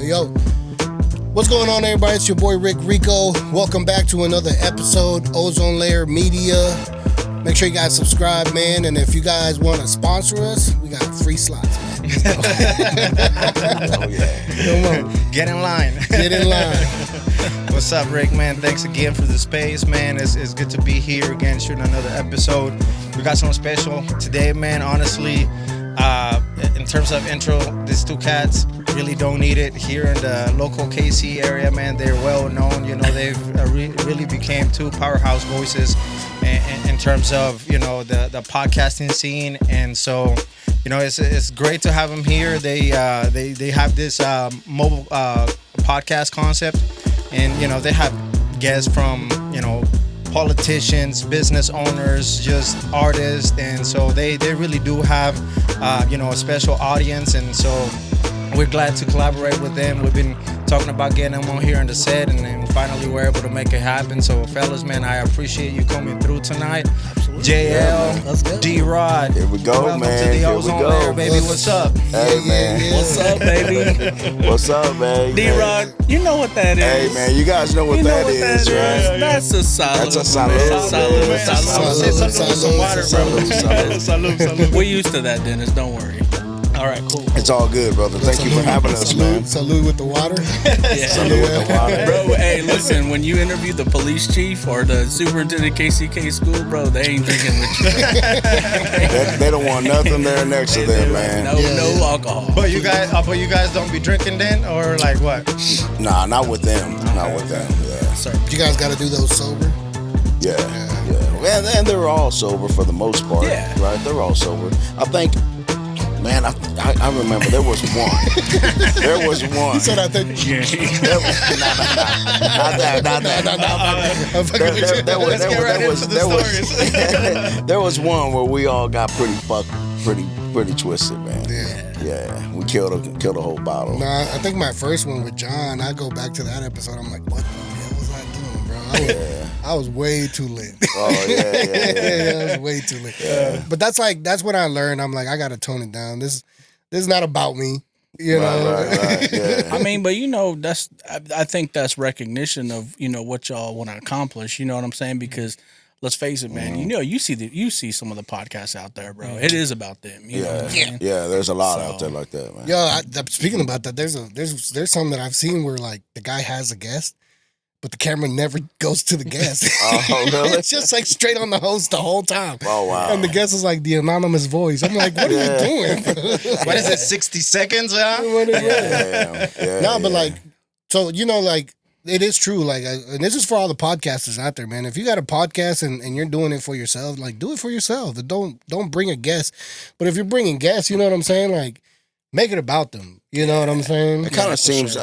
Yo, what's going on, everybody? It's your boy Rick Rico. Welcome back to another episode, Ozone Lair Media. Make sure you guys subscribe, man. And if you guys want to sponsor us, we got free slots, man. Oh, yeah. Come on. Get in line. Get in line. What's up, Rick, man? Thanks again for the space, man. It's good to be here again, shooting another episode. We got something special today, man. Honestly, in terms of intro, these two cats really don't need it. Here in the local KC area, man, they're well known. You know, they've really became two powerhouse voices in terms of, you know, the podcasting scene. And so, you know, it's great to have them here. They have this mobile podcast concept, and you know, they have guests from, you know, politicians, business owners, just artists, and so they really do have you know, a special audience, and so we're glad to collaborate with them. We've been talking about getting them on here in the set, and then finally we're able to make it happen. So fellas, man, I appreciate you coming through tonight. Absolutely. JL, D.Rod. Here we go, Welcome man. to the Here we Ozone go. Lair, baby. What's up? Hey, man. What's up, baby? What's up, man? D.Rod, you know what that is. Hey, man, you guys know what You know that what is, that right? That's a salute. That's a salute. Salute. Say something with some water, bro. Salute. We're used to that, Dennis. Don't worry. All right, cool. It's all good, brother. Thank you for having us, man. Salute with the water. Yeah. Salute with the water. Bro, hey, listen, when you interview the police chief or the superintendent KCK school, bro, they ain't drinking with you. They don't want nothing there next to them, man. No alcohol. But you guys don't be drinking then, or like what? Nah, not with them. Not with them, yeah. Sorry, but you guys got to do those sober. Yeah. And they're all sober for the most part, Yeah. right? They're all sober. I think, man, I remember there was one. There was one. He said, I think. There was, not that. There was one where we all got pretty twisted, man. Yeah. We killed a whole bottle. Nah, I think my first one with John, I go back to that episode. I'm like, what the hell was I doing, bro? I was way too lit. Oh yeah. I was way too lit. But that's what I learned. I'm like, I gotta tone it down. This is not about me. You know. Right. Yeah. I mean, but you know, I think that's recognition of, you know, what y'all want to accomplish. You know what I'm saying? Because let's face it, man. You know, you see some of the podcasts out there, bro. It is about them. You know what I'm saying? Yeah. There's a lot out there like that, man. Yo, speaking about that, there's some that I've seen where like the guy has a guest, but the camera never goes to the guest. Oh, really? It's just like straight on the host the whole time. Oh, wow. And the guest is like the anonymous voice. I'm like, what are you doing? What is it? 60 seconds? Huh? What is that? Yeah. No, but like, so you know, like it is true. Like, and this is for all the podcasters out there, man. If you got a podcast and you're doing it for yourself, like do it for yourself. Don't bring a guest. But if you're bringing guests, you know what I'm saying? Like, make it about them. You know what I'm saying? It kind of seems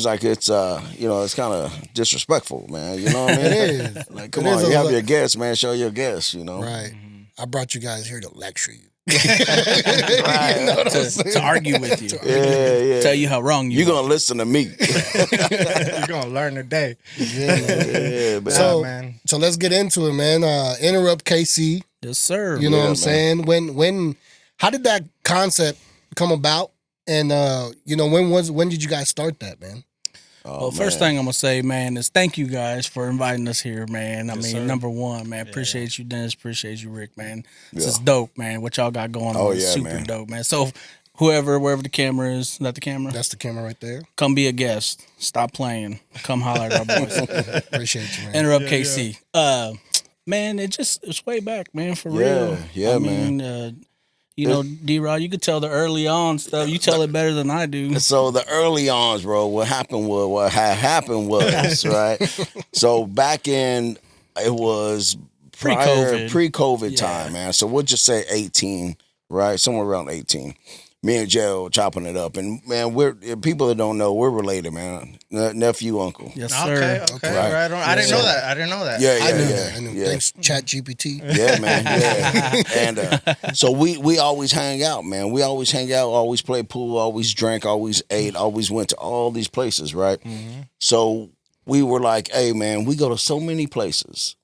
like it's you know, it's kind of disrespectful, man. You know what I mean? It is. Like, come on, you have your guests, man. Show your guests, you know. Right. I brought you guys here to lecture you. Right. You know what I'm saying? To argue with you. Yeah. Tell you how wrong you You're gonna listen to me. You're gonna learn today. Yeah. Yeah, man. So let's get into it, man. Enterrupt KC. Yes, sir. You know what I'm man. saying? When how did that concept come about? And you know, when did you guys start that, man? Well, first thing I'm gonna say, man, is thank you guys for inviting us here, man. I mean, sir. number one, man, appreciate you, Dennis, appreciate you, Rick, man. This is dope, man. What y'all got going on is super man. dope, man. So wherever the camera is that the camera? That's the camera right there. Come be a guest. Stop playing. Come holler at our boys. Appreciate you, man. Interrupt KC. Man, it's way back, man, for real. Yeah, I mean, you know, D.Rod, you could tell the early on stuff. You tell it better than I do. So the early ons, bro, what had happened was right. So back in it was pre-COVID time, man. So we'll just say 18, right? Somewhere around 18. Me and Joe chopping it up, and man, we're people that don't know, we're related, man. Nephew, uncle. Yes, sir. Okay. Right. Right on. I didn't know that. Yeah. I knew. Thanks, Chat GPT. Yeah, man. Yeah. And so we always hang out, man. We always hang out, always play pool, always drank, always ate, always went to all these places, right? Mm-hmm. So we were like, hey, man, we go to so many places.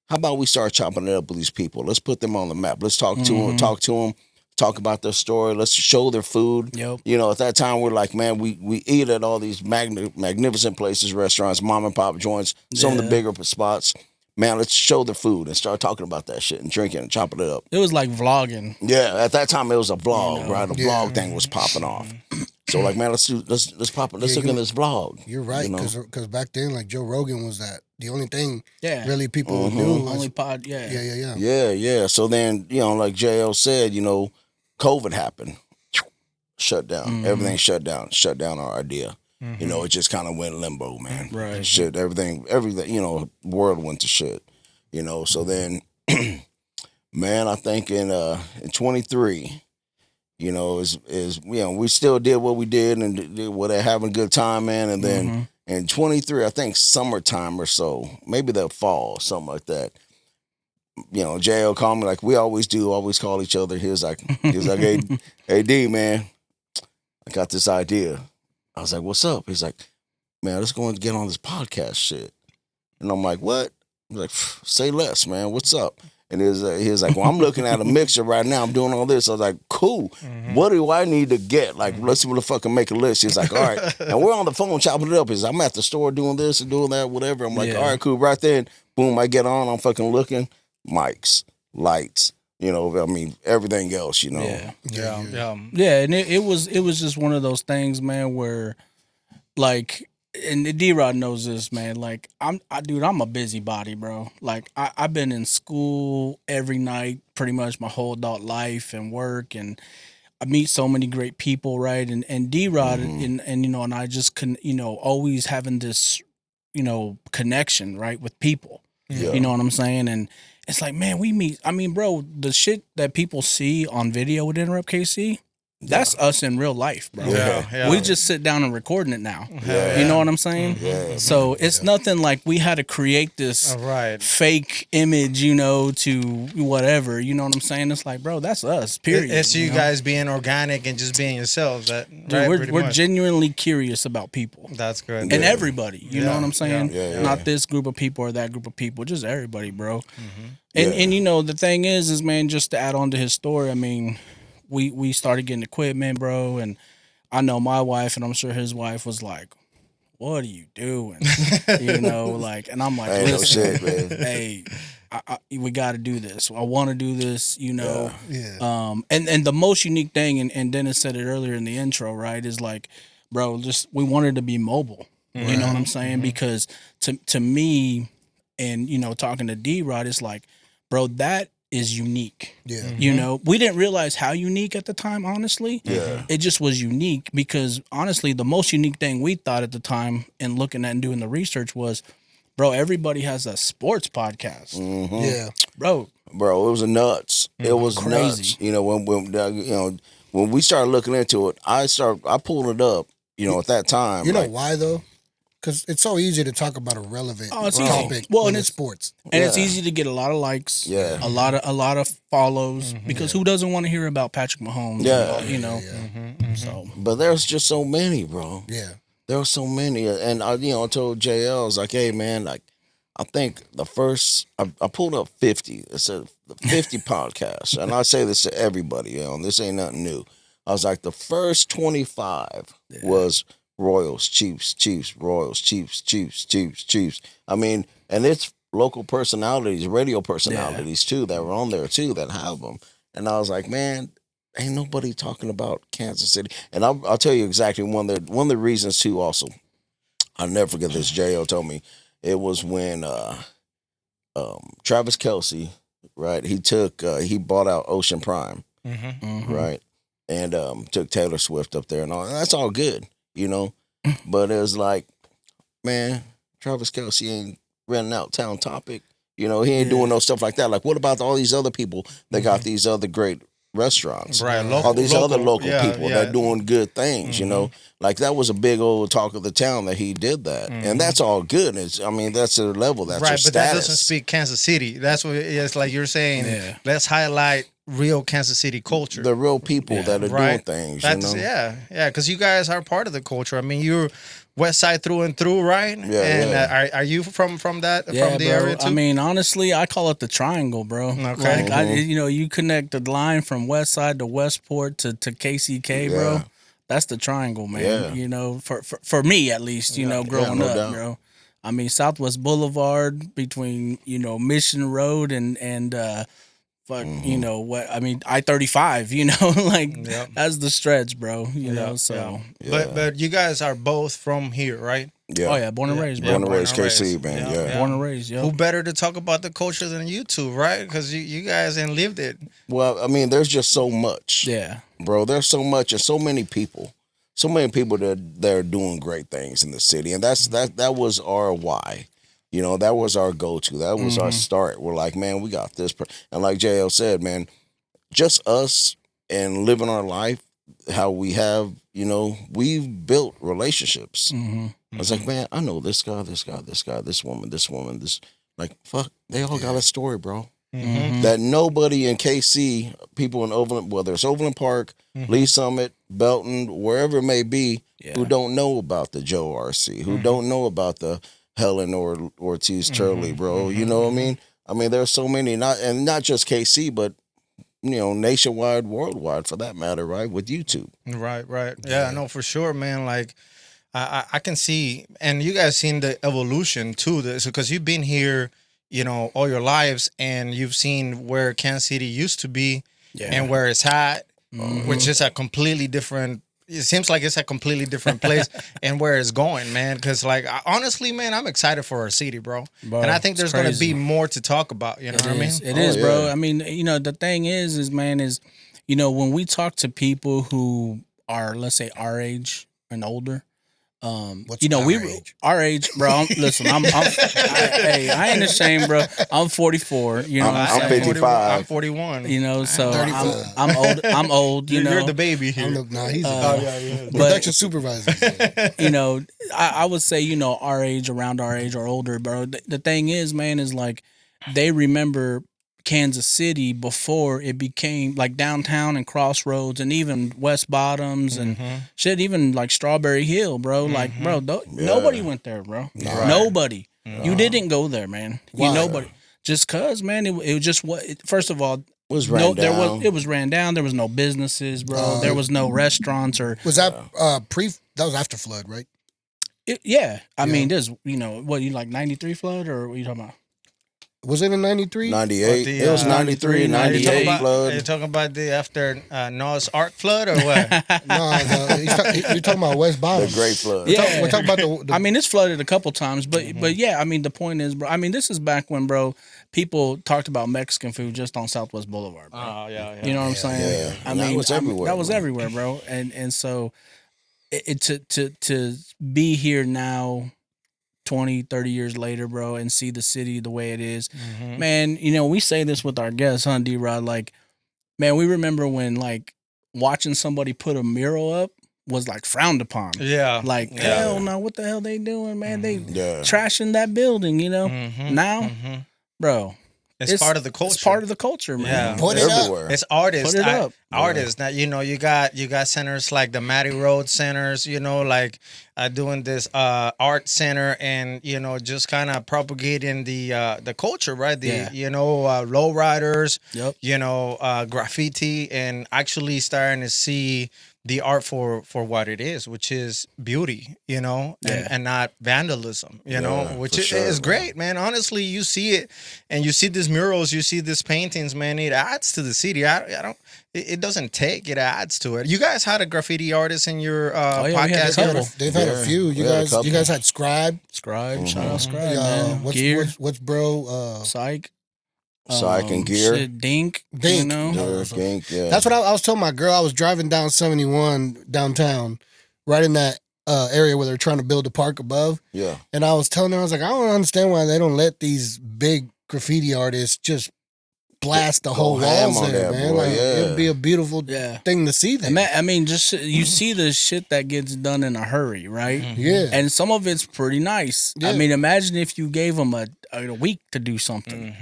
How about we start chopping it up with these people? Let's put them on the map. Let's talk to them. talk about their story. Let's show their food. Yep. You know, at that time, we're like, man, we eat at all these magnificent places, restaurants, mom and pop joints, some of the bigger spots. Man, let's show the food and start talking about that shit and drinking and chopping it up. It was like vlogging. Yeah, at that time it was a vlog, right? The vlog thing was popping off. So like, man, let's pop it. Let's look in this vlog. You're right, because back then, like Joe Rogan was the only thing really people Mm-hmm. knew. Only pod, Yeah. So then, like JL said, COVID happened, shut down, everything shut down our idea. It just kind of went limbo, man. Right. Shit, everything, world went to shit. So then, man, I think in 23, we still did what we did and did what having a good time, man. And then in 23, I think summertime or so, maybe the fall, something like that. JL called me like we always do, always call each other. He was like, hey D, man, I got this idea. I was like, what's up? He's like, man, let's go and get on this podcast shit. And I'm like, what? He's like, say less, man. What's up? And he was like, well, I'm looking at a mixer right now. I'm doing all this. I was like, cool. What do I need to get? Like, let's see what the fucking make a list. He's like, all right. And we're on the phone chopping it up. He's like, I'm at the store doing this and doing that, whatever. I'm like, all right, cool. Right then, boom, I get on. I'm fucking looking. Mics, lights, everything else, Yeah. And it was just one of those things, man, where like, and D.Rod knows this, man. Like, I'm a busybody, bro. Like, I've been in school every night, pretty much my whole adult life and work, and I meet so many great people, right? And D.Rod and and I just always having this, connection, right, with people. Yeah. You know what I'm saying? And it's like, man, we meet. I mean, bro, the shit that people see on video with Enterrupt KC, that's us in real life, bro. Yeah. We just sit down and recording it now. Yeah. You know what I'm saying? Yeah. So it's nothing like we had to create this fake image, to whatever. You know what I'm saying? It's like, bro, that's us. Period. It's you guys being organic and just being yourselves. Dude, we're genuinely curious about people. That's good. And everybody, you know what I'm saying? Yeah. Not this group of people or that group of people, just everybody, bro. And the thing is, man, just to add on to his story, I mean, we started getting equipment, bro, and I know my wife, and I'm sure his wife was like, what are you doing? And I'm like, listen, no shit, man. hey, we got to do this. I want to do this, Yeah. And the most unique thing, and Dennis said it earlier in the intro, right, is like, bro, just we wanted to be mobile. You know what I'm saying? Because to me, and talking to D.Rod, it's like, bro, that is unique. Yeah. We didn't realize how unique at the time, honestly. Yeah. It just was unique because honestly, the most unique thing we thought at the time and looking at and doing the research was, bro, everybody has a sports podcast. Yeah. Bro, it was nuts. It was crazy. Nuts. When we started looking into it, I pulled it up, at that time. You know why though? Because it's so easy to talk about a relevant topic when it's sports. And it's easy to get a lot of likes, a lot of follows, because who doesn't want to hear about Patrick Mahomes? So, but there's just so many, bro. Yeah. There were so many, and I told JL, I was like, hey man, like I think the first I pulled up 50. It said 50 podcasts, and I say this to everybody, this ain't nothing new. I was like, the first 25 was Royals, Chiefs, Royals, Chiefs. I mean, and it's local personalities, radio personalities too that were on there too that have them. And I was like, man, ain't nobody talking about Kansas City. And I'll tell you exactly one of the reasons too. Also, I'll never forget this. Jo told me it was when Travis Kelce, right? He bought out Ocean Prime, right, and took Taylor Swift up there and all. And that's all good. But it was like, man, Travis Kelce ain't renting out Town Topic. He ain't doing no stuff like that. Like, what about all these other people that got these other great restaurants? Right, all these other local people that doing good things, Like, that was a big old talk of the town that he did that. And that's all good. That's their level. That's their right, but status. that doesn't speak Kansas City. That's what it's like you're saying. Let's highlight real Kansas City culture. The real people that are doing things, Yeah, because you guys are part of the culture. I mean, West Side through and through, right? Yeah, and yeah. Are you from that Yeah, from the bro. area too? I mean, honestly, I call it the triangle, bro. Okay. Like you connect the line from West Side to Westport to KCK, bro. Yeah. That's the triangle, man. Yeah. You know, for me at least, you know, growing no up, doubt. bro. I mean, Southwest Boulevard between Mission Road and you know what? I mean, I-35. You know, like that's the stretch, bro. You know, so. Yeah. But you guys are both from here, right? Yeah. Oh yeah, born and raised, bro. Born and raised KC, man. Yeah. Born and raised, yo. Who better to talk about the culture than you two, right? Because you guys ain't lived it. Well, I mean, there's just so much. Yeah. Bro, there's so much and so many people. So many people that are doing great things in the city. And that was our why. You know, that was our go-to. That was our start. We're like, man, we got this. And like JL said, man, just us and living our life, how we have, we've built relationships. I was like, man, I know this guy, this woman, this. Like, fuck, they all got a story, bro. That nobody in KC, people in Overland, whether it's Overland Park, Lee Summit, Belton, wherever it may be, who don't know about the Joe Arce, who don't know about the Helen or Ortiz Turley, bro. You know what I mean? I mean, there's so many, not just KC, but nationwide, worldwide, for that matter, right? With YouTube, Right. Yeah, no, for sure, man. Like, I can see, and you guys seen the evolution too, because you've been here, all your lives, and you've seen where Kansas City used to be and where it's at, which is a completely different. It seems like it's a completely different place and where it's going, man. Because, like, honestly, man, I'm excited for our city, bro. And I think there's going to be more to talk about. You know what I mean? It is, bro. I mean, the thing is, when we talk to people who are, let's say, our age and older, our age, bro. Listen, I ain't ashamed, bro. I'm 44. I'm 55. I'm 41. So I'm old. I'm old. You're the baby here. He's a but, production supervisor. I would say, around our age or older, bro. The thing is, man, is like they remember Kansas City before it became like downtown and Crossroads and even West Bottoms and shit, even like Strawberry Hill, bro. Like, bro, nobody went there, bro. Right. Nobody. You didn't go there, man. Why? Nobody. Just cause, man, it was just what. First of all, it was ran down. It was ran down. There was no businesses, bro. There was no restaurants or. Was that That was after flood, right? I mean, there's what you like 93 flood or what are you talking about? Was it in 93? 98. It was 93, 98 flood. Are you talking about the after Noah's Ark flood or what? No, you're talking about West Bottom. The Great Flood. Yeah. We're talking about the I mean, it's flooded a couple times, but yeah, I mean, the point is, bro, I mean, this is back when, bro, people talked about Mexican food just on Southwest Boulevard, bro. Oh, yeah. You know what I'm saying? Yeah. I mean, that was everywhere. That was everywhere, bro. And so to be here now 20, 30 years later, bro, and see the city the way it is. Man, we say this with our guests, huh, D.Rod? Like, man, we remember when, like, watching somebody put a mural up was, like, frowned upon. Yeah. Like, hell no, what the hell they doing, man? They trashing that building, Now, bro. It's part of the culture. It's part of the culture, man. Yeah. Put it everywhere. up. It's artists. Put it up. Artists. Now, you got centers like the Matty Road centers, like doing this art center and, just kind of propagating the culture, right? The, lowriders, graffiti, and actually starting to see the art for what it is, which is beauty, and not vandalism, which is great, man. Honestly, you see it, and you see these murals, you see these paintings, man. It adds to the city. It doesn't take, it adds to it. You guys had a graffiti artist in your podcast. They've had a few. You guys had Scribe. Shout out Scribe, man. What's bro? Psych. Psych and Gear. Shit, Dink. Dink. Dink, yeah. That's what I was telling my girl. I was driving down 71 downtown, right in that area where they're trying to build a park above. Yeah. And I was telling her, I was like, I don't understand why they don't let these big graffiti artists just blast the whole walls there, man. Boy, like it'd be a beautiful thing to see there. I mean, just you see the shit that gets done in a hurry, right? Yeah. And some of it's pretty nice. Yeah. I mean, imagine if you gave them a a week to do something.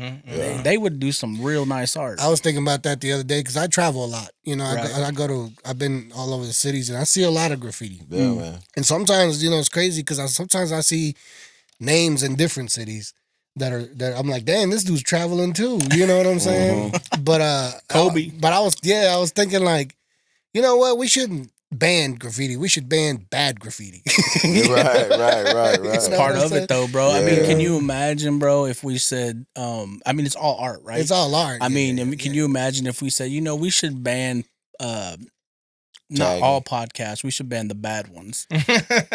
They would do some real nice art. I was thinking about that the other day because I travel a lot. You know, I've been all over the cities and I see a lot of graffiti. Yeah, man. And sometimes, you know, it's crazy because sometimes I see names in different cities that I'm like, damn, this dude's traveling too. You know what I'm saying? But Kobe. I was thinking like, you know what? We shouldn't ban graffiti. We should ban bad graffiti. Right. It's part of it though, bro. Yeah. I mean, can you imagine, bro, if we said, I mean, it's all art, right? It's all art. I mean, can you imagine if we said, you know, we should ban, not all podcasts. We should ban the bad ones.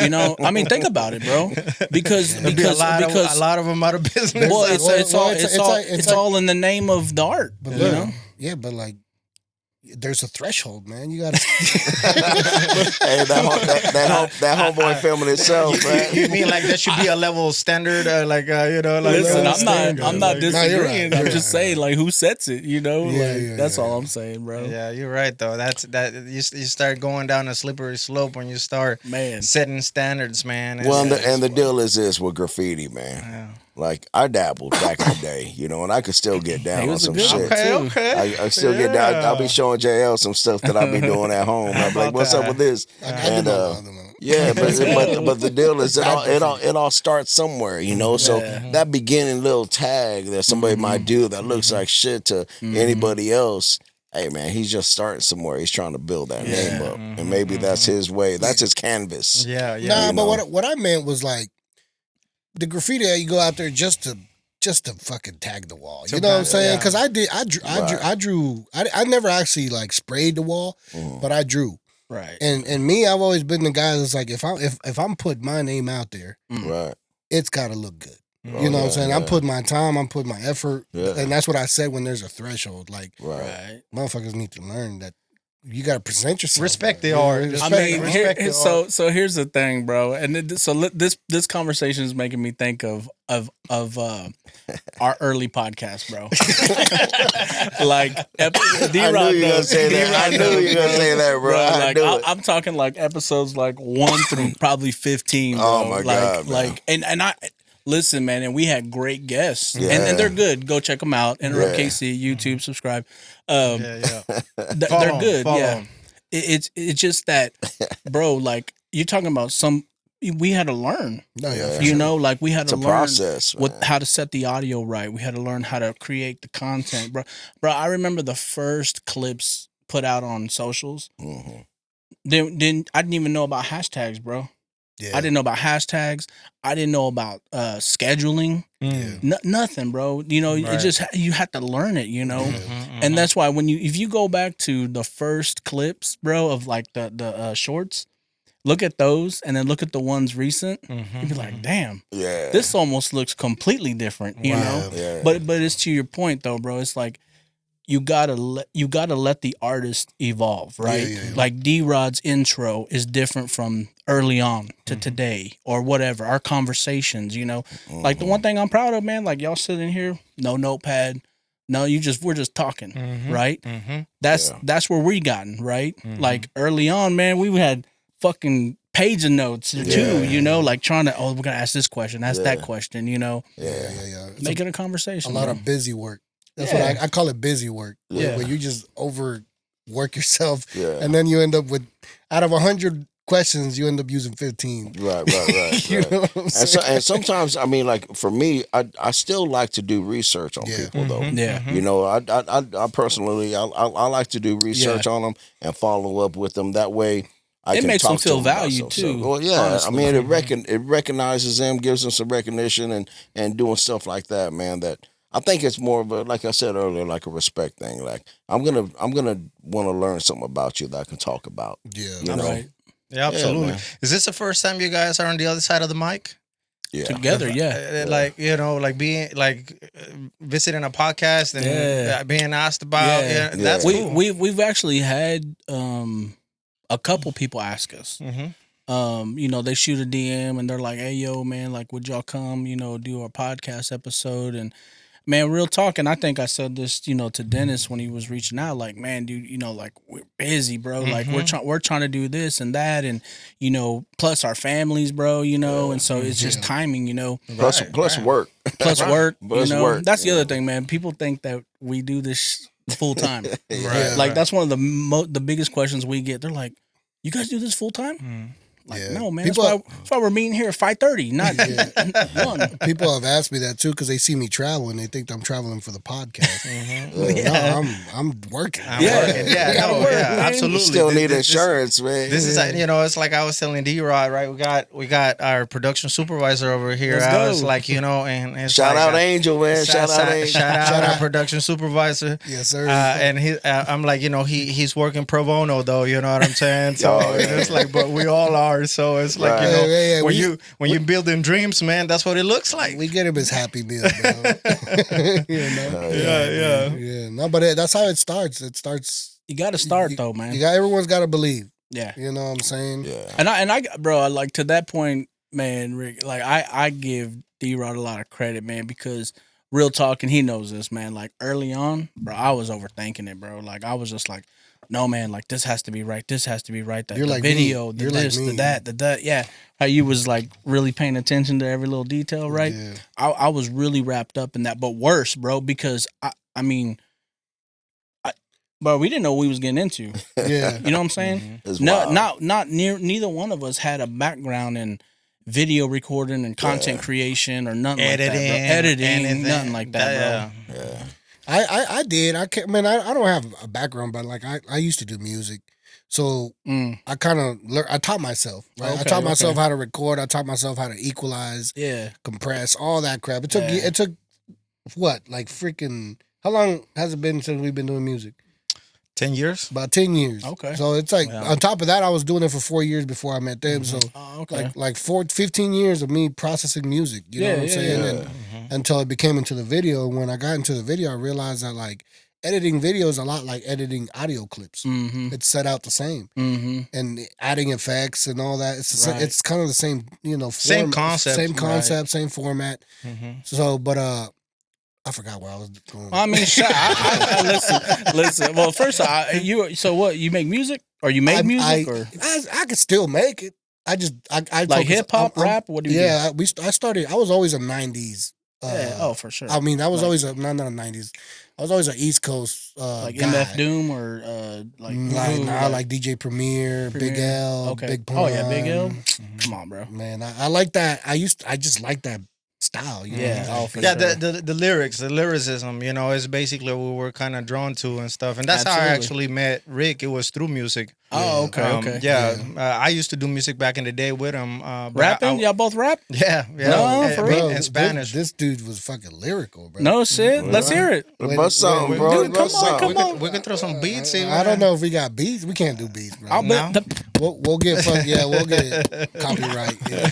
You know, I mean, think about it, bro. Because a lot of them out of business. Well, it's all in the name of the art. But you know, yeah, but like, there's a threshold, man. You gotta. Hey, that homeboy filming itself, man. You mean like there should be a level standard, like you know? Like listen, like, I'm not No, you're disagreeing. right. I'm just saying, like, who sets it? You know, that's all yeah. I'm saying, bro. Yeah, you're right though. You start going down a slippery slope when you start setting standards, man. Well, and the deal is this with graffiti, man. Yeah. Like I dabbled back in the day, you know, and I could still get down on some shit. Okay. I still get down. I'll be showing JL some stuff that I'll be doing at home. I'm like, what's up with this? And yeah, but the deal is it all starts somewhere, you know. So that beginning little tag that somebody might do that looks like shit to anybody else. Hey man, he's just starting somewhere. He's trying to build that name up, and maybe that's his way. That's his canvas. Yeah. Nah, but what I meant was like the graffiti that you go out there just to fucking tag the wall. You know what I'm saying? Because I drew. I never actually like sprayed the wall, but I drew. Right. And me, I've always been the guy that's like, if I'm putting my name out there, Right, it's gotta look good. You know what I'm saying? I'm putting my time, I'm putting my effort, and that's what I said when there's a threshold. Like, motherfuckers need to learn that you gotta present yourself. Respect the art. I mean, so here's the thing, bro. And this conversation is making me think of our early podcast, bro. Like D-Rod, I knew you were gonna say that, bro. Like I'm talking like episodes like 1 through probably 15. Bro. Oh my god, like and I. Listen, man, and we had great guests, and they're good. Go check them out. Enterrupt KC, YouTube, subscribe. They're good. Yeah, it's just that, bro. Like you're talking about we had to learn. You know, like we had to learn process, how to set the audio right. We had to learn how to create the content, bro. I remember the first clips put out on socials. Then I didn't even know about hashtags, bro. Yeah. I didn't know about hashtags. I didn't know about scheduling. Nothing, bro. You know, it just you had to learn it. You know, and that's why if you go back to the first clips, bro, of like the shorts, look at those and then look at the ones recent. You'd be like, damn, this almost looks completely different. You know, but it's to your point though, bro. It's like. You gotta let the artist evolve, right? Like D.Rod's intro is different from early on to today or whatever. Our conversations, you know, like the one thing I'm proud of, man. Like y'all sitting here, no notepad, no, we're just talking, right? That's where we gotten, right? Like early on, man, we had fucking page of notes too, you know, like trying to we're gonna ask this question, ask that question, you know, make it a conversation. A lot of busy work. That's what I call it, busy work. Where you just overwork yourself, and then you end up with out of 100 questions, you end up using 15. Right. You know what I'm saying? And sometimes, I mean, like for me, I still like to do research on people, though. You know, I personally, I like to do research on them and follow up with them. That way, it makes them feel valued too. Well, yeah, honestly. I mean, it recognizes them, gives them some recognition, and doing stuff like that, man. That. I think it's more of a, like I said earlier, like a respect thing. Like I'm gonna want to learn something about you that I can talk about. Yeah, you know? Right. Yeah, absolutely. Is this the first time you guys are on the other side of the mic? Yeah, together. Like you know, like being like visiting a podcast and being asked about. Yeah, that's cool. We've actually had a couple people ask us. You know, they shoot a DM and they're like, "Hey, yo, man, like, would y'all come? You know, do our podcast episode?" Man, real talk, and I think I said this, to Dennis when he was reaching out. Like, man, dude, like we're busy, bro. Like we're trying to do this and that, and plus our families, bro. And so it's just timing, Plus work. Plus work. Plus work. That's the other thing, man. People think that we do this full time. Right. Like that's one of the biggest questions we get. They're like, "You guys do this full time?" Like, no, man. That's why we're meeting here at 5:30, not 1. People have asked me that too because they see me travel and they think I'm traveling for the podcast. No, I'm working. Absolutely. You still need insurance, man. This is it's like I was telling D.Rod, right? We got our production supervisor over here. I was like, and it's shout like, out Angel, man. Shout out Angel. Shout out our production supervisor. Yes, sir. And I'm like, he's working pro bono though. You know what I'm saying? So it's like, but we all are. So it's like when you're building dreams, man, that's what it looks like. We get him his happy meal, bro. Yeah. No, but that's how it starts. It starts. You got to start though, man. Everyone's got to believe. Yeah. You know what I'm saying? Yeah. And I, bro, like to that point, man, Rick, like I give D-Rod a lot of credit, man, because real talk, and he knows this, man. Like early on, bro, I was overthinking it, bro. Like I was just like, no, man, like this has to be right. This has to be right. You're the like video, me. the You're this, like me. the that, the that. Yeah. How you was like really paying attention to every little detail, right? Yeah. I was really wrapped up in that. But worse, bro, because bro, we didn't know what we was getting into. Yeah. You know what I'm saying? It's No, wild. neither one of us had a background in video recording and content creation or nothing like that, bro. Editing, anything. nothing like that, bro. Yeah. I did. I can't, man. I don't have a background, but like I used to do music, so I kind of I taught myself. Right? I taught myself how to record. I taught myself how to equalize, compress, all that crap. It took what, like freaking. How long has it been since we've been doing music? 10 years. About 10 years. Okay. So it's like on top of that, I was doing it for 4 years before I met them. So like 15 years of me processing music. You know what I'm saying? And until it became into the video. When I got into the video, I realized that like editing video is a lot like editing audio clips. It's set out the same, and adding effects and all that. It's kind of the same, Same concept, same format. So, but I forgot where I was going. I mean, listen. Well, first, so what? You make music, or you made music, or I could still make it. I like hip hop, rap. What do you? Yeah, I started. I was always a '90s. For sure. I mean, I was always not '90s. I was always an East Coast like guy. MF Doom or like DJ Premier, Big L, Big Pun. Oh yeah, Big L. Come on, bro. Man, I like that. I just like that style. You know? For sure. The lyrics, the lyricism, is basically what we're kind of drawn to and stuff. And that's how I actually met Rick. It was through music. Oh, okay. I used to do music back in the day with him. Rapping? Y'all both rap? Yeah. No, for real? In Spanish. This dude was fucking lyrical, bro. No shit. Let's hear it. Bust something, bro. Dude, come on. We can throw some beats in. I don't know if we got beats. We can't do beats, bro. I'll bet We'll get we'll get copyright. Yeah.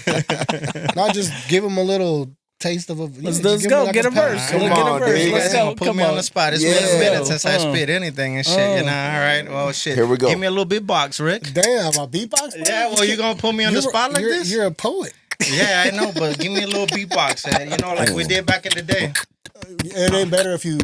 Not just give him a little taste of a. Let's go. Like get a verse. Come Get on, a verse. dude. Let's go. Put me on the spot. It's been a minute since I spit anything and shit. All right. Well, shit. Here we go. Give me a little beatbox, Rick. Damn, a beatbox. Bro? Yeah. Well, you gonna put me on the spot like this? You're a poet. Yeah, I know, but give me a little beatbox, like we did back in the day. It ain't better if you.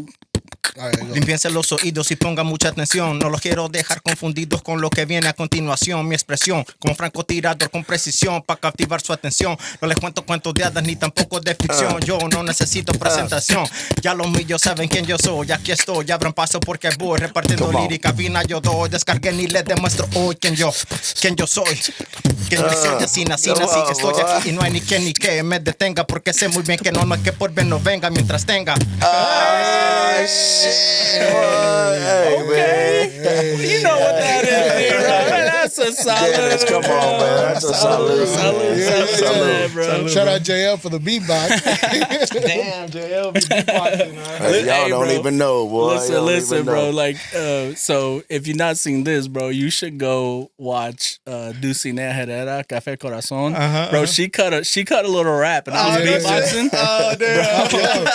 Limpiense los oídos y pongan mucha atención. No los quiero dejar confundidos con lo que viene a continuación. Mi expresión como francotirador con precisión para captivar su atención. No les cuento cuentos de hadas ni tampoco de ficción. Yo no necesito presentación. Ya los míos saben quién yo soy. Aquí estoy, abran paso porque voy repartiendo lírica. Vina yo doy, descarguen y les demuestro hoy quién yo soy. Que yo soy así, nací que estoy aquí y no hay ni quien ni que me detenga porque sé muy bien que no es que por bien no venga mientras tenga. You know what that is, D-Rod. That's a solid. Dennis, come on, man. That's a solid. Salute, bro. Shout out JL for the beatbox. Damn, JL be beatboxing. Y'all don't even know, boy. Listen, bro. Like, so if you're not seeing this, bro, you should go watch Dulcinea Herrera, Café Corazon. Bro, she cut a little rap, and I was beatboxing. Oh, damn.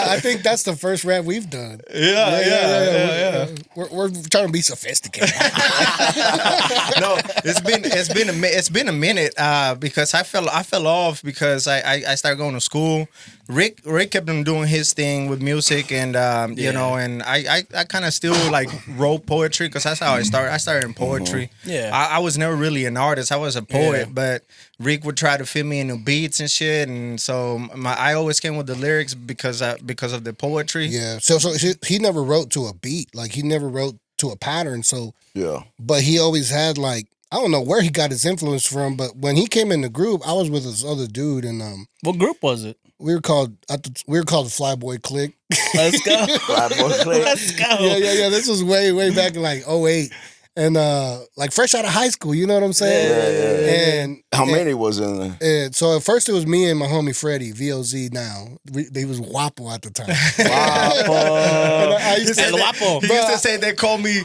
I think that's the first rap we've done. Yeah. We're trying to be sophisticated. No, It's been a minute because I fell off because I started going to school. Rick kept on doing his thing with music, and you know, and I kind of still like wrote poetry because that's how I started. I started in poetry. Yeah, I was never really an artist. I was a poet, but Rick would try to fit me into beats and shit, and so I always came with the lyrics because of the poetry. Yeah. So he never wrote to a beat. Like he never wrote to a pattern. So Yeah. but he always had like, I don't know where he got his influence from, but when he came in the group, I was with this other dude, and what group was it? we were called the Flyboy Clique. Let's go. Flyboy Clique. Let's go. Yeah. This was way back in like 2008. And like fresh out of high school, you know what I'm saying? Yeah. And How many was in there? and so at first it was me and my homie Freddie, VOZ now. He was Wapo at the time. Wapo. I used to El Wapo. He used to say they call me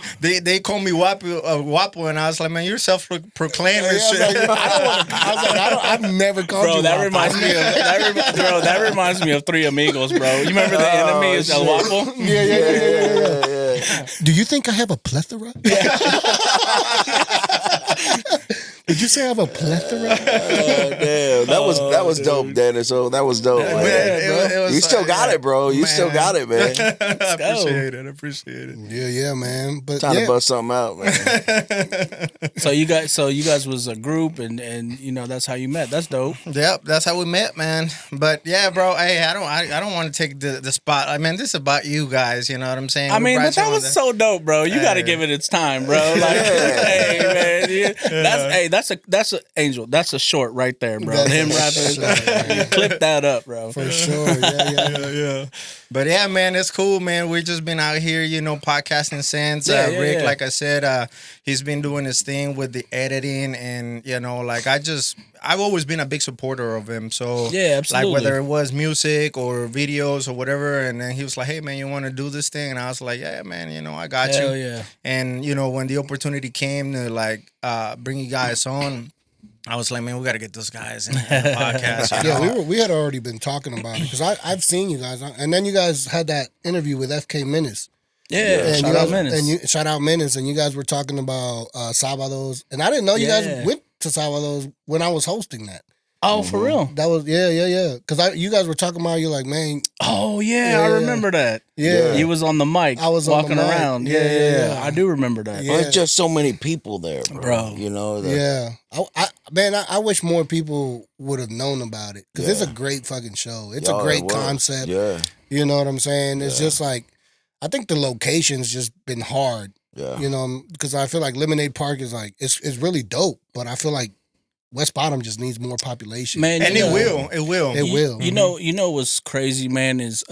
Wapo, and I was like, man, you're self-proclaimed and shit. I've never called Bro, you that Wapo. that reminds me of Three Amigos, bro. You remember the enemy is El Wapo? Yeah. Do you think I have a plethora? Did you say I have a plethora? Damn, that was dope, Dennis. So that was dope, man. It was You still got it, bro. You still got it, man. I appreciate it. Yeah, man. But Trying to bust something out, man. So you guys was a group, and you know that's how you met. That's dope. Yep, that's how we met, man. But yeah, bro, hey, I don't want to take the spot. I mean, this is about you guys. You know what I'm saying? I mean, but that was so dope, bro. You got to give it its time, bro. Like, hey, man, that's a Angel. That's a short right there, bro. Him rapping, clip that up, bro. For sure. Yeah. But yeah, man, it's cool, man. We've just been out here, you know, podcasting since. Rick, like I said, he's been doing his thing with the editing, and you know, like I've always been a big supporter of him. So yeah, absolutely. Like whether it was music or videos or whatever, and then he was like, "Hey, man, you want to do this thing?" And I was like, "Yeah, man, you know, I got you." Yeah. And you know, when the opportunity came to like bring you guys on, I was like, man, we got to get those guys in the podcast. You know? Yeah, we had already been talking about it because I've seen you guys, and then you guys had that interview with FK Menace. Yeah, and shout out Menace. And shout out Menace, and you guys were talking about Sábados, and I didn't know you guys went to Sábados when I was hosting that. Oh, for real? That was yeah. Because you guys were talking about, you're like, man. Oh yeah, I remember that. Yeah, he was on the mic. I was walking on the mic. around. Yeah. I do remember that. Yeah. Well, there's just so many people there, bro. You know. I wish more people would have known about it because it's a great fucking show. It's a great concept. Yeah. You know what I'm saying? It's just like, I think the location's just been hard. Yeah. You know, because I feel like Lemonade Park is like, it's really dope, but I feel like West Bottom just needs more population. Man, and it will. Mm-hmm. You know what's crazy, man, is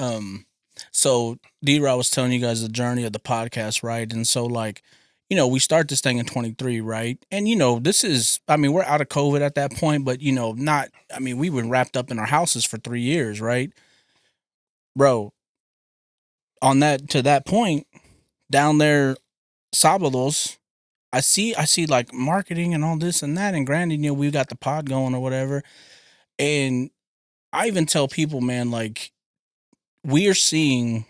so D.Rod was telling you guys the journey of the podcast, right? And so like, you know, we start this thing in 23, right? And you know, we're out of COVID at that point, but you know, we've been wrapped up in our houses for 3 years, right? Bro, to that point, down there, Sábados, I see like marketing and all this and that, and granted, you know, we got the pod going or whatever. And I even tell people, man, like, we are seeing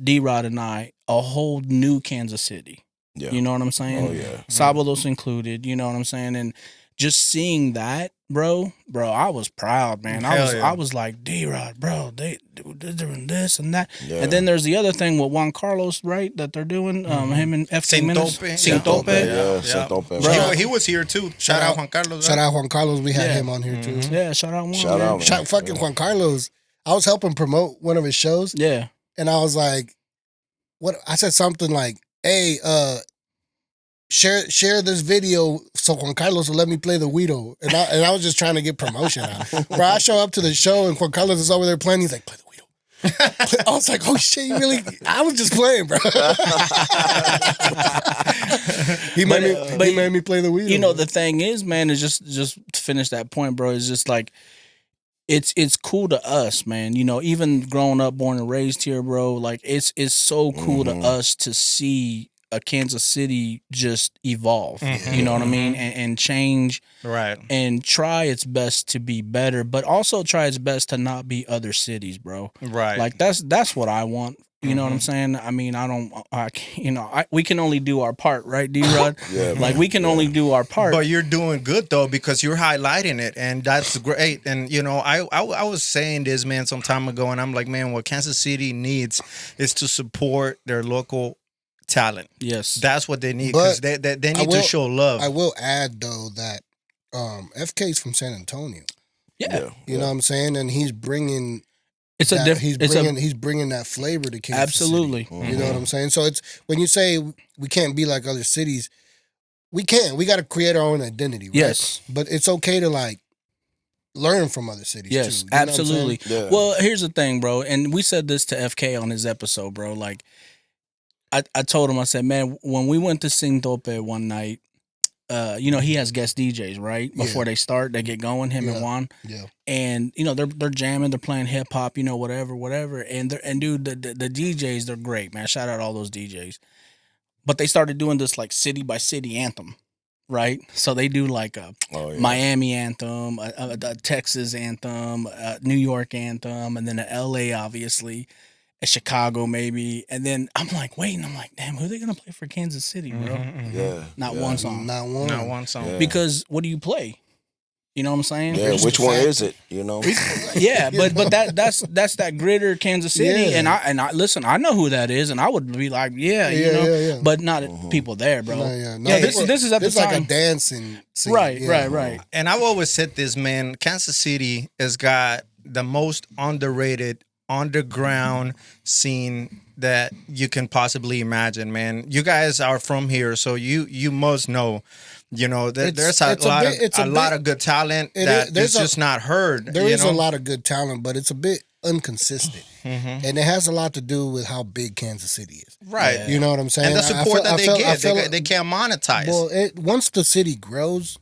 D.Rod and I a whole new Kansas City. Yeah. You know what I'm saying? Oh yeah. Sábados included, you know what I'm saying? And just seeing that, bro, I was proud, man. I was like, D.Rod, bro, they're doing this and that. Yeah. And then there's the other thing with Juan Carlos, right, that they're doing, him and FK Menace. Sintope. Yeah. Sintope. He was here too. Shout out Juan Carlos. Shout out Juan Carlos. We had him on here too. Yeah, shout out Juan. Shout out, man. Fucking Juan Carlos. I was helping promote one of his shows. Yeah. And I was like, what? I said something like, hey, share this video so Juan Carlos will let me play the Guido. And I was just trying to get promotion out. Bro, I show up to the show and Juan Carlos is over there playing. He's like, play the Guido. I was like, oh shit, you really? I was just playing, bro. He made me play the Guido. You know, the thing is, man, is just to finish that point, bro, is just like, it's cool to us, man. You know, even growing up, born and raised here, bro, like it's so cool to us to see a Kansas City just evolve. You know what I mean? And change. Right. And try its best to be better, but also try its best to not be other cities, bro. Right. Like that's what I want You know what I'm saying? I mean, we can only do our part, right, D.Rod? Yeah, like we can only do our part. But you're doing good though, because you're highlighting it, and that's great. And I was saying this, man, some time ago, and I'm like, man, what Kansas City needs is to support their local talent. Yes, that's what they need, because they need to show love. I will add though that FK's from San Antonio. Yeah. You know what I'm saying, and he's bringing. It's a different. He's bringing that flavor to Kansas absolutely. City. You know what I'm saying? So it's when you say we can't be like other cities, we can't. We got to create our own identity, right? Yes, but it's okay to like learn from other cities. Yes, too. absolutely. Yeah. Well, here's the thing, bro, and we said this to FK on his episode, bro. Like, I told him, I said, man, when we went to Sing Tope one night. He has guest DJs, right? Before they start, they get going, him and Juan. Yeah. And they're jamming, they're playing hip hop, whatever. And dude, the DJs, they're great, man. Shout out all those DJs. But they started doing this like city by city anthem, right? So they do like a Miami anthem, a Texas anthem, a New York anthem, and then a LA, obviously. Chicago maybe, and then I'm like waiting. I'm like, damn, who are they gonna play for Kansas City, bro? Yeah, not one song, not one song. Yeah. Because what do you play? You know what I'm saying? Yeah, which one is it? Yeah, but that's that gritter Kansas City, and I listen. I know who that is, and I would be like, yeah. But not people there, bro. No, this is at the time. Like a dancing scene. Right. And I've always said this, man. Kansas City has got the most underrated underground scene that you can possibly imagine, man. You guys are from here, so you must know. There's a lot of good talent that's just not heard. There is a lot of good talent, but it's a bit inconsistent, and it has a lot to do with how big Kansas City is. Right. You know what I'm saying? And the support that they get, they can't monetize. Well, once the city grows,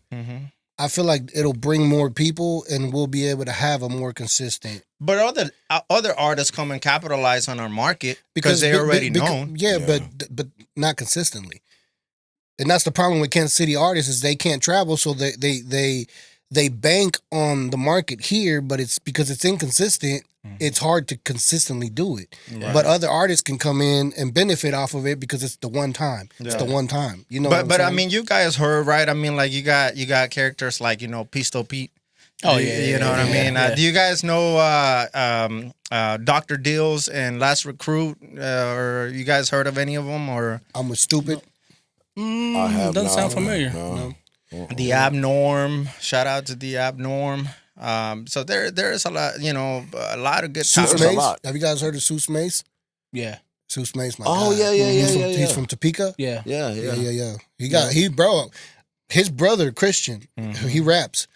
I feel like it'll bring more people, and we'll be able to have a more consistent. But other artists come and capitalize on our market because they're already known. Yeah, but not consistently. And that's the problem with Kansas City artists is they can't travel, so they bank on the market here, but it's because it's inconsistent. It's hard to consistently do it. Right. But other artists can come in and benefit off of it because it's the one time. It's the one time. But I mean, you guys heard, right? I mean, like you got characters like Pistol Pete. Oh yeah, you know what I mean. Do you guys know Dr. Deals and Last Recruit? Or you guys heard of any of them? Or I'm with Stupid. Doesn't sound familiar. No. The Abnorm. Shout out to the Abnorm. So there's a lot, a lot of good Seuss talent. Mace. Have you guys heard of Seuss Mace? Yeah. Seuss Mace, my guy. Yeah. He's from Topeka. Yeah. His brother Christian. He raps.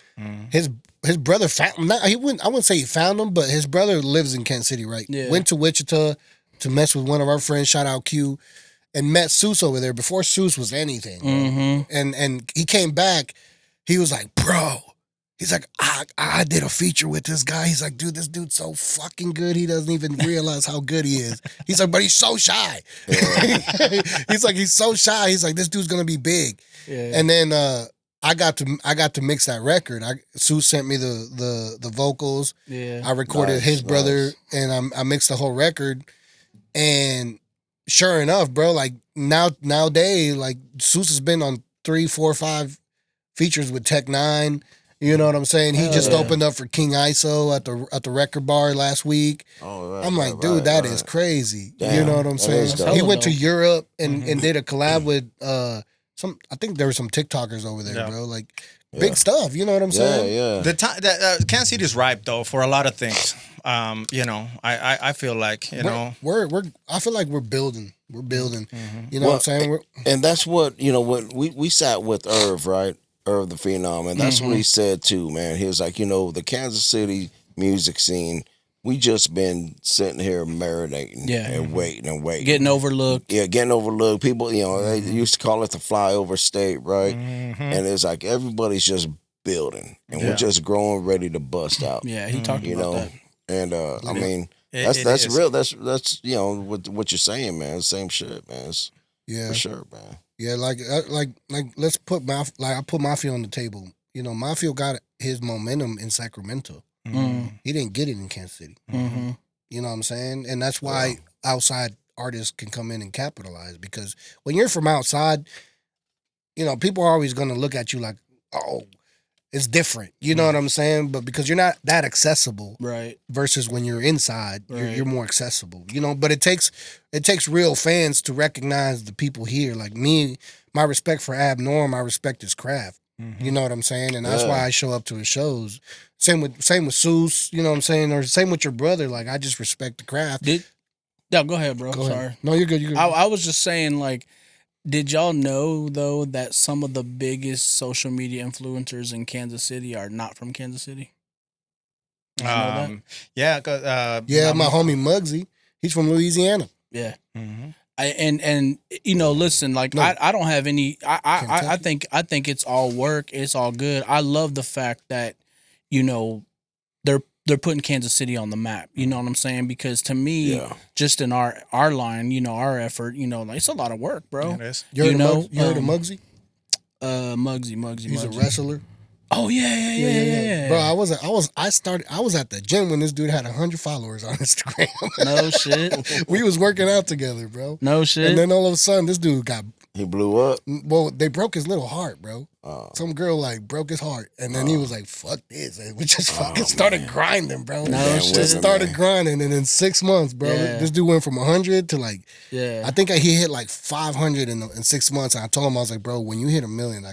His brother found him. I wouldn't say he found him, but his brother lives in Kansas City, right? Yeah. Went to Wichita to mess with one of our friends, shout out Q, and met Seuss over there before Seuss was anything. And he came back, he was like, bro. He's like, I did a feature with this guy. He's like, dude, this dude's so fucking good. He doesn't even realize how good he is. He's like, but he's so shy. He's like, he's so shy. He's like, this dude's gonna be big. Yeah. And then I got to mix that record. Sue sent me the vocals. Yeah. I recorded his brother, and I mixed the whole record. And sure enough, bro, like nowadays, like Seuss has been on 3, 4, 5 features with Tech Nine. You know what I'm saying? He just opened up for King ISO at the record bar last week. I'm like, dude, that is crazy. Damn, you know what I'm saying? He went to Europe and did a collab with I think there were some TikTokers over there, bro. Like big stuff. You know what I'm saying? Yeah. The time that Kansas City is ripe though for a lot of things. I feel like I feel like we're building. We're building. You know what I'm saying? And that's what when we sat with Irv, right? Irv the Phenom, and that's what he said too, man. He was like, the Kansas City music scene, we just been sitting here marinating and waiting. Getting overlooked. Yeah, getting overlooked. People, they used to call it the flyover state, right? And it's like everybody's just building, and we're just growing, ready to bust out. Yeah, he talked about that. And I mean, that's real. That's what you're saying, man. Same shit, man. For sure, man. Yeah, like let's put I put Mafia on the table. Mafia got his momentum in Sacramento. He didn't get it in Kansas City. You know what I'm saying? And that's why outside artists can come in and capitalize. Because when you're from outside, people are always going to look at you like, oh, it's different. You know what I'm saying? But because you're not that accessible, right? Versus when you're inside, you're more accessible. But it takes real fans to recognize the people here. Like me, my respect for Abnorm, I respect his craft. You know what I'm saying? And that's why I show up to his shows. Same with Seuss, you know what I'm saying? Or same with your brother. Like, I just respect the craft. Go ahead, bro. Sorry. No, you're good. You're good. I was just saying, like, did y'all know, though, that some of the biggest social media influencers in Kansas City are not from Kansas City? Did you know that? Yeah. My homie Muggsy, he's from Louisiana. Yeah. Mm-hmm. Listen, like, I don't have any. I think it's all work. It's all good. I love the fact that they're putting Kansas City on the map. You know what I'm saying? Because to me, just in our line, our effort, it's a lot of work, bro. It is. You heard of Muggsy? Muggsy. He's a wrestler. Oh yeah. Bro, I was at the gym when this dude had 100 followers on Instagram. No shit. We was working out together, bro. No shit. And then all of a sudden, this dude he blew up. Well, they broke his little heart, bro. Some girl broke his heart, and then he was like, "Fuck this!" And we just fucking started grinding, bro. No shit. Just started grinding, and in 6 months, bro, this dude went from 100 to I think he hit 500 in 6 months. And I told him, I was like, "Bro, when you hit 1 million,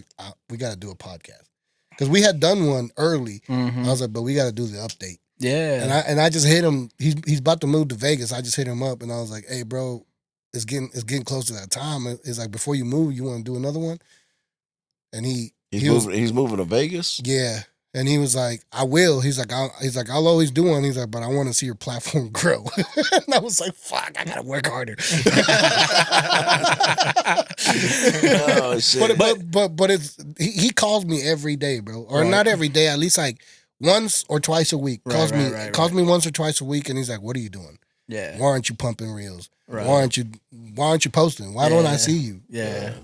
we got to do a podcast." Because we had done one early. I was like, but we got to do the update. Yeah. And I just hit him. He's about to move to Vegas. I just hit him up and I was like, hey, bro, it's getting close to that time. It's like, before you move, you want to do another one? And he's moving to Vegas? Yeah. And he was like, I will. He's like, I'll always do one. He's like, but I want to see your platform grow. And I was like, fuck, I gotta work harder. Oh shit. But he calls me every day, bro. Or not every day, at least once or twice a week. Calls me once or twice a week, and he's like, what are you doing? Yeah. Why aren't you pumping reels? Right. Why aren't you posting? Why don't I see you? Yeah.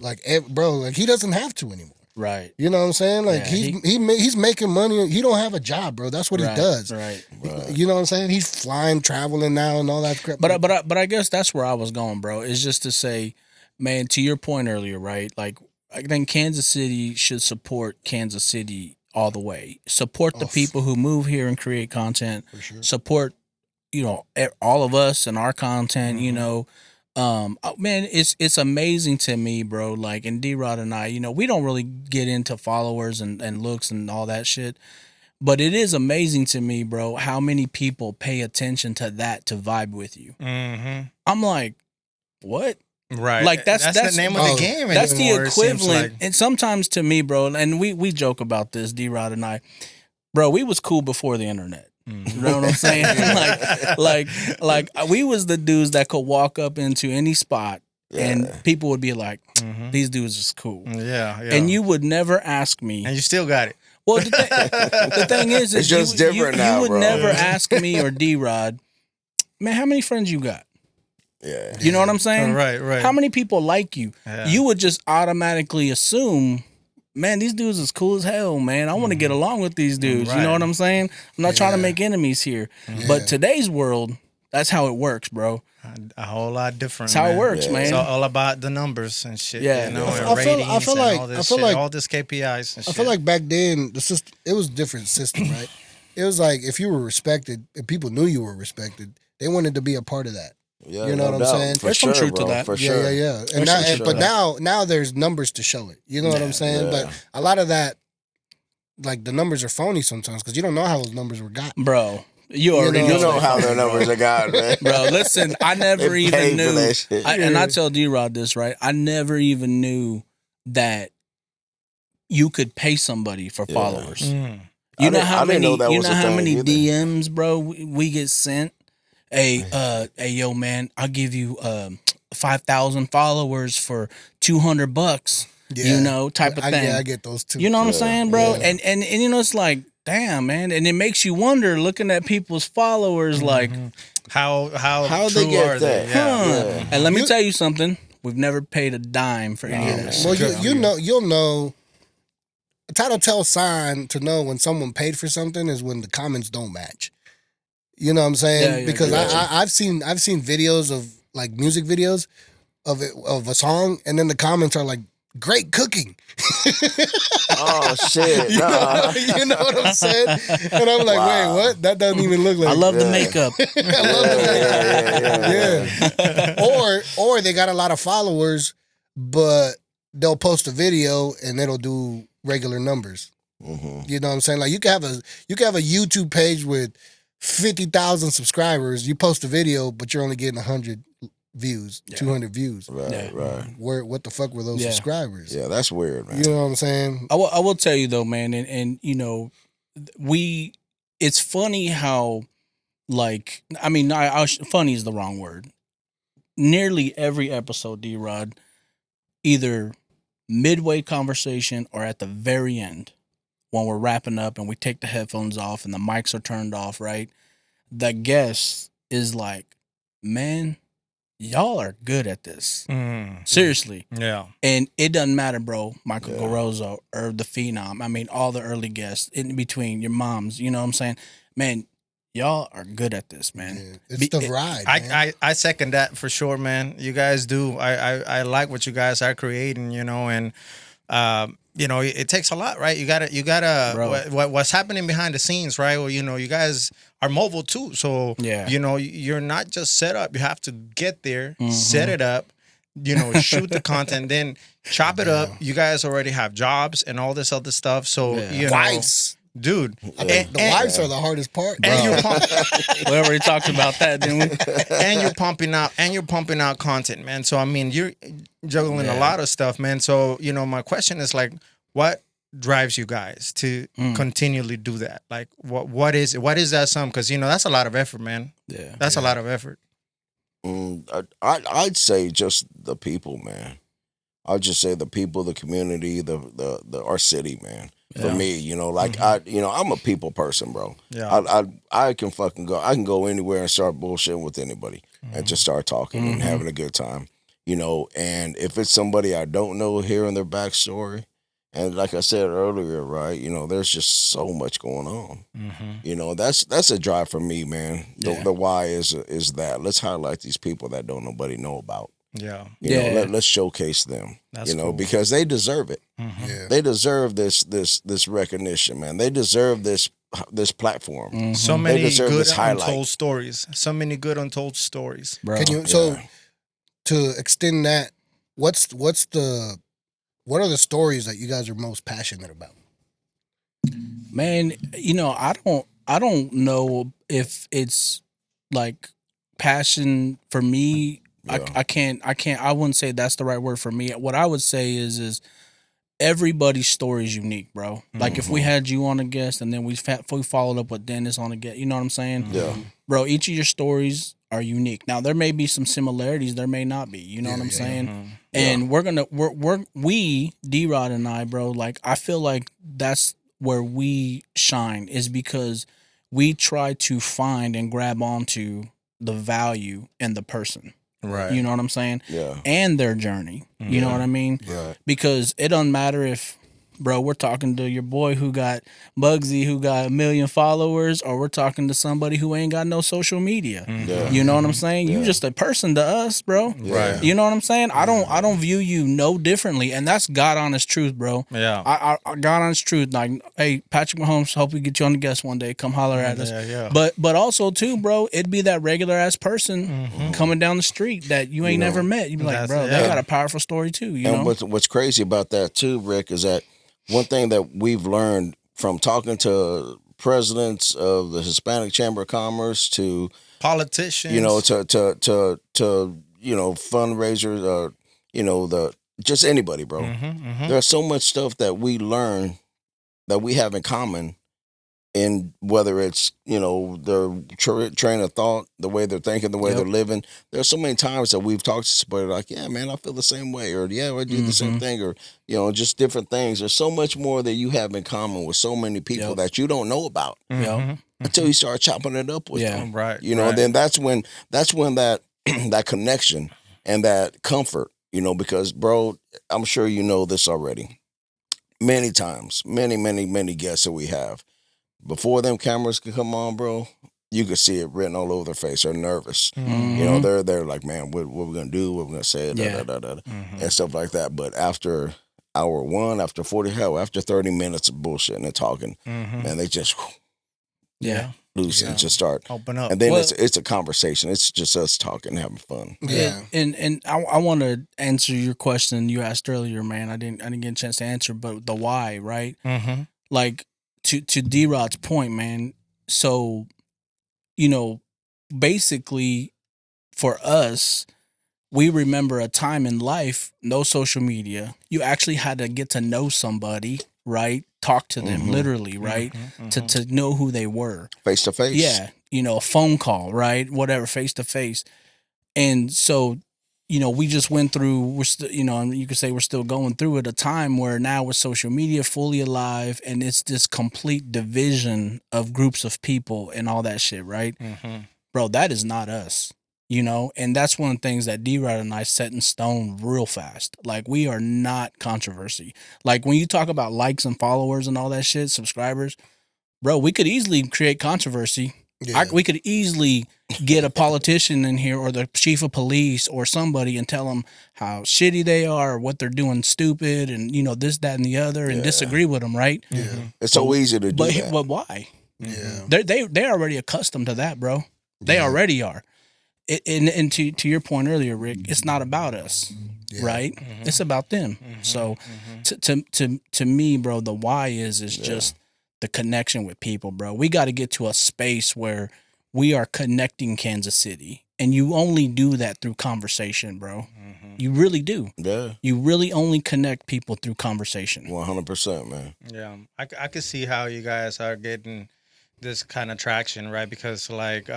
Bro, he doesn't have to anymore. Right. You know what I'm saying? He's making money. He don't have a job, bro. That's what he does. Right. You know what I'm saying? He's flying, traveling now, and all that crap. But I guess that's where I was going, bro. Is just to say, man, to your point earlier, right? Like, I think Kansas City should support Kansas City all the way. Support the people who move here and create content. For sure. Support, all of us and our content. Man, it's amazing to me, bro. Like, and D.Rod and I, we don't really get into followers and looks and all that shit. But it is amazing to me, bro, how many people pay attention to that to vibe with you. Mm-hmm. I'm like, what? Right. Like, that's the name of the game. That's anymore, the equivalent. And sometimes to me, bro, and we joke about this, D.Rod and I, bro, we was cool before the internet. You know what I'm saying? like we was the dudes that could walk up into any spot and people would be like, these dudes is cool. Yeah. And you would never ask me. And you still got it. Well, the thing is it's just different now, you would bro. never ask me or D.Rod, man, how many friends you got? Yeah. You know what I'm saying? Right. How many people like you? Yeah. You would just automatically assume, man, these dudes is cool as hell, man. I want to get along with these dudes. You know what I'm saying? I'm not trying to make enemies here. But today's world, that's how it works, bro. A whole lot different. That's how it works, man. It's all about the numbers and shit. Yeah. And I feel like all this KPIs and shit. I feel like back then it was a different system, right? It was like, if you were respected, if people knew you were respected, they wanted to be a part of that. Yeah, you know what I'm saying? There's some truth to that. For sure. Yeah. And now there's numbers to show it. You know what I'm saying? Yeah. But a lot of that, like, the numbers are phony sometimes because you don't know how those numbers were got. Bro, you already know how their numbers are got, man. Bro, listen, I never even knew. And I tell D.Rod this, right? I never even knew that you could pay somebody for followers. You know how many DMs, bro, we get sent? Hey, yo, man, I'll give you 5,000 followers for $200. Type of thing. Yeah, I get those too. You know what I'm saying, bro? Yeah. And it's like, damn, man, and it makes you wonder, looking at people's followers, like how they true get are they? that? Yeah. And let me tell you something: we've never paid a dime for any of this. Well, you'll know. A telltale sign to know when someone paid for something is when the comments don't match. You know what I'm saying? Because I've seen videos like music videos of a song, and then the comments are like, "Great cooking." Oh shit! You know what I'm saying? And I'm like, Wow. wait, what? That doesn't even look like. I love the makeup. Yeah. Or they got a lot of followers, but they'll post a video and it'll do regular numbers. Mm-hmm. You know what I'm saying? Like you can have a YouTube page with 50,000 subscribers. You post a video, but you're only getting 100 views, 200 views. Right. What the fuck were those subscribers? Yeah, that's weird, man. You know what I'm saying? I will tell you though, man, and you know, it's funny how, like, I mean, funny is the wrong word. Nearly every episode, D.Rod, either midway conversation or at the very end, when we're wrapping up and we take the headphones off and the mics are turned off, right? The guest is like, man, y'all are good at this. Seriously. Yeah. And it doesn't matter, bro. Michael Garozzo or the Phenom. I mean, all the early guests in between, your moms, you know what I'm saying? Man, y'all are good at this, man. Yeah, it's the ride, man. I second that for sure, man. You guys do. I like what you guys are creating, you know, and you know, it takes a lot, right? You gotta what's happening behind the scenes, right? Well, you know, you guys are mobile too. So you know, you're not just set up. You have to get there, set it up, you know, shoot the content, then chop it up. You guys already have jobs and all this other stuff. So you know, Wives. Dude, the wives are the hardest part. and you're We already talked about that, didn't we? and you're pumping out content, man. So I mean, you're juggling a lot of stuff, man. So you know, my question is like, what drives you guys to continually do that? Like, what is that sum? Because you know, that's a lot of effort, man. Yeah, that's a lot of effort. I'd say just the people, man. I'd just say the people, the community, the our city, man. For me, you know, like I'm a people person, bro. Yeah. I can fucking go. I can go anywhere and start bullshitting with anybody and just start talking and having a good time, you know. And if it's somebody I don't know, hearing their backstory, and like I said earlier, right, you know, there's just so much going on. You know, that's a drive for me, man. The why is that let's highlight these people that don't nobody know about. Yeah. You know, let's showcase them. That's cool. Because they deserve it. They deserve this recognition, man. They deserve this platform. So many good untold stories. So many good untold stories. bro. Can you to extend that, what are the stories that you guys are most passionate about? Man, you know, I don't know if it's like passion for me. I wouldn't say that's the right word for me. What I would say is everybody's story is unique, bro. Like if we had you on a guest and then we followed up with Dennis on a guest, you know what I'm saying? Yeah. Bro, each of your stories are unique. Now there may be some similarities, there may not be. You know what I'm saying? And we D.Rod and I, bro, like I feel like that's where we shine is because we try to find and grab onto the value in the person. Right. You know what I'm saying? Yeah. And their journey. You know what I mean? Right. Because it doesn't matter if, bro, we're talking to your boy who got Bugsy, who got 1 million followers, or we're talking to somebody who ain't got no social media. Yeah. You know what I'm saying? You just a person to us, bro. Right. You know what I'm saying? I don't view you no differently, and that's God honest truth, bro. Yeah. I God honest truth. Like, hey, Patrick Mahomes, hope we get you on the guest one day. Come holler at us. Yeah. But also too, bro, it'd be that regular ass person coming down the street that you ain't never met. You'd be like, bro, they got a powerful story too. You know? What's crazy about that too, Rick, is that one thing that we've learned from talking to presidents of the Hispanic Chamber of Commerce to politicians, you know, to you know, fundraisers, you know, just anybody, bro. There's so much stuff that we learn that we have in common. In whether it's, you know, their train of thought, the way they're thinking, the way they're living. There's so many times that we've talked to somebody like, yeah, man, I feel the same way. Or, yeah, I do the same thing. Or, you know, just different things. There's so much more that you have in common with so many people that you don't know about until you start chopping it up with them. Right. You know, then that's when that that connection and that comfort, you know, because, bro, I'm sure you know this already. Many times, many guests that we have. Before them cameras can come on, bro, you could see it written all over their face. They're nervous. Mm-hmm. You know, they're like, man, what we gonna do? What we gonna say? Yeah. And stuff like that. But after hour one, after 30 minutes of bullshitting and talking, man, they just loose and just start open up. And then it's a conversation. It's just us talking, having fun. Yeah. And I want to answer your question you asked earlier, man. I didn't get a chance to answer, but the why, right? Mm-hmm. Like to D-Rod's point, man. So, you know, basically for us, we remember a time in life, no social media. You actually had to get to know somebody, right? Talk to them, literally, right? To know who they were. Face to face. Yeah. You know, a phone call, right? Whatever, face to face. And so, you know, we just went through, we're still, you know, you could say we're still going through at a time where now with social media fully alive and it's this complete division of groups of people and all that shit, right? Bro, that is not us. You know, and that's one of the things that D-Rod and I set in stone real fast. Like, we are not controversy. Like, when you talk about likes and followers and all that shit, subscribers, bro, we could easily create controversy. Yeah. We could easily get a politician in here or the chief of police or somebody and tell them how shitty they are or what they're doing stupid and, you know, this, that, and the other and disagree with them, right? Yeah. It's so easy to do that. But why? Yeah. They're already accustomed to that, bro. They already are. And to your point earlier, Rick, it's not about us, right? It's about them. So to me, bro, the why is just the connection with people, bro. We got to get to a space where we are connecting Kansas City, and you only do that through conversation, bro. You really do. Yeah. You really only connect people through conversation. 100%, man. Yeah, I could see how you guys are getting this kind of traction, right? Because like,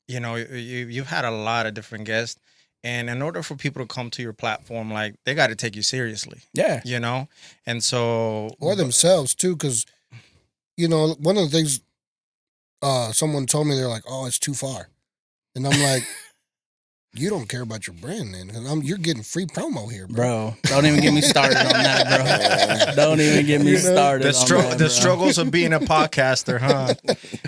you know, you've had a lot of different guests, and in order for people to come to your platform, like, they got to take you seriously. Yeah. You know, and so Or themselves too, because you know, one of the things someone told me, they're like, "Oh, it's too far," and I'm like, "You don't care about your brand, then? Because you're getting free promo here, bro." Don't even get me started on that, bro. Don't even get me started. The struggles of being a podcaster, huh?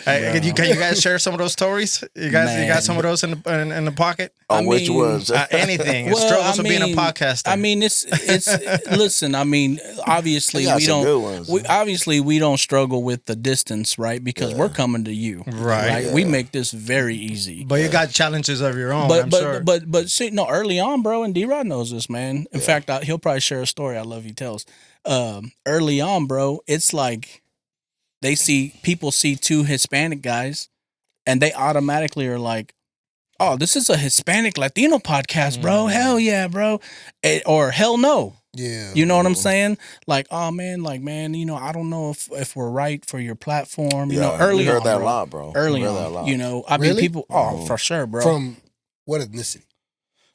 Can you guys share some of those stories? You got some of those in the pocket? Oh, which was anything? Well, struggles of being a podcaster. I mean, it's listen. I mean, obviously got we some good don't. ones. We don't struggle with the distance, right? Because we're coming to you, Right. Yeah. We make this very easy. But you got challenges of your own. I'm sure. But see, no, early on, bro, and D-Rod knows this, man. In fact, he'll probably share a story I love he tells. Early on, bro, it's like people see two Hispanic guys, and they automatically are like, "Oh, this is a Hispanic Latino podcast, bro. Hell yeah, bro," or "Hell no." Yeah. You know what I'm saying? Like, oh man, you know, I don't know if we're right for your platform. You know, early we heard on, that bro. a lot, bro. Early We heard that a on, lot. you know, I mean, Really? people. Oh, for sure, bro. From what ethnicity?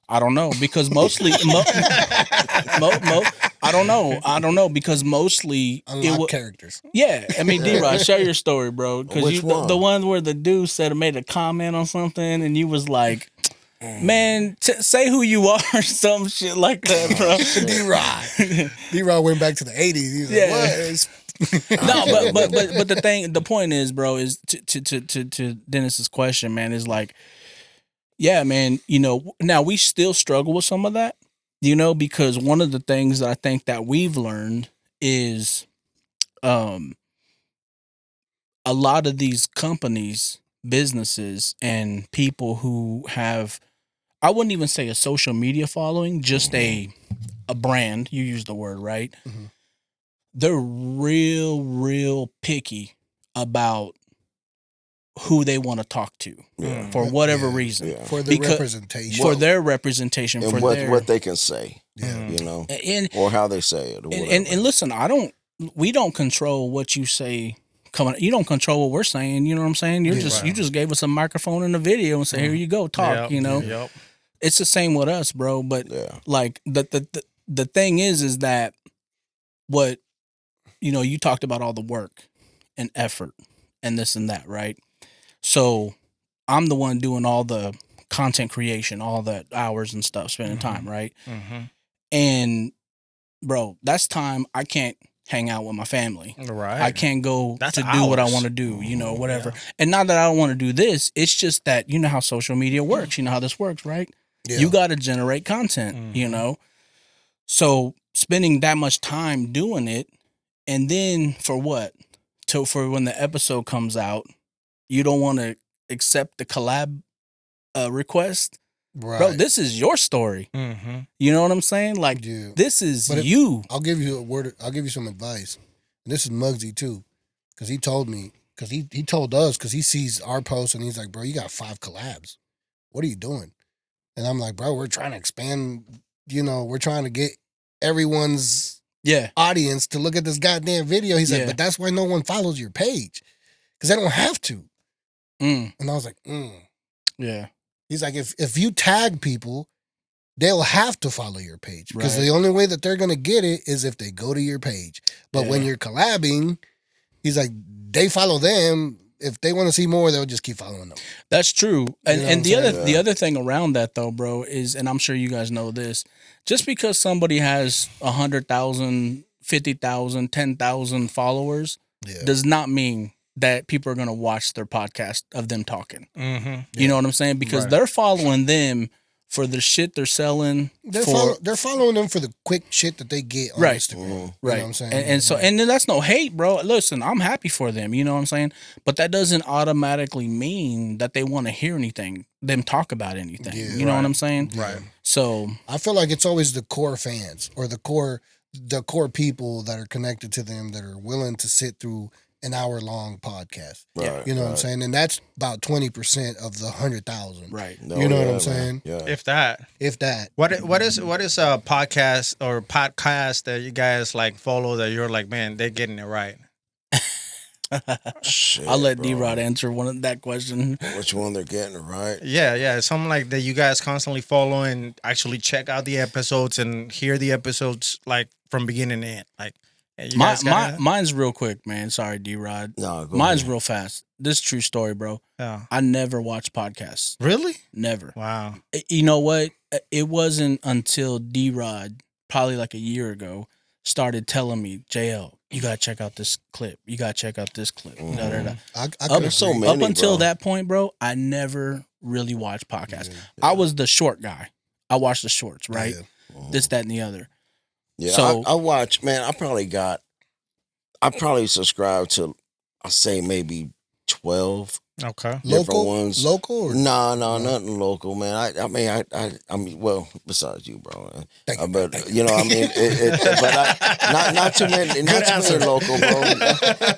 I don't know because mostly, I don't know because mostly Unlock characters. Yeah, I mean, D-Rod, share your story, bro. Because Which one? the one where the dude made a comment on something, and you was like, "Man, say who you are," or some shit like that, bro. D-Rod. D-Rod went back to the 80s. He's like, what? It's No, but the point is, bro, is to Dennis's question, man, is like, yeah, man, you know, now we still struggle with some of that, you know, because one of the things that I think that we've learned is, a lot of these companies, businesses, and people who have, I wouldn't even say a social media following, just a brand. You use the word, right? Mhm. They're real picky about who they want to talk to for whatever reason. Yeah. for their Because- representation. For their representation, And for their what they can say, Yeah. you know, and or how they say it. Or and listen, we don't control what you say. You don't control what we're saying. You know what I'm saying? You just gave us a microphone and a video and say, here you go, talk. Yep, You know, Yep. it's the same with us, bro. But like the thing is that what, you know, you talked about all the work and effort and this and that, right? So I'm the one doing all the content creation, all the hours and stuff, spending time, right? Mm-hmm. And bro, that's time I can't hang out with my family. Right. I can't go That's to do what I hours. want to do, whatever. And not that I don't want to do this. It's just that, you know how social media works. You know how this works, right? Yeah. You got to generate content, So spending that much time doing it, and then for what? For when the episode comes out, you don't want to accept the collab request. Right. Bro, this is your story. Mm-hmm. You know what I'm saying? Like, this is you. I'll give you a word. I'll give you some advice. And this is Muggsy too, because he told me, because he told us, because he sees our posts and he's like, bro, you got 5 collabs. What are you doing? And I'm like, bro, we're trying to expand. We're trying to get everyone's audience to look at this goddamn video. He's like, but that's why no one follows your page, because they don't have to. And I was like, Yeah. He's like, if you tag people, they'll have to follow your page, because the only way that they're going to get it is if they go to your page. But when you're collabing, he's like, they follow them. If they want to see more, they'll just keep following them. That's true. And the other thing around that though, bro, is, and I'm sure you guys know this, just because somebody has 100,000, 50,000, 10,000 followers does not mean that people are going to watch their podcast of them talking. You know what I'm saying? Because they're following them for the shit they're selling. They're following them for the quick shit that they get on Instagram. Right. You know what I'm saying? And then that's no hate, bro. Listen, I'm happy for them. You know what I'm saying? But that doesn't automatically mean that they want to hear them talk about anything. You know what I'm saying? Right. So I feel like it's always the core fans or the core people that are connected to them that are willing to sit through an hour-long podcast. Right, you know what I'm saying? And that's about 20% of the 100,000. Right. You know what I'm saying? Yeah. If that. What is a podcast or podcast that you guys like follow that you're like, man, they're getting it right? Shit, I'll let bro. D.Rod answer that question. Which one they're getting it right? Yeah. Something like that you guys constantly follow and actually check out the episodes and hear the episodes like from beginning to end. Like, mine's real quick, man. Sorry, D.Rod. No, mine's real fast. This is a true story, bro. Yeah. I never watched podcasts. Really? Never. Wow. You know what? It wasn't until D.Rod, probably like a year ago, started telling me, JL, you gotta check out this clip. You gotta check out this clip. Up until that point, bro, I never really watched podcasts. I was the short guy. I watched the shorts, right? This, that, and the other. Yeah, so I watch, man, I probably subscribe to, I'll say maybe 12 different ones. Local? Or? No, nothing local, man. I mean, well, besides you, bro. But you know, I mean, but not too many local, bro.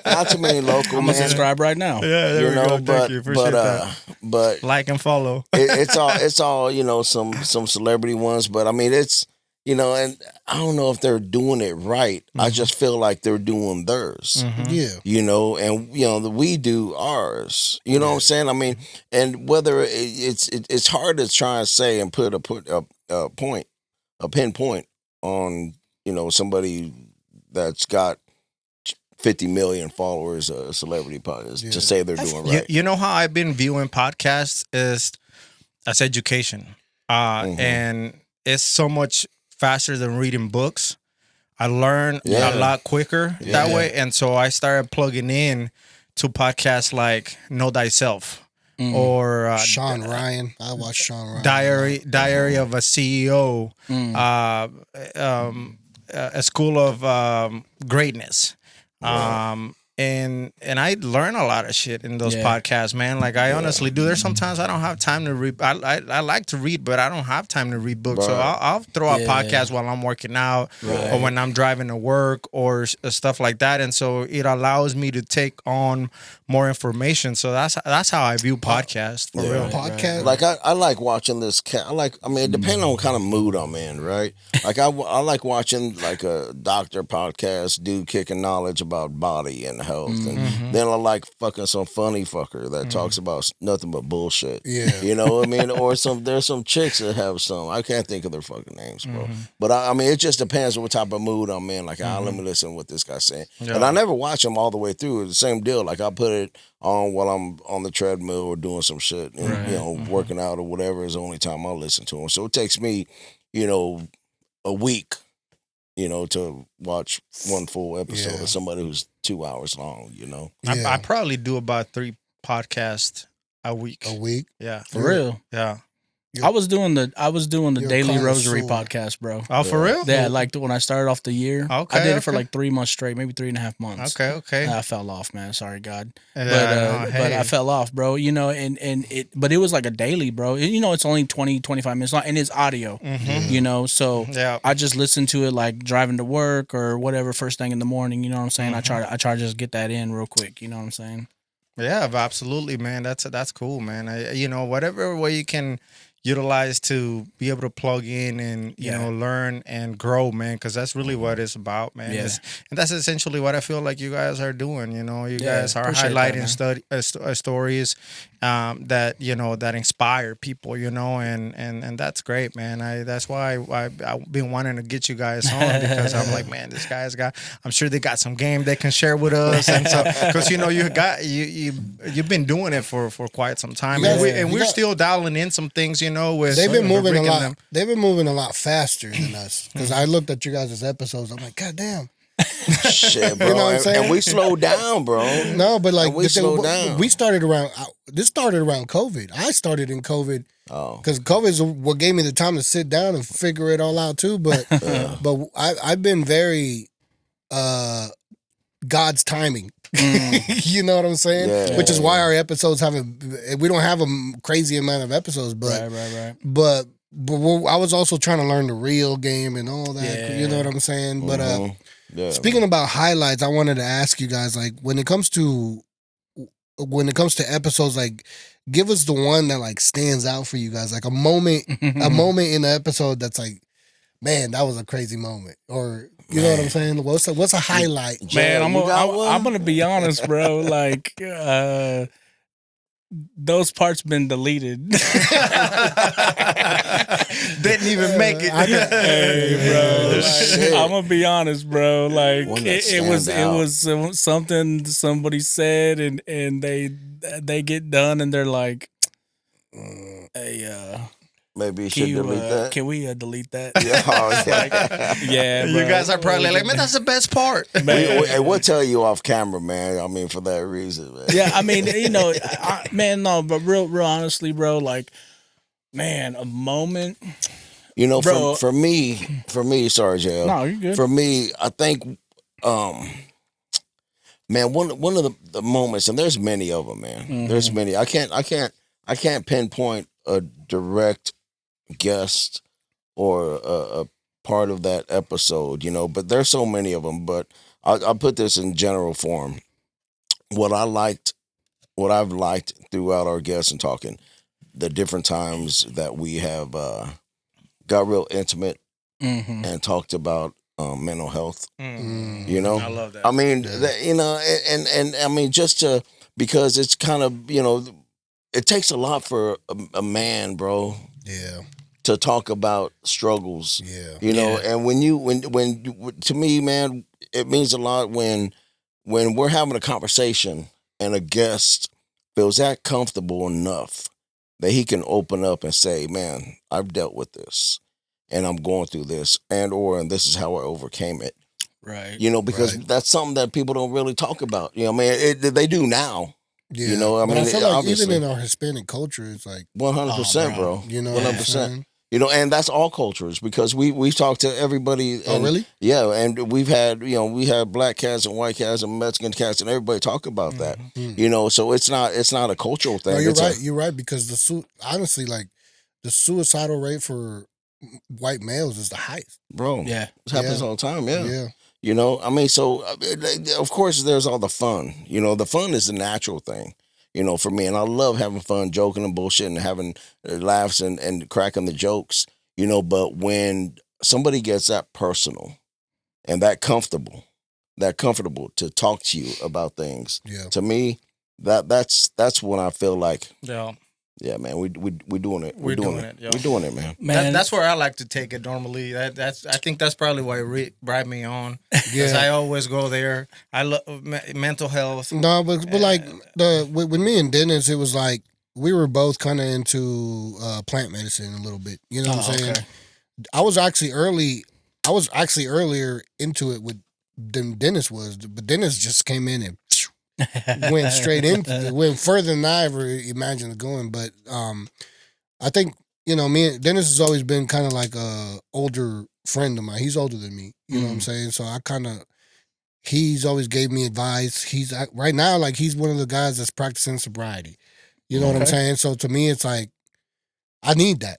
Not too many local. I'm gonna subscribe right now. Yeah, there we go. Thank you. Appreciate that. But like and follow. It's all you know, some celebrity ones, but I mean, it's. You know, and I don't know if they're doing it right. I just feel like they're doing theirs. Yeah. You know, and we do ours. You know what I'm saying? I mean, and whether it's hard to try and say and put a pinpoint on, somebody that's got 50 million followers, celebrity podcast, to say they're doing right. You know how I've been viewing podcasts is as education, and it's so much faster than reading books. I learn a lot quicker that way, and so I started plugging in to podcasts like Know Thyself or Sean Ryan. I watch Sean Ryan. Diary of a CEO, a School of Greatness. And I learn a lot of shit in those podcasts, man. Like I honestly do. There's sometimes I don't have time to read. I like to read, but I don't have time to read books. So I'll throw out podcasts while I'm working out or when I'm driving to work or stuff like that. And so it allows me to take on more information. So that's how I view podcasts for real. Podcast. Like I like watching this. I mean, depending on what kind of mood I'm in, right? Like I like watching like a doctor podcast, dude kicking knowledge about body and health, and then I like fucking some funny fucker that talks about nothing but bullshit. Yeah, you know what I mean? Or there's some chicks that have some. I can't think of their fucking names, bro. But I mean, it just depends on what type of mood I'm in. Like, let me listen to what this guy's saying, and I never watch them all the way through. It's the same deal. Like I put it on while I'm on the treadmill or doing some shit, and working out or whatever is the only time I listen to them. So it takes me, a week to watch one full episode of somebody who's 2 hours long, I probably do about 3 podcasts a week. Yeah. For real. Yeah. I was doing the Daily Rosary podcast, bro. Oh, for real? Yeah, like when I started off the year. Okay, I did it for like 3 months straight, maybe 3.5 months. Okay. I fell off, man. Sorry, God. But Hey. I fell off, bro. But it was like a daily, bro. It's only 20, 25 minutes long, and it's audio. So I just listen to it like driving to work or whatever, first thing in the morning. You know what I'm saying? I try to just get that in real quick. You know what I'm saying? Yeah, absolutely, man. That's cool, man. Whatever way you can utilize to be able to plug in and learn and grow, man, because that's really what it's about, man. Yeah. And that's essentially what I feel like you guys are doing. You guys are highlighting stories that inspire people, and that's great, man. That's why I've been wanting to get you guys on, because I'm like, man, this guy's I'm sure they got some game they can share with us, and so because you've been doing it for quite some time, we're still dialing in some things, they've been moving a lot. They've been moving a lot faster than us, because I looked at you guys' episodes. I'm like, God damn. Shit, bro. You know what I'm saying? And we slowed down, bro. No, but like we slowed down. We started around. This started around COVID. I started in COVID. Because COVID is what gave me the time to sit down and figure it all out too. But I've been very God's timing. You know what I'm saying? Yeah. Which is why our episodes we don't have a crazy amount of episodes. But Right. But I was also trying to learn the real game and all that. Yeah. You know what I'm saying? But speaking about highlights, I wanted to ask you guys, like, when it comes to episodes, like, give us the one that like stands out for you guys, like a moment in the episode that's like, man, that was a crazy moment, or you know what I'm saying? What's a highlight? Man, I'm gonna be honest, bro. Like, those parts been deleted. Didn't even make it. Hey, bro. Like, I'm gonna be honest, bro. Like, it was something somebody said, and they get done, and they're like, "Hey, maybe you should delete that. Can we delete that?" Yeah, bro. You guys are probably like, man, that's the best part. We'll tell you off camera, man. I mean, for that reason, man. Yeah, I mean, man, no, but real honestly, bro, like, man, a moment. Bro, for me, sorry, JL. No, you're good. For me, I think, man, one of the moments, and there's many of them, man. Mm-hmm. There's many. I can't pinpoint a direct guest or a part of that episode, but there's so many of them. But I'll put this in general form. What I've liked throughout our guests and talking, the different times that we have got real intimate and talked about mental health. I love that. I mean, and I mean, because it's kind of, it takes a lot for a man, bro. Yeah. To talk about struggles. Yeah. And when to me, man, it means a lot when we're having a conversation and a guest feels that comfortable enough that he can open up and say, man, I've dealt with this and I'm going through this and this is how I overcame it. Right. Because that's something that people don't really talk about. They do now. Yeah. I mean, I feel like obviously, even in our Hispanic culture, it's like 100%, bro. 100%. And that's all cultures, because we talked to everybody. Oh, really? Yeah, and we had black cats and white cats and Mexican cats, and everybody talk about that. So it's not a cultural thing. No, you're right. You're right, because honestly, like, the suicidal rate for white males is the highest, bro. Yeah, it happens all the time. Yeah. I mean, so of course there's all the fun. The fun is the natural thing. For me, and I love having fun, joking and bullshitting, and having laughs and cracking the jokes, but when somebody gets that personal and that comfortable to talk to you about things, to me, that's when I feel like, yeah, man, we doing it. We're doing it. We're doing it, man. That's where I like to take it normally. I think that's probably why Rick brought me on. Because I always go there. I love mental health. No, but like with me and Dennis, it was like we were both kind of into plant medicine a little bit. You know what I'm saying? Okay. I was actually early. I was actually earlier into it with than Dennis was, but Dennis just came in and went straight into went further than I ever imagined going. But I think me and Dennis has always been kind of like a older friend of mine. He's older than me, you know what I'm saying. So he's always gave me advice. He's right now like he's one of the guys that's practicing sobriety. You know what I'm saying? So to me, it's like I need that.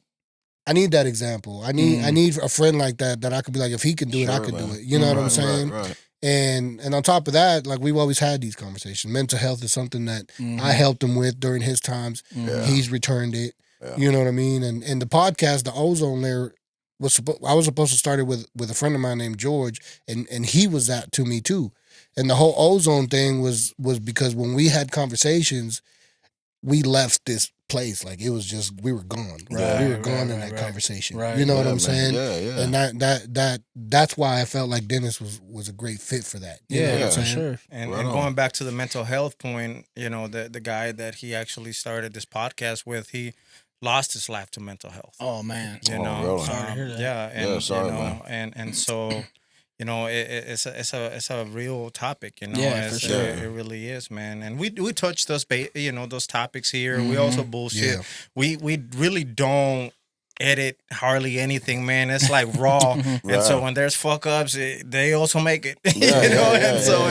I need that example. I need a friend like that I could be like, if he can do it, I can do it. You know what I'm saying? Right. And on top of that, like we've always had these conversations. Mental health is something that I helped him with during his times. He's returned it. You know what I mean? And the podcast, the Ozone Lair, I was supposed to start it with a friend of mine named George, and he was that to me too. And the whole Ozone thing was because when we had conversations, we left this place like it was just we were gone. Right? We were gone in that conversation. Right. You know what I'm saying? Yeah. And that's why I felt like Dennis was a great fit for that. You know what I'm saying? Sure. And going back to the mental health point, the guy that he actually started this podcast with, he lost his life to mental health. Oh man. Really? Sorry to hear that. Yeah. And sorry, man. And so it's a real topic, Yeah, for sure. It really is, man. And we touch those those topics here. We also bullshit. We really don't edit hardly anything, man. It's like raw. And so when there's fuck ups, they also make it. And so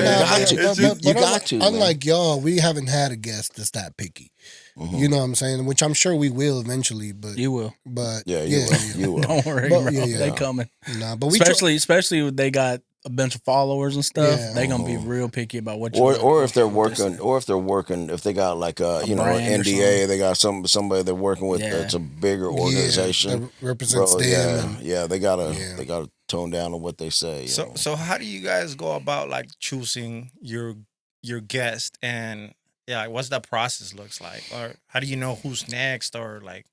you got to. Unlike y'all, we haven't had a guest that's that picky. You know what I'm saying? Which I'm sure we will eventually, but you will. But you will. Don't worry, bro. They coming. Nah, but especially if they got a bunch of followers and stuff, they gonna be real picky about what you or if they're working, if they got like an NDA, they got somebody they're working with that's a bigger organization that represents them. They gotta tone down on what they say. So how do you guys go about like choosing your guest, and what's that process looks like, or how do you know who's next, or like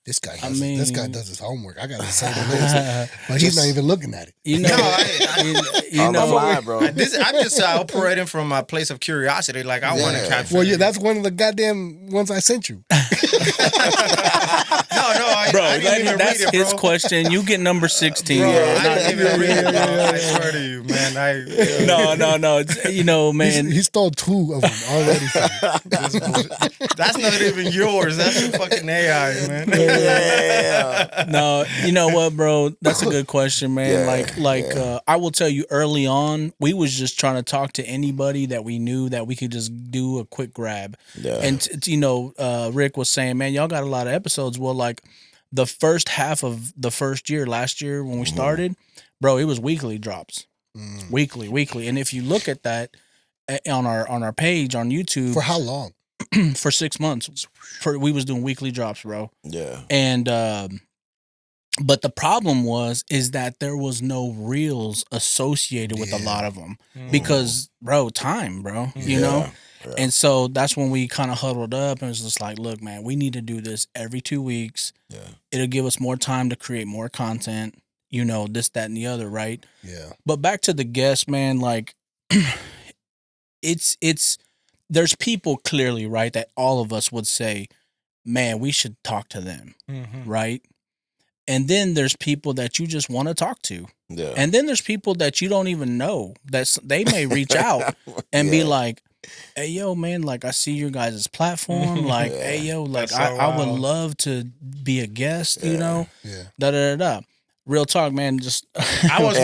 this guy does his homework. I gotta say the list, but he's not even looking at it. Bro. I'm just operating from a place of curiosity. Like I want to capture. Well, that's one of the goddamn ones I sent you. That's his question. You get number 16. Bro, I didn't even read it. I swear to you, man. No, man. He stole 2 of them already. That's not even yours. That's the fucking AI, man. No, you know what, bro? That's a good question, man. I will tell you, early on, we was just trying to talk to anybody that we knew that we could just do a quick grab. And Rick was saying, man, y'all got a lot of episodes. Well, like the first half of the first year, last year when we started, bro, it was weekly drops, weekly. And if you look at that on our page on YouTube, for how long? For 6 months, we was doing weekly drops, bro. Yeah. And but the problem is that there was no reels associated with a lot of them because, bro, time, bro, you know. Yeah. And so that's when we kind of huddled up and was just like, look, man, we need to do this every 2 weeks. Yeah. It'll give us more time to create more content, this, that, and the other, right? Yeah. But back to the guest, man, like there's people clearly, right, that all of us would say, man, we should talk to them, right? And then there's people that you just want to talk to. Yeah. And then there's people that you don't even know that they may reach out and be like, hey, yo, man, like, I see your guys' platform. Like, hey, yo, like, I would love to be a guest, da-da-da-da. Real talk, man. Just I was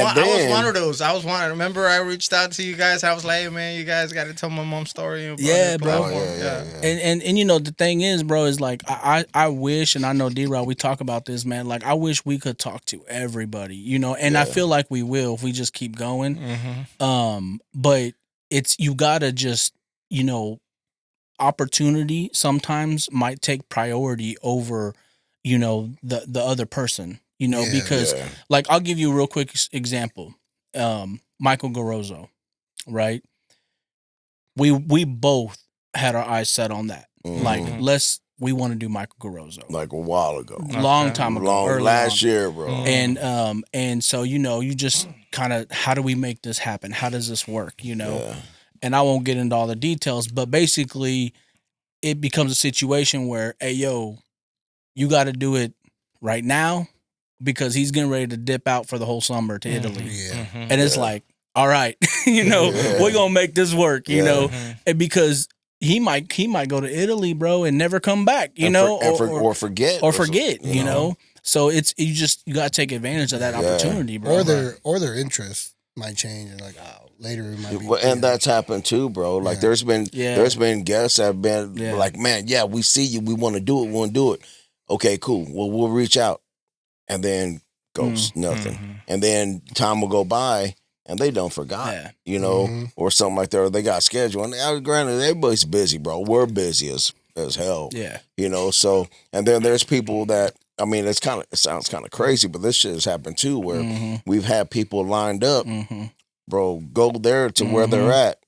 one of those. Remember, I reached out to you guys. I was like, hey, man, you guys got to tell my mom's story. Yeah, bro. And the thing is, bro, is like I wish, and I know D.Rod, we talk about this, man. Like I wish we could talk to everybody, and I feel like we will if we just keep going. But you gotta just, opportunity sometimes might take priority over, the other person. Because like I'll give you a real quick example. Michael Garozzo, right? We both had our eyes set on that. Like we want to do Michael Garozzo. Like a while ago. Long time ago. Last year, bro. And so, you just kind of, how do we make this happen? How does this work? And I won't get into all the details, but basically it becomes a situation where, hey, yo, you got to do it right now. because he's getting ready to dip out for the whole summer to Italy. Yeah. And it's like, all right, we're gonna make this work, you know, and because he might go to Italy, bro, and never come back, or forget, you know. So you gotta take advantage of that opportunity, bro. Or their interests might change, and like later it might be. And that's happened too, bro. Like there's been guests that have been like, man, we see you, we want to do it, we want to do it. Okay, cool. Well, we'll reach out, and then goes nothing, and then time will go by. And they don't forgot, or something like that. Or they got scheduled. And granted, everybody's busy, bro. We're busy as hell. Yeah. So, and then there's people that, I mean, it sounds kind of crazy, but this shit has happened too, where we've had people lined up, bro, go there to where they're at.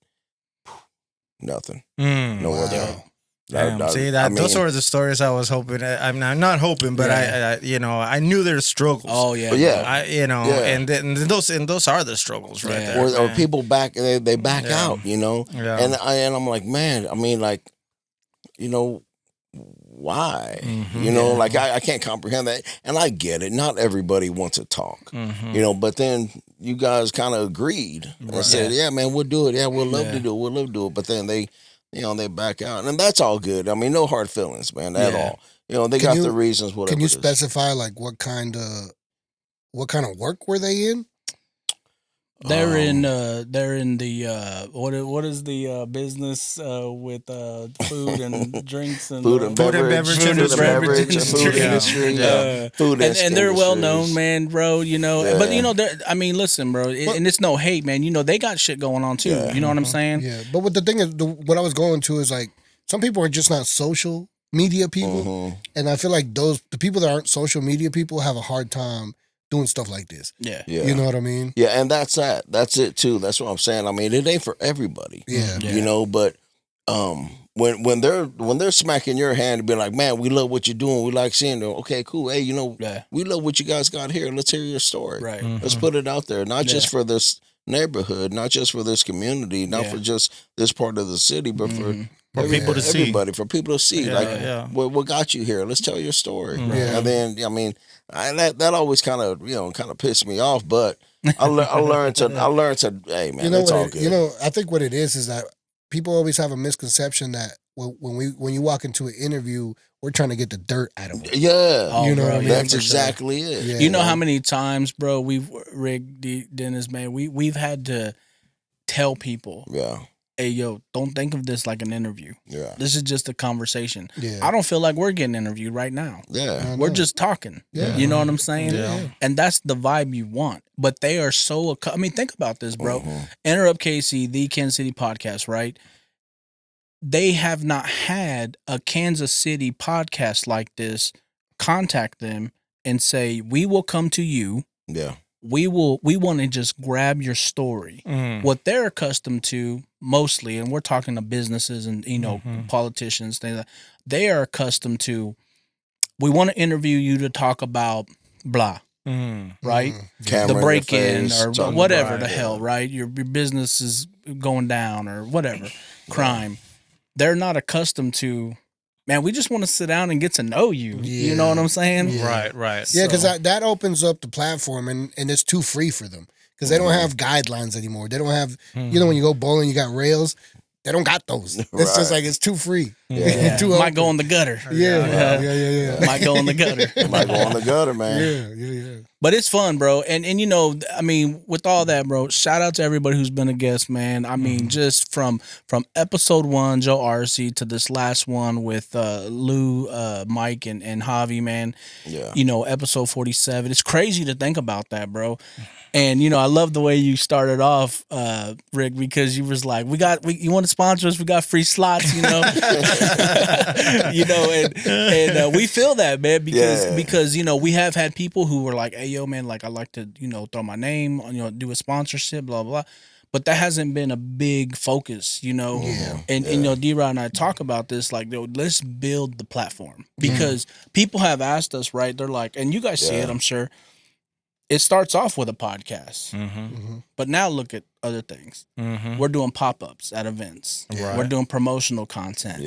Nothing. Nowhere there. Those are the stories I was hoping. I'm not hoping, but I knew there's struggles. Oh yeah, and those are the struggles right there. Or people back they back out, and I'm like, man, I mean, like, why, like I can't comprehend that, and I get it. Not everybody wants to talk, but then you guys kind of agreed and said, yeah, man, we'll do it. Yeah, we'll love to do it. We'll love to do it. But then they back out, and that's all good. I mean, no hard feelings, man, at all. They got the reasons. Whatever. Can you specify like what kind of work were they in? They're in the what is the business with food and drinks and food and beverage industry, and they're well known, man, bro. But I mean, listen, bro, and it's no hate, man. They got shit going on too. You know what I'm saying? Yeah, but what the thing is, what I was going to is like some people are just not social media people, and I feel like the people that aren't social media people have a hard time doing stuff like this. Yeah. You know what I mean? Yeah, and that's that. That's it too. That's what I'm saying. I mean, it ain't for everybody. Yeah. But when they're smacking your hand and being like, man, we love what you're doing. We like seeing them. Okay, cool. Hey, we love what you guys got here. Let's hear your story. Right. Let's put it out there. Not just for this neighborhood, not just for this community, not for just this part of the city, but for people to see. Everybody, for people to see. What got you here? Let's tell your story. And then, I mean, that always kind of pissed me off, but I learned to hey man, it's all good. I think what it is that people always have a misconception that when you walk into an interview, we're trying to get the dirt out of them. Yeah, you know what I mean? That's exactly it. Yeah. You know how many times, bro, Dennis, man, we've had to tell people, hey, yo, don't think of this like an interview. Yeah. This is just a conversation. Yeah. I don't feel like we're getting interviewed right now. Yeah. We're just talking. Yeah. You know what I'm saying? Yeah. And that's the vibe you want. But they are so, I mean, think about this, bro. Enterrupt KC, the Kansas City podcast, right? They have not had a Kansas City podcast like this contact them and say, we will come to you. Yeah. We want to just grab your story. What they're accustomed to mostly, and we're talking to businesses and, politicians, things like that, they are accustomed to, we want to interview you to talk about blah, right? The break-in or whatever the hell, right? Your business is going down or whatever, crime. They're not accustomed to, man, we just want to sit down and get to know you. Yeah. You know what I'm saying? Yeah. Right. Yeah, because that opens up the platform, and it's too free for them because they don't have guidelines anymore. They don't have, when you go bowling, you got rails. They don't got those. It's just like it's too free. Yeah. Too might go in the gutter. Yeah. Might go in the gutter. Might go in the gutter, man. Yeah. But it's fun, bro. And I mean, with all that, bro, shout out to everybody who's been a guest, man. I mean, just from episode 1, Joe Arce, to this last one with Lou, Mike, and Javi, man. Yeah. Episode 47. It's crazy to think about that, bro. And I love the way you started off, Rick, because you was like, you want to sponsor us? We got free slots, and we feel that, man, because we have had people who were like, hey, yo, man, like I like to throw my name on, do a sponsorship, blah blah. But that hasn't been a big focus, And D.Rod and I talk about this, like, let's build the platform because people have asked us, right? They're like, and you guys see it, I'm sure. It starts off with a podcast, but now look at other things. We're doing pop-ups at events. Right. We're doing promotional content.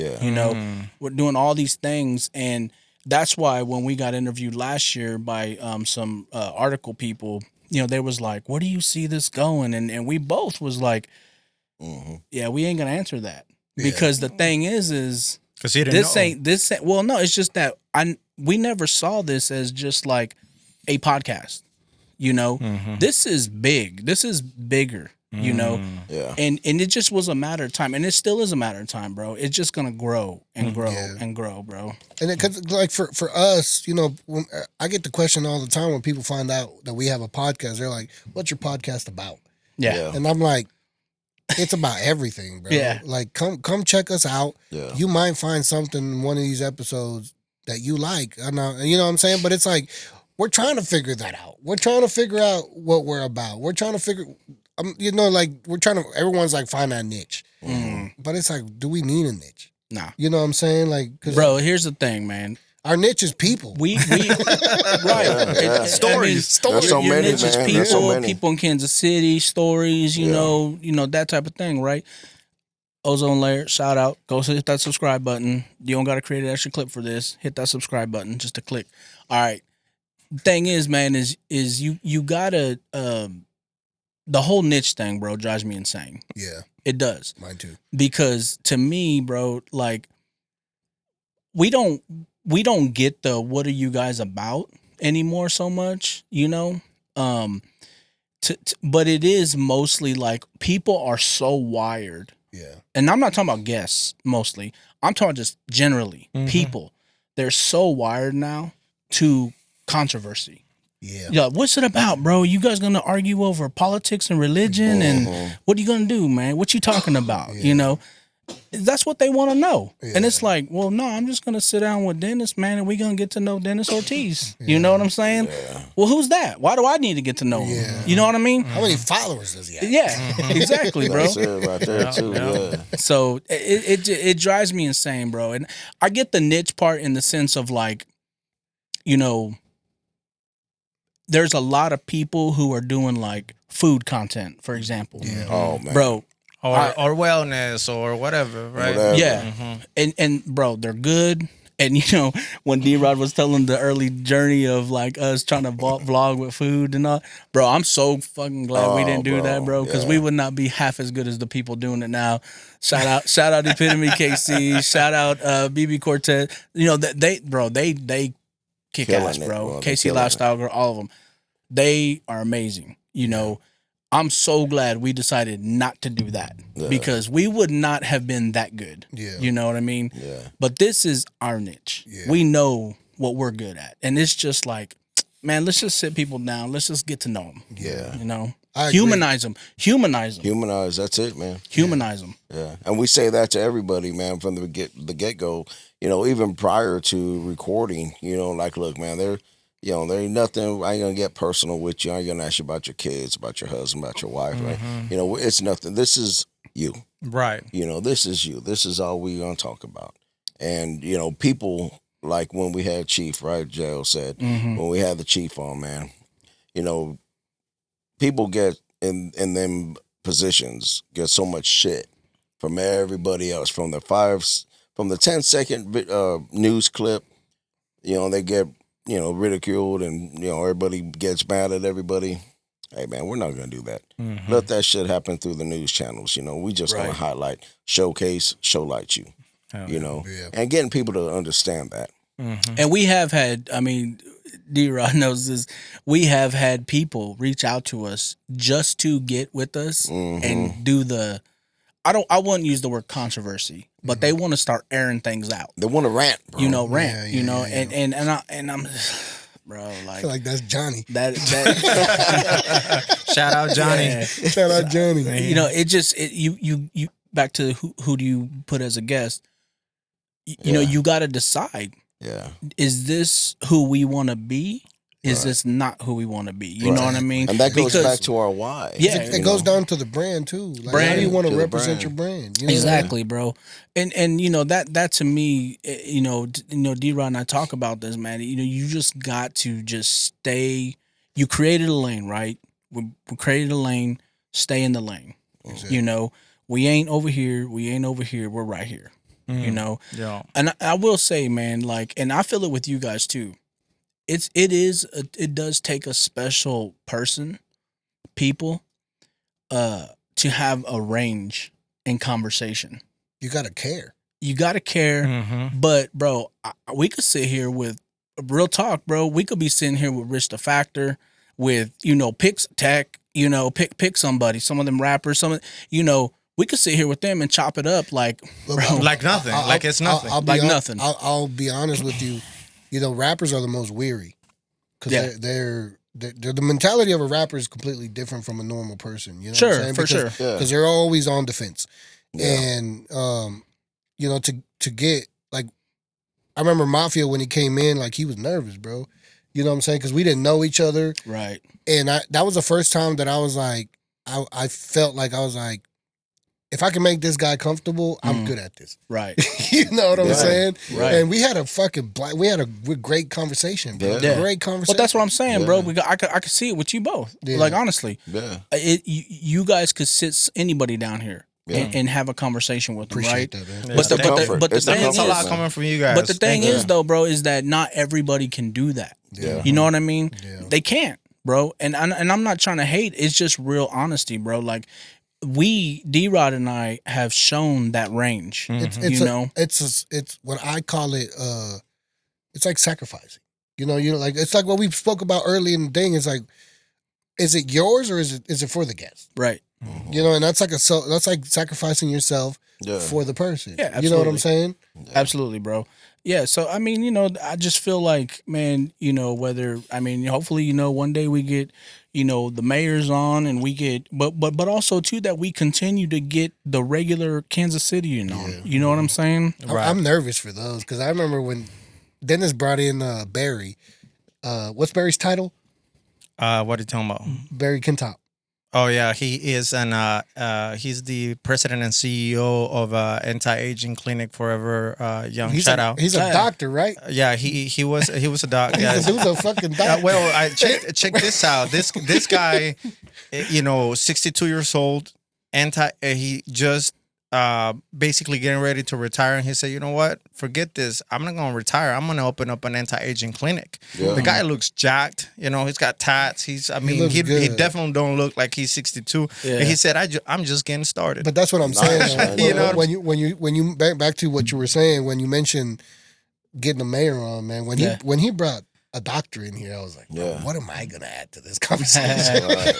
We're doing all these things, and that's why when we got interviewed last year by some article people, they was like, where do you see this going? And we both was like, yeah, we ain't gonna answer that. Because the thing is because he didn't this ain't well, no, it's just that we never saw this as just like a podcast. This is big. This is bigger. Yeah. And it just was a matter of time, and it still is a matter of time, bro. It's just gonna grow and grow and grow, bro. And because like for us, when, I get the question all the time when people find out that we have a podcast. They're like, "What's your podcast about?" Yeah. And I'm like, it's about everything, bro. Yeah. Like, come check us out. Yeah. You might find something in one of these episodes that you like. You know what I'm saying? But it's like, we're trying to figure that out. We're trying to figure out what we're about. We're trying to figure, like, we're trying to, everyone's like, find that niche. But it's like, do we need a niche? Nah. You know what I'm saying? Like, 'cause bro, here's the thing, man. our niche is people. We right. Stories. There's so your many, niche is man. people, There's so many. people in Kansas City, stories, you know, that type of thing, right? Ozone Lair, shout out. Go hit that subscribe button. You don't got to create an extra clip for this. Hit that subscribe button just to click. All right. Thing is, man, is you gotta the whole niche thing, bro, drives me insane. Yeah. It does. Mine too. Because to me, bro, like we don't get the what are you guys about anymore so much, but it is mostly like people are so wired. Yeah. And I'm not talking about guests mostly. I'm talking just generally people. They're so wired now to controversy. Yeah. What's it about, bro? You guys gonna argue over politics and religion and what are you gonna do, man? What you talking about? That's what they want to know. Yeah. And it's like, well, no, I'm just gonna sit down with Dennis, man, and we're gonna get to know Dennis Ortiz. You know what I'm saying? Yeah. Well, who's that? Why do I need to get to know him? You know what I mean? How many followers does he have? Yeah, exactly, bro. That's it right there too. Yeah. So it drives me insane, bro. And I get the niche part in the sense of like, there's a lot of people who are doing like food content, for example. Yeah. Oh man, bro. Or wellness or whatever, right? Whatever. Yeah. And bro, they're good. And when D.Rod was telling the early journey of like us trying to vlog with food and all, bro, I'm so fucking glad we didn't do that, bro, because we would not be half as good as the people doing it now. Shout out Epitome KC, shout out BB Cortez. They kick ass, bro. KC Lifestyle Girl, all of them. They are amazing. I'm so glad we decided not to do that because we would not have been that good. Yeah. You know what I mean? Yeah. But this is our niche. Yeah. We know what we're good at. And it's just like, man, let's just sit people down. Let's just get to know them. Yeah. Humanize them. Humanize them. Humanize. That's it, man. Humanize them. Yeah. And we say that to everybody, man, from the get go. Even prior to recording. Like, look, man, there ain't nothing. I ain't gonna get personal with you. I ain't gonna ask you about your kids, about your husband, about your wife, right? It's nothing. This is you, right? This is you. This is all we gonna talk about. And people like when we had Chief, right? Jail said when we had the Chief on, man. People get in them positions get so much shit from everybody else, from the 10-second news clip. They get ridiculed and everybody gets mad at everybody. Hey man, we're not gonna do that. Let that shit happen through the news channels. We just gonna highlight, showcase, showlight you. And getting people to understand that. And we have had, D-Rod knows this. We have had people reach out to us just to get with us and do the. I wouldn't use the word controversy, but they want to start airing things out. They want to rant, bro. Rant. And I'm, bro, like I feel like that's Johnny. That shout out Johnny. Yeah. Shout out Johnny. You back to who do you put as a guest? You got to decide. Yeah. Is this who we want to be? Is this not who we want to be? You know what I mean? And that goes back to our why. Yeah. It goes down to the brand too. Like, how do you want to represent your brand? Exactly, bro. And that to me, D-Rod and I talk about this, man. You just got to just stay. You created a lane, right? We created a lane. Stay in the lane. Exactly. We ain't over here. We ain't over here. We're right here. you know. Yeah. And I will say, man, like, and I feel it with you guys too. It does take a special person, people, to have a range in conversation. You gotta care. You gotta care, but bro, we could sit here with real talk, bro. We could be sitting here with Rich the Factor, with Pix Tech, pick somebody, some of them rappers, we could sit here with them and chop it up like, bro, like nothing, like it's nothing, nothing. I'll be honest with you. Rappers are the most weary because they're the mentality of a rapper is completely different from a normal person. You know what I'm saying? For sure. Because they're always on defense. Yeah. And to get like, I remember Mafia when he came in, like he was nervous, bro. You know what I'm saying? Because we didn't know each other, right? And that was the first time that I was like, I felt like I was like, if I can make this guy comfortable, I'm good at this. Right. You know what I'm saying? Right. And we had a great conversation, bro. Yeah. Great conversation. But that's what I'm saying, bro. I could see it with you both. Yeah. Like, honestly. Yeah. You guys could sit anybody down here and have a conversation with them, right? That, man. But the thing is, a lot coming from you guys. But the thing is, though, bro, is that not everybody can do that. Yeah. You know what I mean? Yeah. They can't, bro. And I'm not trying to hate. It's just real honesty, bro. Like, D.Rod and I have shown that range. It's what I call it. It's like sacrificing. Like it's like what we spoke about early in the thing. It's like, is it yours or is it for the guest? Right. And that's like sacrificing yourself for the person. Yeah, absolutely. You know what I'm saying? Yeah. Absolutely, bro. Yeah, so I mean, I just feel like, man, hopefully, one day we get, the mayors on and we get, but also too that we continue to get the regular Kansas City on. Yeah. You know what I'm saying? Right. I'm nervous for those because I remember when Dennis brought in Barry. What's Barry's title? What are you talking about? Barry Kintop. Oh yeah, he is, and he's the president and CEO of anti-aging clinic Forever Young. He's Shout out. He's a doctor, right? Yeah, he was a doctor. Yeah. He was a fucking doctor. Well, check this out. This guy, 62 years old. He just basically getting ready to retire, and he said, "You know what? Forget this. I'm not gonna retire. I'm gonna open up an anti-aging clinic." Yeah. The guy looks jacked. He's got tats. He definitely don't look like he's 62. Yeah. And he said, "I'm just getting started." But that's what I'm saying. Nice. When you back to what you were saying when you mentioned getting the mayor on, man. When he brought a doctor in here, I was like, what am I gonna add to this conversation? Right.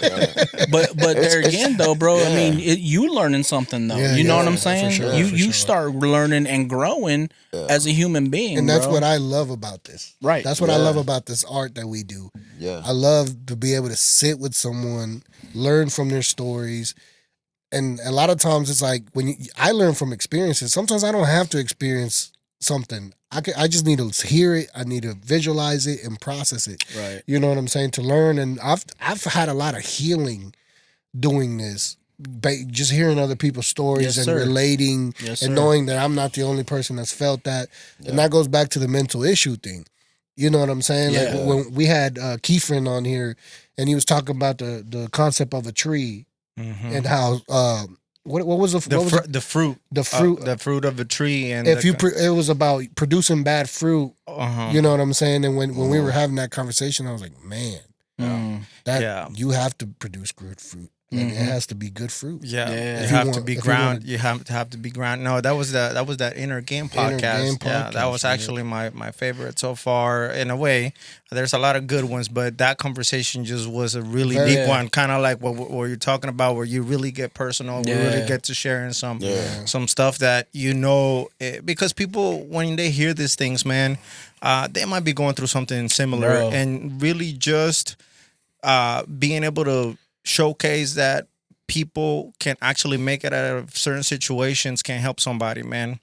But there again, though, bro. I mean, you learning something though. You know what I'm saying? For sure, you start learning and growing as a human being, and that's what I love about this. Right. That's what I love about this art that we do. Yeah. I love to be able to sit with someone, learn from their stories. And a lot of times it's like I learn from experiences. Sometimes I don't have to experience something. I just need to hear it. I need to visualize it and process it. Right. You know what I'm saying? To learn. And I've had a lot of healing doing this. Just hearing other people's stories and relating and knowing that I'm not the only person that's felt that. Yeah. And that goes back to the mental issue thing. You know what I'm saying? Yeah. Like when we had Kiefer on here and he was talking about the concept of a tree and how what was the fruit of a tree, and if it was about producing bad fruit. You know what I'm saying? And when we were having that conversation, I was like, man, you have to produce good fruit. Like, it has to be good fruit. Yeah. You have to be ground. You have to be ground. No, that was that Inner Game podcast. Yeah, that was actually my favorite so far. In a way, there's a lot of good ones, but that conversation just was a really deep one. Kind of like what you're talking about, where you really get personal. We really get to sharing some stuff that because people, when they hear these things, man, they might be going through something similar, and really just being able to showcase that people can actually make it out of certain situations, can help somebody, man.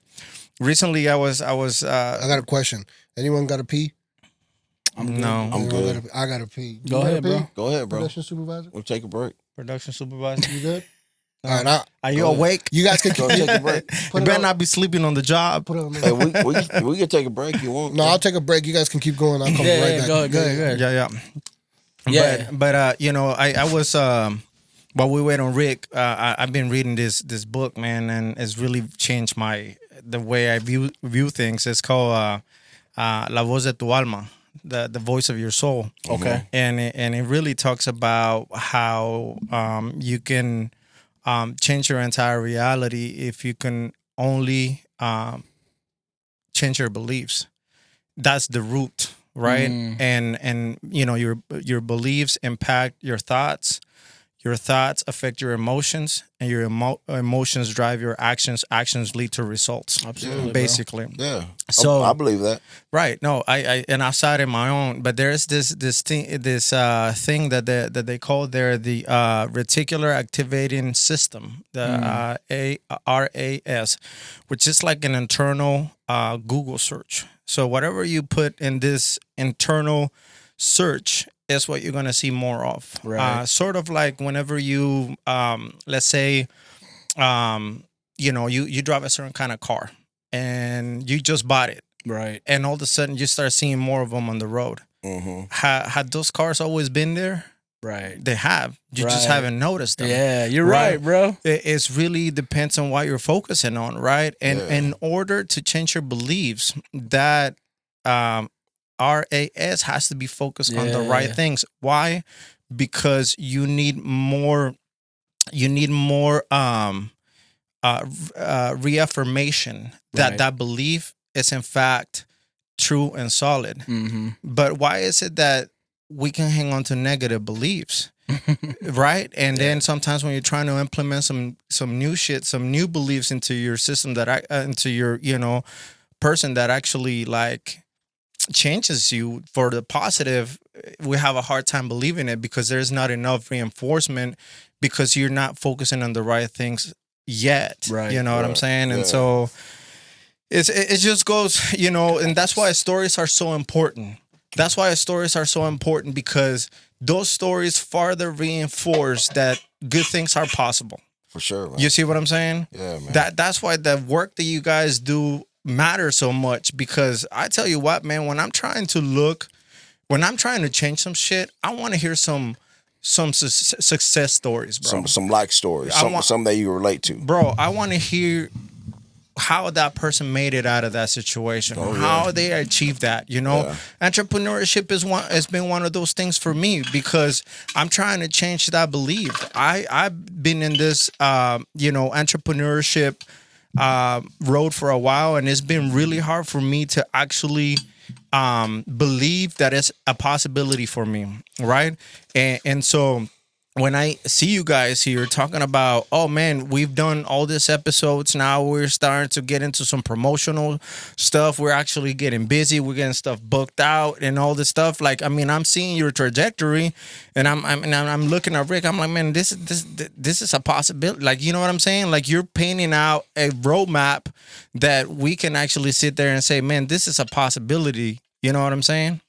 Recently, I got a question. Anyone got a pee? I'm good. I got a pee. Go ahead, bro. Production supervisor. We'll take a break. Production supervisor, you good? All right. Are you awake? You guys can take a break. You better not be sleeping on the job. Put it on hey, we can take a break. You want? No, I'll take a break. You guys can keep going. I'll come right back. Go ahead. Yeah. But I was while we wait on Rick, I've been reading this book, man, and it's really changed my the way I view things. It's called La Voz de tu Alma, the voice of your soul. Okay. And it really talks about how you can change your entire reality if you can only change your beliefs. That's the root, right? And you know, your beliefs impact your thoughts. Your thoughts affect your emotions, and your emotions drive your actions. Actions lead to results. Absolutely, basically. Bro. Yeah. So I believe that. Right. No, I and I saw it in my own, but there's this thing that they call there the reticular activating system, the RAS, which is like an internal Google search. So whatever you put in this internal search is what you're gonna see more of. Right. Sort of like whenever you let's say you know, you drive a certain kind of car and you just bought it. Right. And all of a sudden you start seeing more of them on the road. Mm-hmm. Had those cars always been there? Right. They have. You just Right. haven't noticed them. Yeah, you're right, bro. It's really depends on what you're focusing on, right? And Yeah. in order to change your beliefs, that RAS has to be focused on the right Yeah. things. Why? Because you need more reaffirmation that Right. that belief is in fact true and solid. Mm-hmm. But why is it that we can hang on to negative beliefs? Right? And then sometimes when you're trying to implement some new shit, some new beliefs into your system into your, you know, person that actually like changes you for the positive, we have a hard time believing it because there's not enough reinforcement because you're not focusing on the right things yet. Right. You know what I'm Right. saying? And Yeah. so it just goes, you know, and that's why stories are so important. That's why stories are so important because those stories farther reinforce that good things are possible. For sure, man. You see what I'm saying? Yeah, man. That's why the work that you guys do matters so much because I tell you what, man, when I'm trying to change some shit, I want to hear some success stories, bro. Some like stories, I want- some that you relate to. Bro, I want to hear how that person made it out of that situation, how they achieved that. You know, entrepreneurship has been one of those things for me because I'm trying to change that belief. I've been in this, you know, entrepreneurship road for a while, and it's been really hard for me to actually believe that it's a possibility for me, right? And so when I see you guys here talking about, oh man, we've done all these episodes. Now we're starting to get into some promotional stuff. We're actually getting busy. We're getting stuff booked out and all this stuff. Like, I mean, I'm seeing your trajectory, and I'm looking at Rick. I'm like, man, this is a possibility. Like, you know what I'm saying? Like, you're painting out a roadmap that we can actually sit there and say, man, this is a possibility. You know what I'm saying?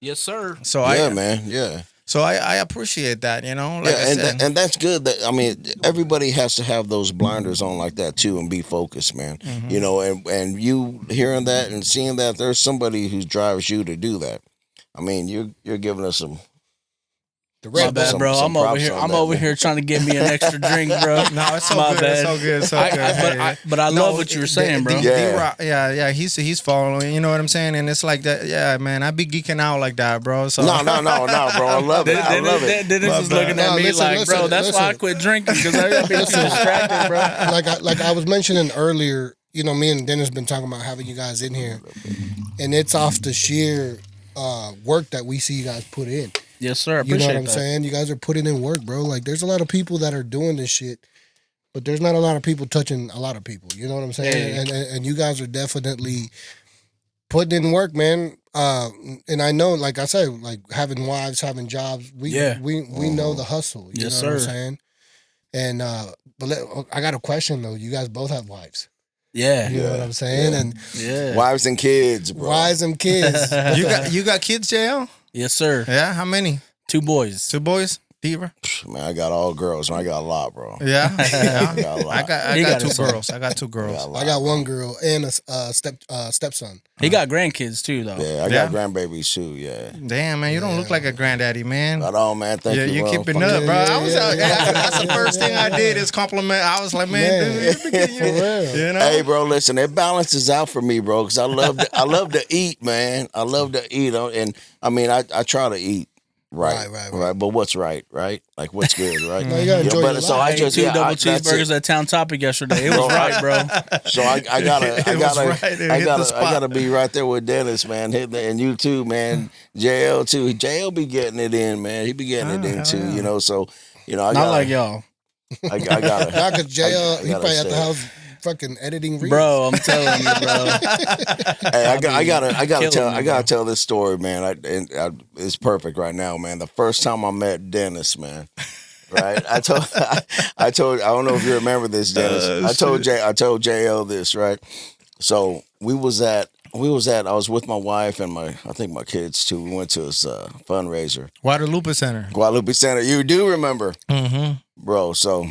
Yes, sir. So Man. Yeah. So I appreciate that, you know. Like Yeah, I said. and that's good. That I mean, everybody has to have those blinders on like that too, and be focused, man. Mm-hmm. You know, and you hearing that and seeing that there's somebody who drives you to do that. I mean, you're giving us some. My bad, bro. some I'm over props here. on I'm that, over man. here trying to get me an extra drink, bro. No, it's so My good. bad. It's so good. It's so good. But I love what you were saying, bro. Yeah. Yeah. He's following. You know what I'm saying? And it's like that. Yeah, man. I be geeking out like that, bro. So No, bro. I love it. I love it. Dennis is looking at No, me listen, like, bro, that's why I listen. quit drinking because I got been too distracted, bro. like I was mentioning earlier, you know, me and Dennis been talking about having you guys in here, and it's off the sheer work that we see you guys put in. Yes, sir. I You appreciate know what I'm that. saying? You guys are putting in work, bro. Like, there's a lot of people that are doing this shit, but there's not a lot of people touching a lot of people. You know what I'm saying? Yeah. And you guys are definitely putting in work, man. And I know, like I said, like having wives, having jobs, we know the hustle. You Yes, know what I'm sir. saying? And I got a question though. You guys both have wives. Yeah. You know what I'm saying? Yeah. And Yeah. Wives and kids, bro. wives and kids. you got kids, JL? Yes, sir. Yeah. How many? 2 boys. 2 boys. D.Rod? Man, I got all girls. Man, I got a lot, bro. Yeah. I got a lot. I got two girls. I got two girls. I got one girl and a stepson. He got grandkids too, though. Yeah, I got grandbabies too. Yeah. Damn, man, you don't look like a granddaddy, man. Right on, man. Thank you. You bro. keeping up, bro. I was that's the first thing I did is compliment. I was like, man, dude, you know. Hey, bro, listen, it balances out for me, bro, because I love to eat, man. I love to eat, and I mean, I try to eat. Right. But what's right? Like what's good, right? No, you gotta enjoy your life. So I just 2 double cheeseburgers at Town Topic yesterday. It was right, bro. So I gotta be right there with Dennis, man, and you too, man. JL too. JL be getting it in, man. He be getting it in too, you know. So I Not gotta, like y'all, I gotta. Not because JL, he probably at the house fucking editing reels. bro. I'm telling you, bro. Hey, I gotta tell this story, man. It's perfect right now, man. The first time I met Dennis, man. Right, I told. I don't know if you remember this, Dennis. I told JL this, right? So I was with my wife and I think my kids too. We went to his fundraiser, Guadalupe Center. You do remember, Mm-hmm. bro? So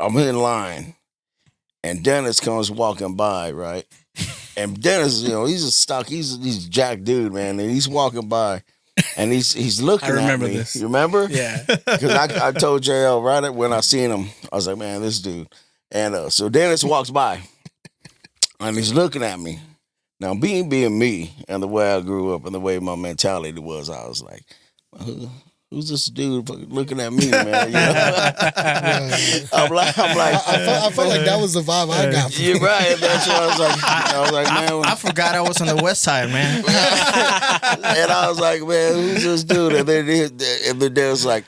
I'm in line. And Dennis comes walking by, right? And Dennis, he's he's a jack dude, man. And he's walking by, and he's looking at me. I remember this. You remember? Yeah. Because I told JL right when I seen him, I was like, man, this dude. And so Dennis walks by, and he's looking at me. Now, being me, and the way I grew up, and the way my mentality was, I was like, who's this dude looking at me, man? You know? I'm like, I felt like that was the vibe I got. You're right. That's what I was like. Man, I forgot I was on the west side, man. and I was like, man, who's this dude? And then there was like,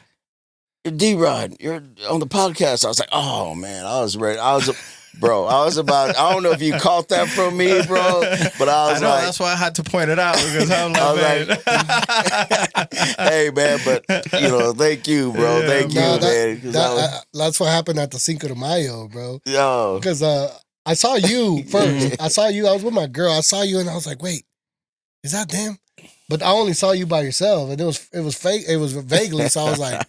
D.Rod, you're on the podcast. I was like, oh man, I was ready. I don't know if you caught that from me, bro, but I was like, that's why I had to point it out because I'm like, hey man, but thank you, bro. Yeah, thank you, man. That's what happened at the Cinco de Mayo, bro. Yo, because I saw you first. I was with my girl. I saw you, and I was like, wait, is that them? But I only saw you by yourself, and it was fake. It was vaguely, so I was like,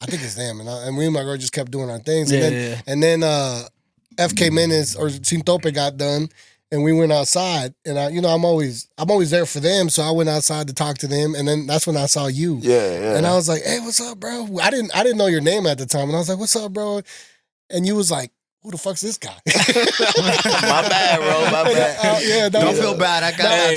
I think it's them, and we and my girl just kept doing our things, and then FK Menace or Sintope got done, and we went outside, and I'm always there for them, so I went outside to talk to them, and then that's when I saw you. Yeah. And I was like, hey, what's up, bro? I didn't know your name at the time, and I was like, what's up, bro? And you was like, who the fuck's this guy? My bad, bro. My bad. Don't feel bad. I got that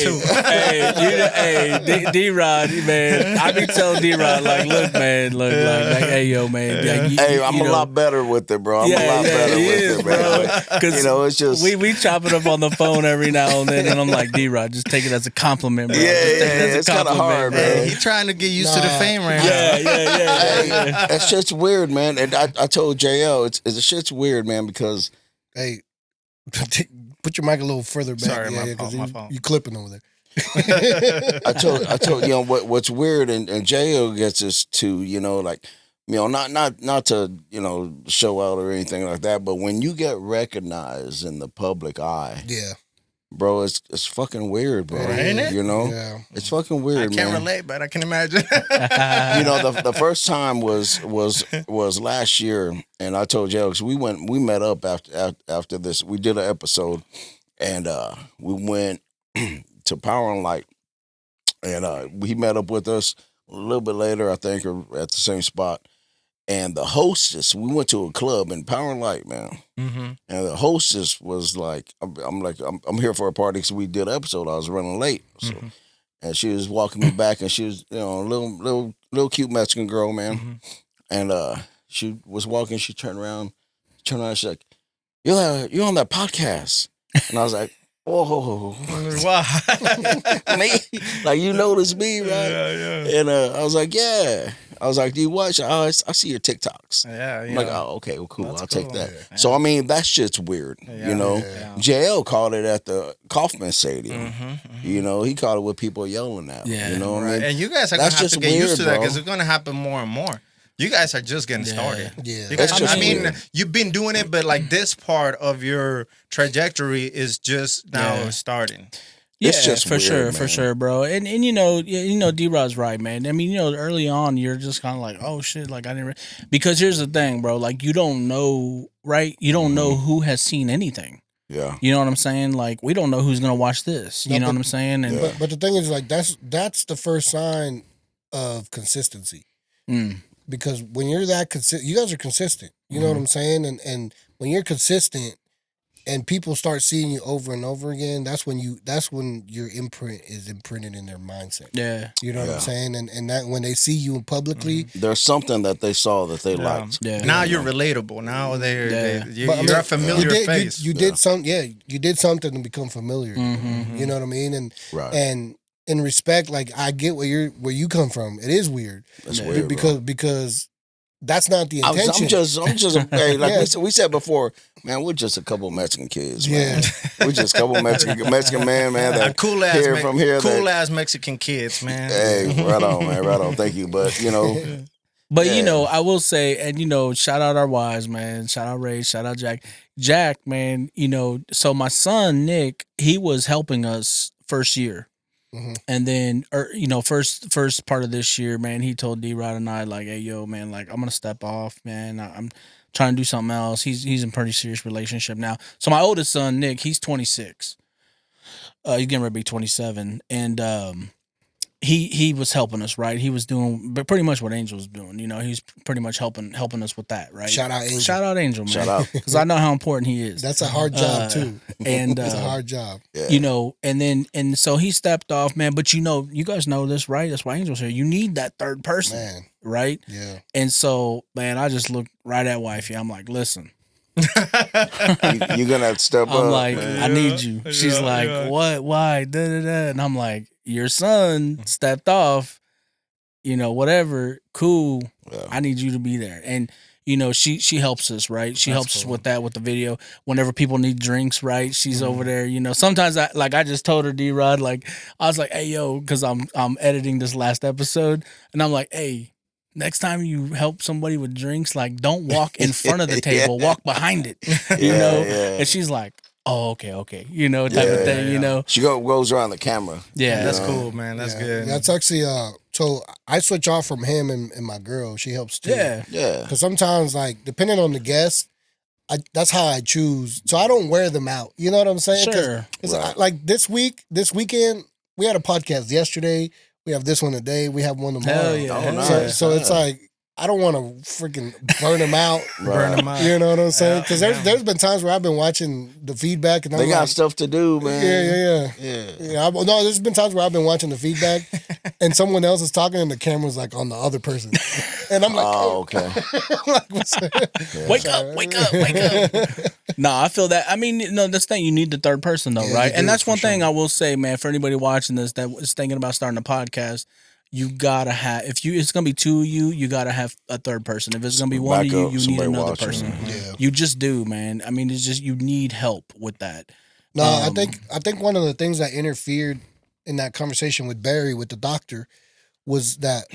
too. D.Rod, man. I be telling D.Rod, like, look, man, like, hey, yo, man. Like, I'm a lot better with it, bro. I'm a lot better with it, bro. Because it's just we chop it up on the phone every now and then, and I'm like, D.Rod, just take it as a compliment, bro. It's kind of hard, man. He trying to get used to the fame right now. Yeah. That shit's weird, man. And I told JL, it's shit's weird, man, because hey, put your mic a little further back. Sorry, my fault. You clipping over there. I told what's weird, and JL gets us to not to show out or anything like that, but when you get recognized in the public eye, yeah, bro, it's fucking weird, bro. Ain't it? Yeah. It's fucking weird. I can't relate, but I can imagine. The first time was last year, and I told Joe because we met up after this. We did an episode, and we went to Power and Light, and he met up with us a little bit later, I think, or at the same spot. And the hostess, we went to a club in Power and Light, man. Mm-hmm. And the hostess was like, I'm here for a party because we did an episode. I was running late. So, and she was walking me back, and she was, a little cute Mexican girl, man. Mm-hmm. And she was walking, she turned around, she's like, you're on that podcast. And I was like, whoa. Wow. Me? Like, you noticed me, right? Yeah. And I was like, yeah. I was like, do you watch? Oh, I see your TikToks. Yeah. I'm like, oh, okay, well, cool. That's I'll cool. take that. Yeah. So, I mean, that shit's weird, Yeah. JL called it at the Kaufman Stadium. Mm-hmm. He called it with people yelling at him. Yeah. You know what I mean? And you guys are going to have to get used to that bro. because it's going to happen more and more. You guys are just getting started. Yeah. You guys, That's just weird. You've been doing it, but like this part of your trajectory is just now starting. Yeah, it's just for weird, sure, man. for sure, bro. And D-Rod's right, man. I mean, early on, you're just kind of like, oh shit, like I didn't. Because here's the thing, bro. Like you don't know, right? You don't know who has seen anything. Yeah. You know what I'm saying? Like we don't know who's gonna watch this. You know what I'm saying? And but the thing is, like that's the first sign of consistency. Because when you're that consistent, you guys are consistent. You know what I'm saying? And when you're consistent and people start seeing you over and over again, that's when your imprint is imprinted in their mindset. Yeah. You know what I'm saying? And that when they see you publicly, there's something that they saw that they liked. Yeah. Now you're relatable. Now you're a familiar face. You did you did something to become familiar. You know what I mean? And and in respect, like I get where you come from. It is weird. That's weird, because that's not the intention. I'm just hey, like we said before, man, we're just a couple Mexican kids, man. We're just a couple Mexican man, that cool ass Mexican kids, man. Hey, right on, man, right on. Thank you, but But I will say, and shout out our wives, man. Shout out Ray, shout out Jack. Jack, man, so my son Nick, he was helping us first year. And then, first part of this year, man, he told D.Rod and I, like, hey, yo, man, like, I'm going to step off, man. I'm trying to do something else. He's in a pretty serious relationship now. So my oldest son, Nick, he's 26. He's getting ready to be 27. And he was helping us, right? He was doing pretty much what Angel was doing. He's pretty much helping us with that, right? Shout out Angel. Shout out Angel, man. Shout out. Because I know how important he is. That's a hard job too. And it's a hard job. And so he stepped off, man. But you guys know this, right? That's why Angel's here. You need that third person, man. Right? Yeah. And so, man, I just looked right at wifey. I'm like, listen. You're gonna step up. I'm like, man. I need you. She's like, what? Why? Da da da. And I'm like, your son stepped off. Whatever. Cool. Yeah. I need you to be there. And she helps us, right? She helps us with that, with the video. Whenever people need drinks, right? She's over there. Sometimes I just told her, D-Rod, like I was like, hey yo, because I'm editing this last episode, and I'm like, hey, next time you help somebody with drinks, like don't walk in front of the table, walk behind it, And she's like, oh, okay, type of thing, She goes around the camera. Yeah, that's cool, man. That's good. That's actually so I switch off from him and my girl. She helps too. Yeah. Because sometimes, like, depending on the guest, that's how I choose. So I don't wear them out. You know what I'm saying? Sure. Cause like this weekend, we had a podcast yesterday. We have this one today. We have one tomorrow. Hell yeah. Nice. So it's like, I don't want to freaking burn them out. Burn them out. You know what I'm saying? Because there's been times where I've been watching the feedback and they got stuff to do, man. Yeah. No, there's been times where I've been watching the feedback and someone else is talking and the camera's like on the other person, and I'm like, oh, okay. I'm like, what's that? Wake up. Nah, I feel that. I mean, this thing, you need the third person though, right? And that's one thing I will say, man, for anybody watching this that is thinking about starting a podcast. You gotta have, it's gonna be two of you, you gotta have a third person. If it's gonna be one of you, you need another person. Yeah. You just do, man. I mean, it's just, you need help with that. No, I think one of the things that interfered in that conversation with Barry, with the doctor, was that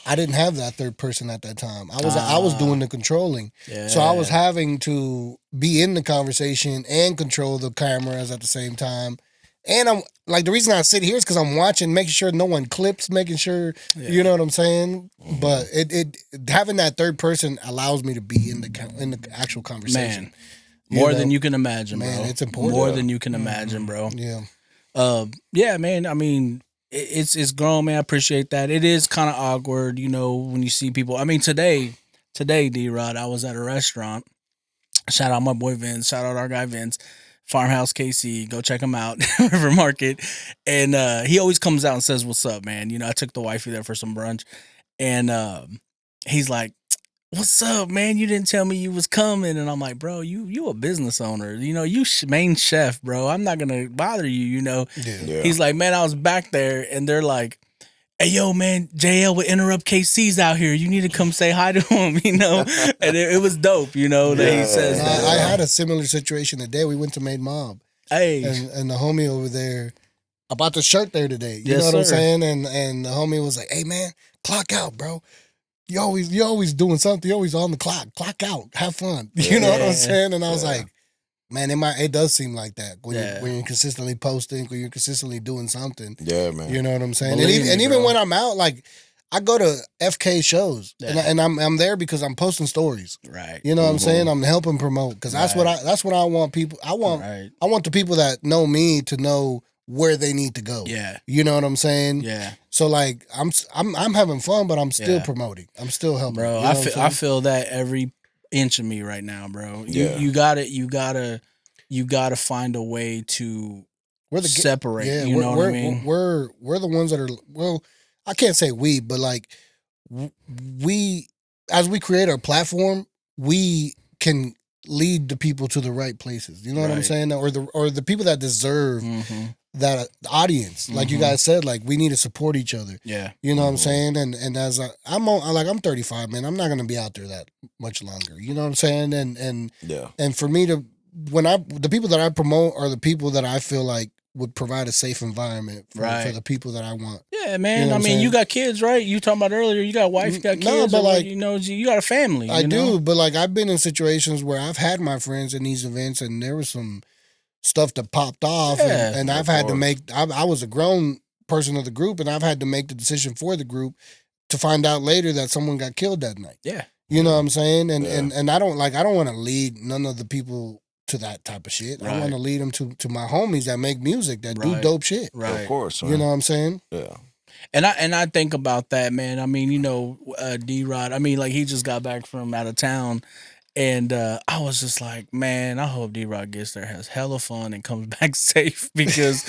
I didn't have that third person at that time. I was doing the controlling. Yeah. So I was having to be in the conversation and control the cameras at the same time. And I'm like, the reason I sit here is because I'm watching, making sure no one clips, making sure, you know what I'm saying? But it having that third person allows me to be in the actual conversation. Man, more than you can imagine, bro. Man, it's important. More than you can imagine, bro. Yeah. Yeah, man. I mean, it's grown, man. I appreciate that. It is kind of awkward, when you see people. I mean, today, D-Rod, I was at a restaurant. Shout out my boy Vince. Shout out our guy Vince. Farmhouse KC, go check him out, River Market. And he always comes out and says, what's up, man? I took the wifey there for some brunch. And he's like, what's up, man? You didn't tell me you was coming. And I'm like, bro, you a business owner. You main chef, bro. I'm not going to bother you, Yeah. He's like, man, I was back there. And they're like, hey, yo, man, JL with Enterrupt KC's out here. You need to come say hi to him, And it was dope, that he says that. I had a similar situation today. We went to Made Mob. Hey. And the homie over there, I bought the shirt there today. You Yes, know what I'm sir. saying? And the homie was like, hey, man, clock out, bro. You always doing something. You always on the clock. Clock out. Have fun. You know what I'm saying? And I was like, man, it does seem like that when Yeah. when you're consistently posting, when you're consistently doing something. Yeah, man. You know what I'm saying? Believe And me, even bro. when I'm out, like I go to FK shows, Yeah. and I'm there because I'm posting stories. Right. You know what I'm saying? I'm helping promote because that's Right. what I want people. I want the people that know me to know where they need to go. Yeah. You know what I'm saying? Yeah. So like I'm having fun, but I'm still Yeah. promoting. I'm still helping. Bro, You know what I'm I saying? feel that every inch of me right now, bro. Yeah. You gotta find a way to We're separate. Yeah, you know what I mean? We're the ones that are, well, I can't say we, but like we, as we create our platform, we can lead the people to the right places. You know what I'm Right. saying? Or the people that deserve Mm-hmm. that audience. Like you guys said, like we need to support each other. Yeah. You know what I'm saying? And as I'm 35, man, I'm not gonna be out there that much longer. You know what I'm saying? And for me to, the people that I promote are the people that I feel like would provide a safe environment for the people that I want. Yeah, man. You know I what I'm mean, you saying? got kids, right? You talking about earlier, you got a wife, you got kids. No, but like, you know, you got a family. I you know? do, but like I've been in situations where I've had my friends in these events and there was some stuff that popped off, Yeah, and I've had to make, I was a grown person of the group and I've had to make the decision for the group to find out later that someone got killed that night. Yeah. You know what I'm saying? And I don't want to lead none of the people to that type of shit. Right. I want to lead them to my homies that make music, that do dope shit. Right. Of course, man. You know what I'm saying? Yeah. And I think about that, man. I mean, you know, D.Rod, I mean, like he just got back from out of town. And I was just like, man, I hope D.Rod gets there, has hella fun, and comes back safe. Because,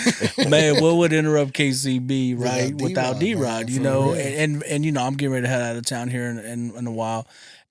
man, what would Enterrupt KC be, right, without D.Rod, you know? And you know, I'm getting ready to head out of town here in a while.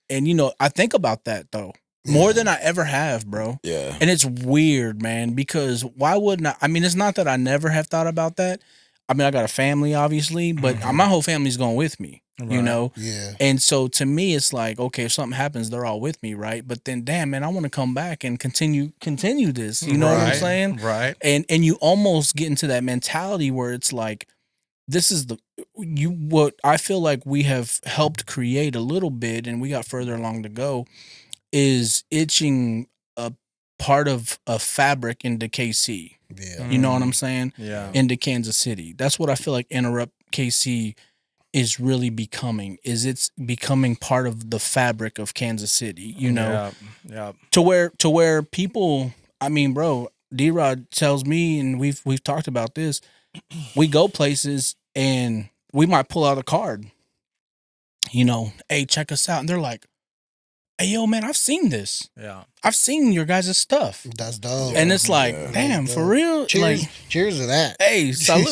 And, you know, I think about that, though, more than I ever have, bro. Yeah. And it's weird, man, because why wouldn't I? I mean, it's not that I never have thought about that. I mean, I got a family, obviously, but my whole family's going with me, you know? Yeah. And so to me, it's like, okay, if something happens, they're all with me, right? But then, damn, man, I want to come back and continue this. You know what I'm saying? Right. And you almost get into that mentality where it's like, this is what I feel like we have helped create a little bit, and we got further along to go, is itching a part of a fabric into KC. Yeah. You know what I'm saying? Yeah. Into Kansas City. That's what I feel like Enterrupt KC is really becoming. Is it's becoming part of the fabric of Kansas City, you know? Yeah. To where people, I mean, bro, D.Rod tells me, and we've talked about this, we go places and we might pull out a card, you know, hey, check us out. And they're like, hey, yo, man, I've seen this. Yeah. I've seen your guys' stuff. That's dope. And it's like, damn, for real? Cheers, Like, cheers to that. hey, salute.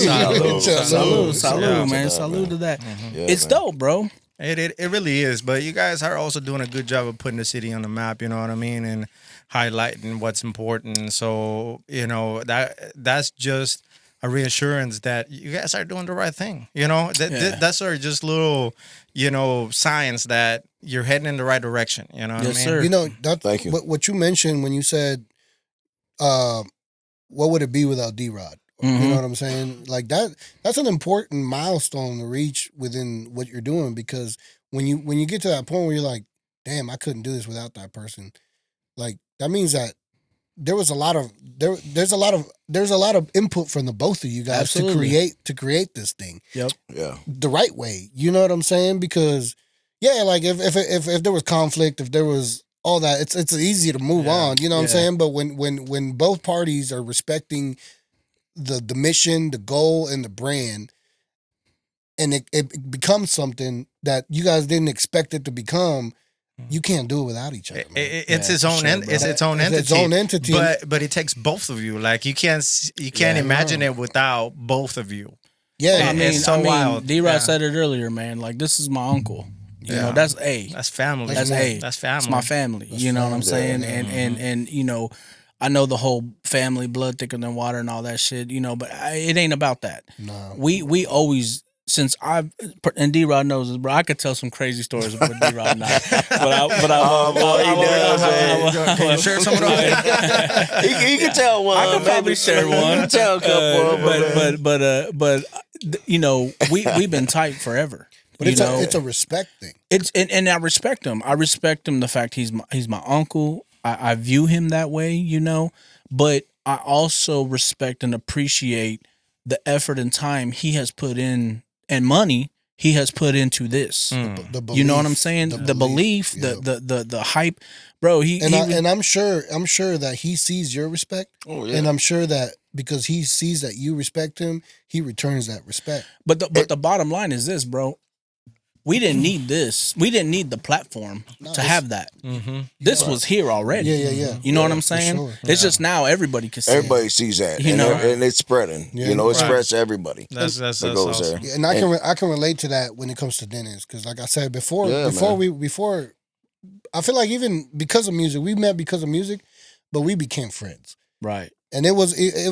Salute. Salute, man. that, Salute to that. Yeah, It's man. dope, bro. It really is, but you guys are also doing a good job of putting the city on the map, you know what I mean, and highlighting what's important. So, you know, that's just a reassurance that you guys are doing the right thing. You know, that's sort of just little, you know, signs that you're heading in the right direction. You know what I mean? Sir. You know, Thank you. What you mentioned when you said, what would it be without D.Rod? You know what I'm saying? Like that's an important milestone to reach within what you're doing, because when you get to that point where you're like, damn, I couldn't do this without that person. Like that means that there was a lot of there's a lot of input from the both of you guys Absolutely. to create this thing. Yeah. The right way. You know what I'm saying? Because yeah, like if there was conflict, if there was all that, it's easy to move on. You know what I'm saying? But when both parties are respecting the mission, the goal, and the brand, and it becomes something that you guys didn't expect it to become, you can't do it without each other. Man. It's its own entity. It's its own entity. But it takes both of you. Like you can't imagine it without both of you. Yeah, It's so wild. D-Rod Yeah. said it earlier, man. Like, this is my uncle. You know, that's A. That's family. That's A. That's family. It's my family. You know what I'm saying? And you know, I know the whole family, blood thicker than water and all that shit, you know, but it ain't about that. No. We always, since and D-Rod knows this, bro, I could tell some crazy stories about D-Rod and I. Can you share some of those? He can tell one. I could probably share one. You can tell a couple of them. But you know, we've been tight forever. But it's a respect thing. It's and I respect him. I respect him. The fact he's my uncle. I view him that way, you know, but I also respect and appreciate the effort and time he has put in and money he has put into this. The belief, you know what I'm saying? The belief, yeah. the hype, bro. And I'm sure that he sees your respect. Oh, yeah. And I'm sure that because he sees that you respect him, he returns that respect. But the bottom line is this, bro. We didn't need this. We didn't need the platform to have that. This was here already. Yeah. You know what I'm saying? Sure. It's just now everybody can see Everybody it. sees that, You and, know? and it's spreading. Yeah. You know, it Right. spreads to everybody. That's That goes awesome. there. Yeah, and I can relate to that when it comes to Dennis, because like I said before, Yeah, before I feel like even because of music, we met because of music, but we became friends. Right. And it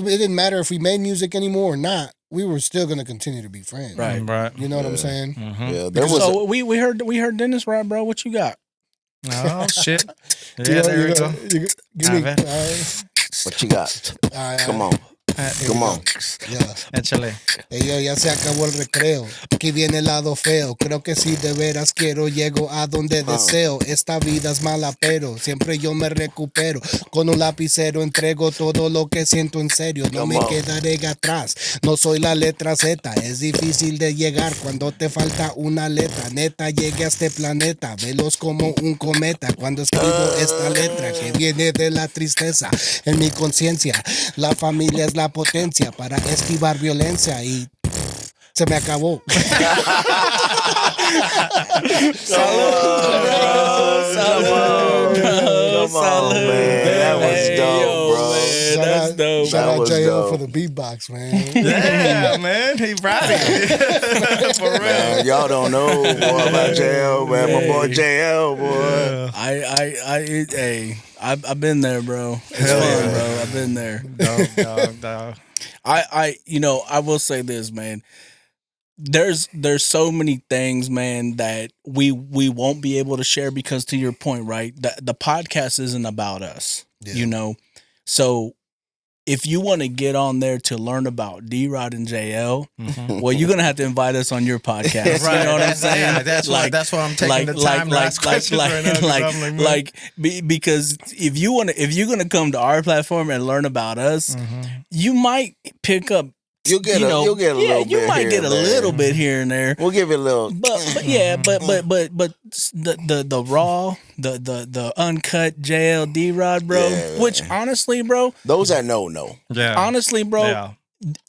didn't matter if we made music anymore or not. We were still going to continue to be friends. Right. Right. You know what I'm saying? Yeah, there was. So we heard Dennis, right, bro? What you got? Oh shit. Yeah, You know, there we go. Give me, what you got? Come on. Come on. Yeah. Échale. Ya se acabó el recreo. Aquí viene el lado feo. Creo que si de veras quiero, llego a donde deseo. Esta vida es mala, pero siempre yo me recupero. Con un lapicero entrego todo lo que siento en serio. No me quedaré atrás. No soy la letra Z. Es difícil de llegar cuando te falta una letra. Neta, llegué a este planeta. Veloz como un cometa. Cuando escribo esta letra que viene de la tristeza en mi conciencia. La familia es la potencia para esquivar violencia y se me acabó. Salud, man. That was dope, bro. Man, that's dope. Shout out was JL dope. for the beatbox, man. Yeah, man. He proud of you. For real. Man, y'all don't know boy, about JL, man. My boy JL, boy. I've been there, bro. It's fun, bro. I've been there. Dog. I will say this, man. There's so many things, man, that we won't be able to share because, to your point, right? The podcast isn't about us, you know. So if you want to get on there to learn about D.Rod and JL, well, you're gonna have to invite us on your podcast. Right. You know what I'm saying? Yeah, that's why I'm taking the time to ask questions right now, 'cause I'm like, because if you're gonna come to our platform and learn about us, you might pick up. You'll get a little bit. You might here get a and there. little bit here and there. We'll give it a little. But the raw, the uncut JL D.Rod, bro. Yeah, which honestly, bro, Those that know. yeah. honestly, bro, Yeah.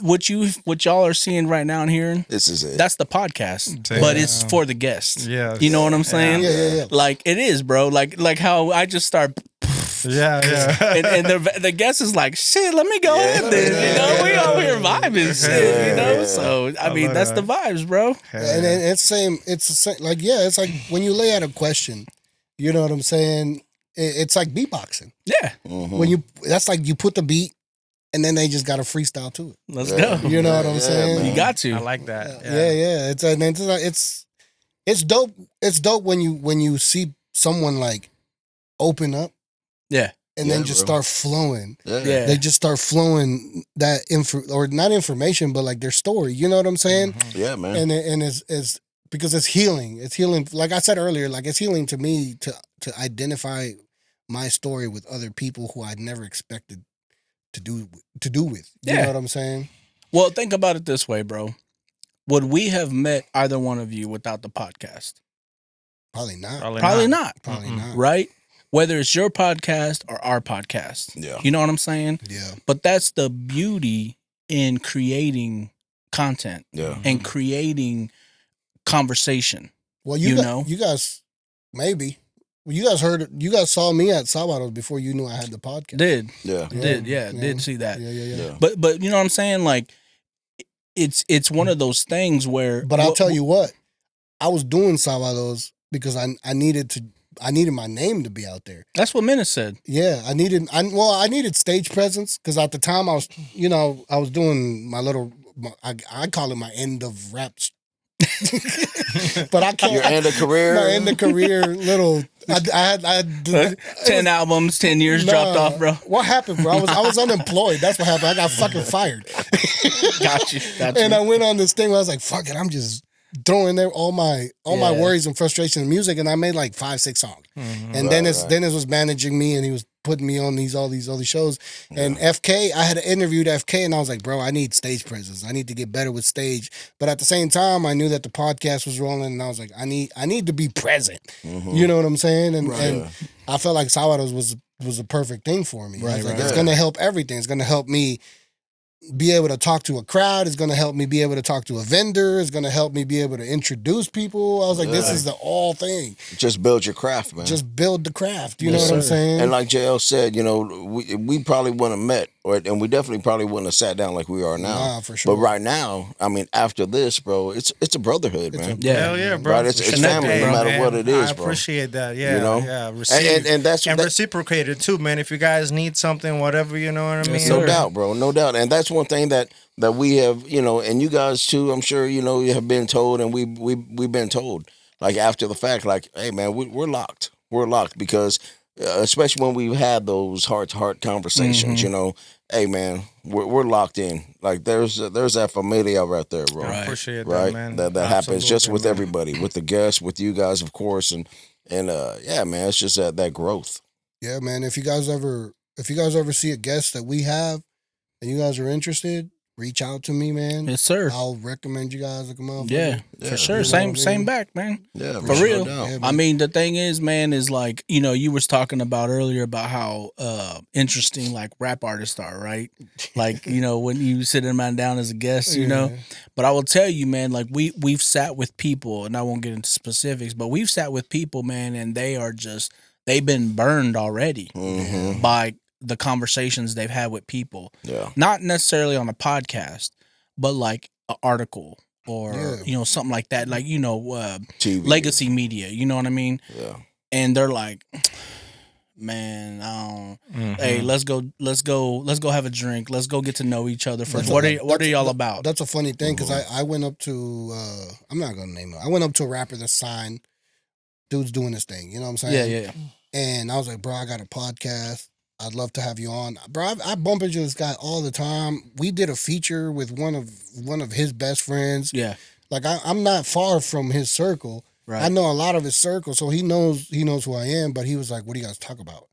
what y'all are seeing right now and hearing, This is it. that's the podcast, Yeah. but it's for the guests. Yeah. You know what I'm saying? Yeah. Like it is, bro. Like how I just start. Yeah. and the guest is like, shit, let me go in there. You know, we over here vibing shit, you know? So, I mean, that's the vibes, bro. And it's the same, like, it's like when you lay out a question, you know what I'm saying? It's like beatboxing. Yeah. That's like you put the beat and then they just got to freestyle to it. Let's go. You know what I'm saying? man. You got to. I like that. Yeah. It's dope. It's dope when you see someone like open up. Yeah. And then just start flowing. Yeah. They just start flowing that or not information, but like their story. You know what I'm saying? Yeah, man. And it's because it's healing. It's healing. Like I said earlier, like it's healing to me to identify my story with other people who I'd never expected to do with. You know what I'm saying? Well, think about it this way, bro. Would we have met either one of you without the podcast? Probably not. Probably not. Probably not. Right? Whether it's your podcast or our podcast. Yeah. You know what I'm saying? Yeah. But that's the beauty in creating content and creating conversation. Well, you guys maybe. Well, you guys saw me at Sábados before you knew I had the podcast. Did Yeah. see that. Yeah. But you know what I'm saying? Like it's one of those things where. But I'll tell you what, I was doing Sábados because I needed my name to be out there. That's what Menace said. Yeah, I needed stage presence because at the time I was doing my little, I call it my end of rap. But I can't. Your end of career? My end of career little. I had 10 albums, 10 years dropped off, bro. What happened, bro? I was unemployed. That's what happened. I got fucking fired. Got you. And I went on this thing where I was like, fuck it, I'm just throwing there all my worries and frustration in music, and I made like 5-6 songs. And Dennis was managing me, and he was putting me on all these shows. And FK, I had interviewed FK, and I was like, bro, I need stage presence. I need to get better with stage. But at the same time, I knew that the podcast was rolling, and I was like, I need to be present. You know what I'm saying? And I felt like Sábados was a perfect thing for me. I was like, it's gonna help everything. It's gonna help me be able to talk to a crowd. It's going to help me be able to talk to a vendor. It's going to help me be able to introduce people. I was like, this is the all thing. Just build your craft, man. Just build the craft. You know what I'm saying? And like JL said, you know, we probably wouldn't have met, and we definitely probably wouldn't have sat down like we are now. Nah, for sure. But right now, I mean, after this, bro, it's a brotherhood, man. Hell yeah, bro. Right? It's family, no matter what it is, bro. I appreciate that. Yeah, you know? Yeah. And that's reciprocated too, man. If you guys need something, whatever, you know what I mean? No doubt, bro. No doubt. And that's one thing that we have, you know, and you guys too, I'm sure, you know, you have been told, and we've been told, like, after the fact, like, hey, man, we're locked. We're locked because, especially when we've had those heart-to-heart conversations, you know, hey, man, we're locked in. Like, there's that familia right there, bro. I appreciate that, man. That happens just with everybody, with the guests, with you guys, of course, and yeah, man, it's just that growth. Yeah, man. If you guys ever see a guest that we have, and you guys are interested, reach out to me, man. Yes, sir. I'll recommend you guys to come out. Yeah, for sure. Same back, man. Yeah, for real. Yeah, I mean, the thing is, man, is like, you know, you was talking about earlier about how interesting like rap artists are, right? Like, you know, when you sit a man down as a guest, you know. But I will tell you, man, like we've sat with people, and I won't get into specifics, but we've sat with people, man, and they've been burned already by the conversations they've had with people. Yeah. Not necessarily on a podcast, but like an article or, you know, something like that. Like, you know, TV. legacy media, you know what I mean? Yeah. And they're like, man, hey, let's go have a drink. Let's go get to know each other first. What are y'all about? That's a funny thing, because I went up to, I'm not going to name it. I went up to a rapper that's signed. Dude's doing this thing. You know what I'm saying? Yeah. And I was like, bro, I got a podcast. I'd love to have you on, bro. I bump into this guy all the time. We did a feature with one of his best friends. Yeah, like I'm not far from his circle. Right. I know a lot of his circle, so he knows who I am. But he was like, "What do you guys talk about?"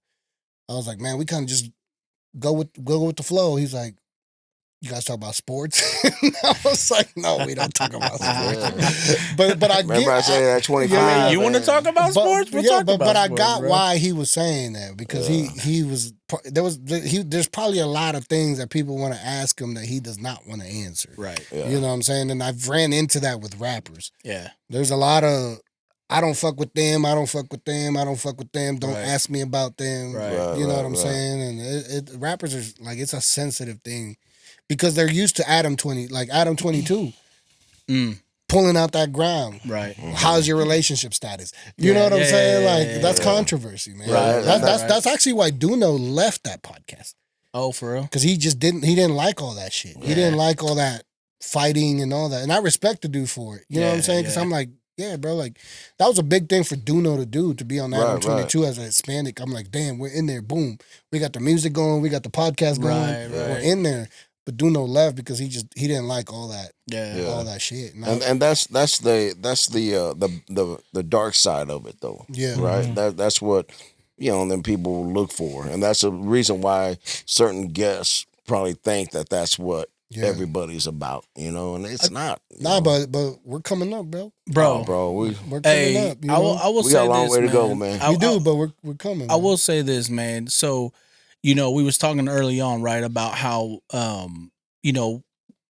I was like, "Man, we kind of just go with the flow." He's like, "You guys talk about sports?" I was like, "No, we don't talk about sports." but I remember I said that 25. Yeah, you want to talk about sports? We'll talk about I sports, got bro. why he was saying that, because there's probably a lot of things that people want to ask him that he does not want to answer. Right. Yeah. You know what I'm saying? And I've ran into that with rappers. Yeah. There's a lot of, I don't fuck with them. I don't fuck with them. I don't fuck with them. Don't Right. ask me about them. Right. You know what I'm saying? And rappers are like, it's a sensitive thing, because they're used to Adam 22. Pulling out that ground. Right. How's your relationship status? You know what I'm saying? That's controversy, man. Right. That's actually why Duno left that podcast. Oh, for real? Because he didn't like all that shit. He didn't like all that fighting and all that. And I respect the dude for it. You know what I'm saying? Because I'm like, yeah, bro, like, that was a big thing for Duno to do, to be on Adam 22 as a Hispanic. I'm like, damn, we're in there. Boom. We got the music going. We got the podcast going. Right. We're in there. But Duno left because he didn't like all that. All that shit. And that's the dark side of it, though. Yeah. Right. That's what, you know, then people look for, and that's the reason why certain guests probably think that that's what everybody's about. You know, and it's not. Nah, but we're coming up, bro. Bro, We're coming up. You know? I will we say got a long this, way to man. go, man. We do, but we're coming. I will say this, man. So, you know, we was talking early on, right, about how, you know,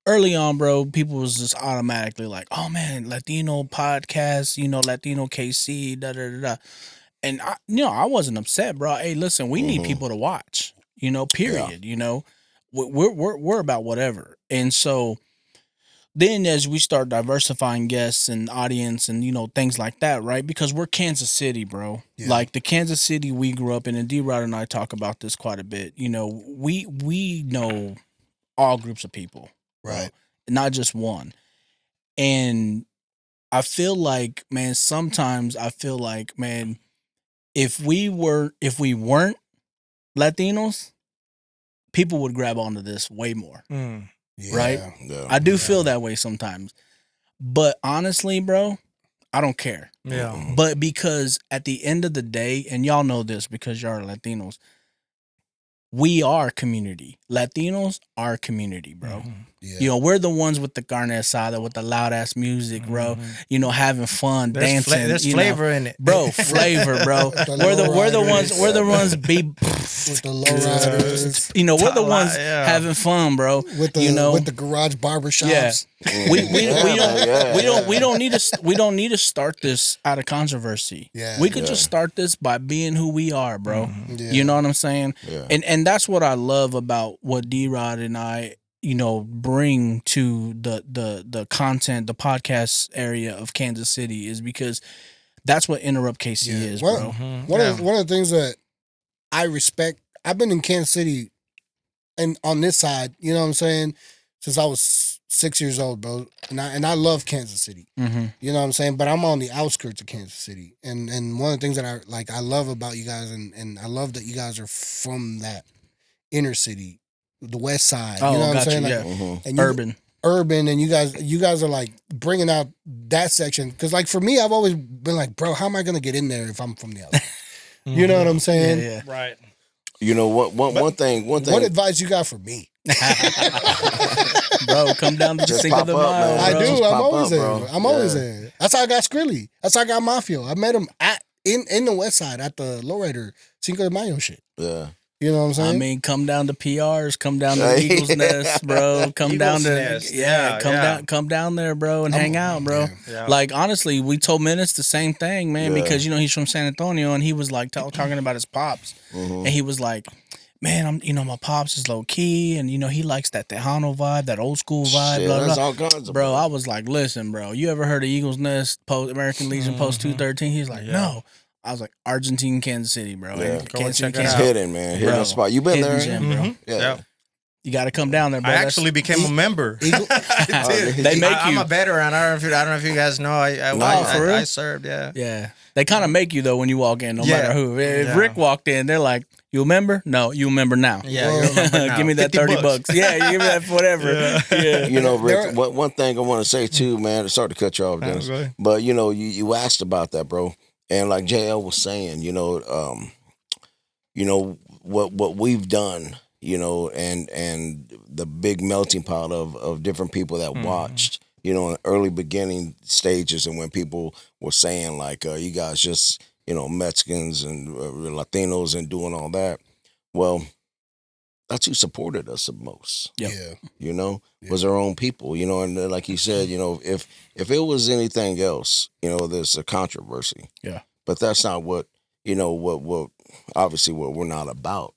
early on, bro, people was just automatically like, oh, man, Latino podcast, you know, Latino KC, da-da-da-da. And, I wasn't upset, bro. Hey, listen, we need people to watch, you know, period, you know. We're about whatever. And so then as we start diversifying guests and audience and, you know, things like that, right? Because we're Kansas City, bro. Yeah. Like the Kansas City we grew up in, and D.Rod and I talk about this quite a bit. You know, we know all groups of people. Right. Not just one. And I feel like, man, sometimes I feel like, man, if we weren't Latinos, people would grab onto this way more. Right? Yeah. I do feel that way sometimes. But honestly, bro, I don't care. Yeah. But because at the end of the day, and y'all know this because y'all are Latinos, we are community. Latinos are community, bro. Yeah. You know, we're the ones with the carne asada, with the loud ass music, bro. You know, having fun, dancing. There's you flavor know. in it, bro. Flavor, bro. We're the ones be with the lowriders. You know, we're the ones having fun, bro. With the garage barber shops. Yeah. We don't need to start this out of controversy. Yeah. We could just start this by being who we are, bro. Yeah. You know what I'm saying? Yeah. And that's what I love about what D.Rod and I, you know, bring to the content, the podcast area of Kansas City, is because that's what Enterrupt KC is, bro. One of the things that I respect, I've been in Kansas City and on this side, you know what I'm saying, since I was 6 years old, bro. And I love Kansas City. You know what I'm saying? But I'm on the outskirts of Kansas City. And one of the things that I love about you guys, and I love that you guys are from that inner city, the west side. Oh, you know what I'm gotcha, saying? Like, yeah. and you, urban, and you guys are like bringing out that section. Because like for me, I've always been like, bro, how am I gonna get in there if I'm from the outside? You know what I'm saying? Yeah. Right. You know what? One thing. What advice you got for me? Bro, come down to the Just sink of pop the up, mile. man. I Bro. do. Just I'm pop always up, there. bro. I'm always there. That's how I got Skrilly. That's how I got Mafio. I met him in the west side at the lowrider Cinco de Mayo shit. Yeah. You know what I'm saying? I mean, come down to PRs, come down to Eagles Nest, bro. Come down to Nest. Yeah. come down there, bro, and hang out, bro. Yeah. Like honestly, we told Menace the same thing, man, Yeah. because you know he's from San Antonio, and he was like talking about his pops, and he was like, man, my pops is low key, and he likes that Tejano vibe, that old school vibe, Shit, blah that's blah. all kinds of Bro, I was like, listen, bro, you ever heard of Eagles Nest, American Legion Post 213? He's like, no. I was like, Argentine, Kansas City, bro. Yeah. Kansas City, check it It's out. hidden, man. Hidden Bro, spot. You been hidden there? gem, bro. Yeah. You got to come down there, bro. I That's- actually became a member. Eagle, They make I'm you. a veteran. I don't know if you guys know. for real? I served. Yeah. Yeah, they kind of make you though when you walk in, no Yeah. matter who. If Yeah. Rick walked in, they're like, "You remember? No, you remember now. Yeah. You remember now. Give me that 50 $30. Yeah, you give me that whatever. Yeah. You know, Rick, one thing I want to say too, man, sorry to cut you off, Dennis, go ahead. but you asked about that, bro. And like JL was saying, what we've done, and the big melting pot of different people that watched, in early beginning stages, and when people were saying like, you guys just, Mexicans and Latinos and doing all that. Well, that's who supported us the most. Yep. yeah. Was our own people, and then, like you said, if it was anything else, there's a controversy. Yeah. But that's not what obviously what we're not about.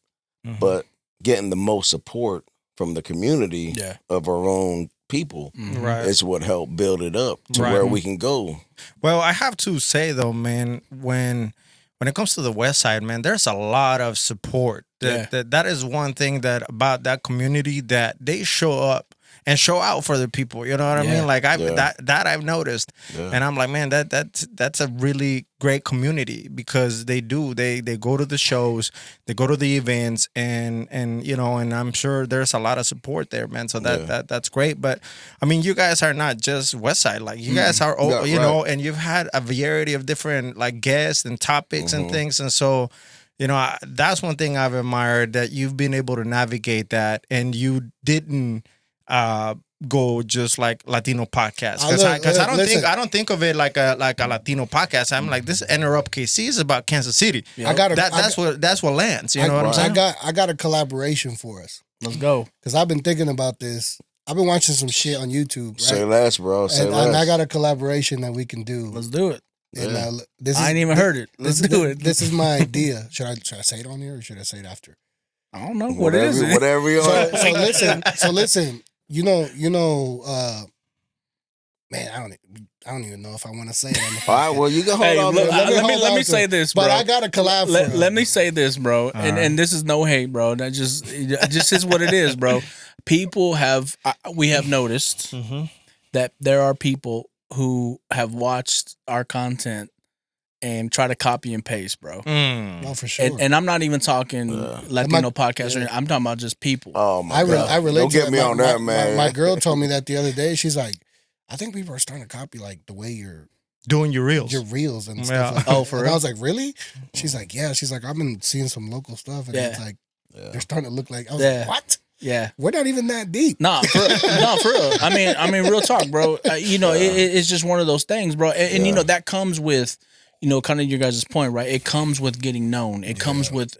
But getting the most support from the community of our own people Right. is what helped build it up to Right. where we can go. Well, I have to say though, man, when it comes to the West Side, man, there's a lot of support. That is one thing that about that community, that they show up and show out for the people. You know what I mean? Like that I've noticed, and I'm like, man, that's a really great community, because they go to the shows, they go to the events, and I'm sure there's a lot of support there, man. So that's great. But I mean, you guys are not just West Side. Like you guys are, all, and you've had a variety of different like guests and topics and things, and so. That's one thing I've admired, that you've been able to navigate that, and you didn't go just like Latino podcast, because I don't think of it like a Latino podcast. I'm like, this Enterrupt KC is about Kansas City. Yeah. That's what lands. You know what I'm saying? I got a collaboration for us. Let's go. Because I've been thinking about this. I've been watching some shit on YouTube. Right? Say less, bro. Say less. And I got a collaboration that we can do. Let's do it. And, I ain't even heard it. Let's do it. This is my idea. Should I say it on here, or should I say it after? I don't know. Whatever you want. So listen. Man, I don't even know if I want to say it on the podcast. All right, well, you can hold on. Look, let me say this, bro. But I got a collab for her. Let me say this, bro. And this is no hate, bro. That just is what it is, bro. We have noticed that there are people who have watched our content and try to copy and paste, bro. No, for sure. And I'm not even talking Latino podcasters. I'm talking about just people. Oh my God! I relate. Don't to get me on that, man. My girl told me that the other day. She's like, I think people are starting to copy like the way you're doing your reels. And stuff like that. Oh, for and real? I was like, really? She's like, yeah. She's like, I've been seeing some local stuff, and it's like, they're starting to look like. I was like, what? Yeah, we're not even that deep. Nah, for real. I mean, real talk, bro. It's just one of those things, bro. And that comes with, kind of your guys' point, right? It comes with getting known. It comes with,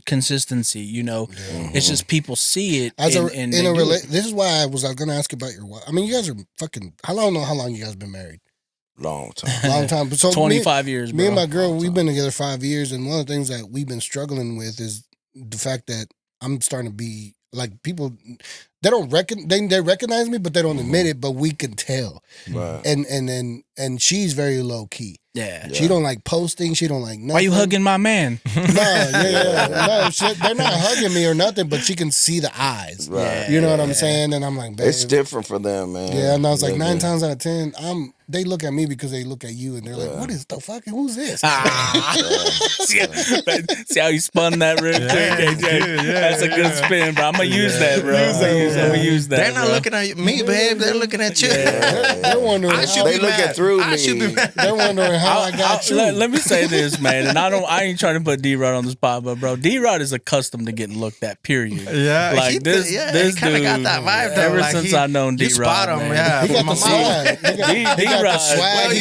consistency. It's just people see it. This is why I was going to ask about your wife. I mean, you guys are fucking. I don't know how long you guys been married. Long time. Long time. But so 25 years. Me and my girl, we've been together 5 years, and one of the things that we've been struggling with is the fact that I'm starting to be. Like people, they recognize me, but they don't admit it. But we can tell, right. And she's very low key. Yeah, she don't like posting. She don't like nothing. Why you hugging my man? No, they're not hugging me or nothing. But she can see the eyes. Right. You know what I'm saying? And I'm like, babe. It's different for them, man. Yeah, and I was like, 9 times out of 10, they look at me because they look at you, and they're like, what is the fucking? Who's this? See how you spun that real quick, AJ? That's a good spin, bro. I'm gonna use that, bro. I'm gonna use that. They're not looking at me, babe. They're looking at you. They're wondering. They looking through me. They're wondering how I got you. Let me say this, man, and I ain't trying to put D.Rod on the spot, but bro, D.Rod is accustomed to getting looked at. Period. Yeah, like this dude got that vibe though. Ever since I known D.Rod, spot him. Man. Yeah, he got the swag. He got the swag.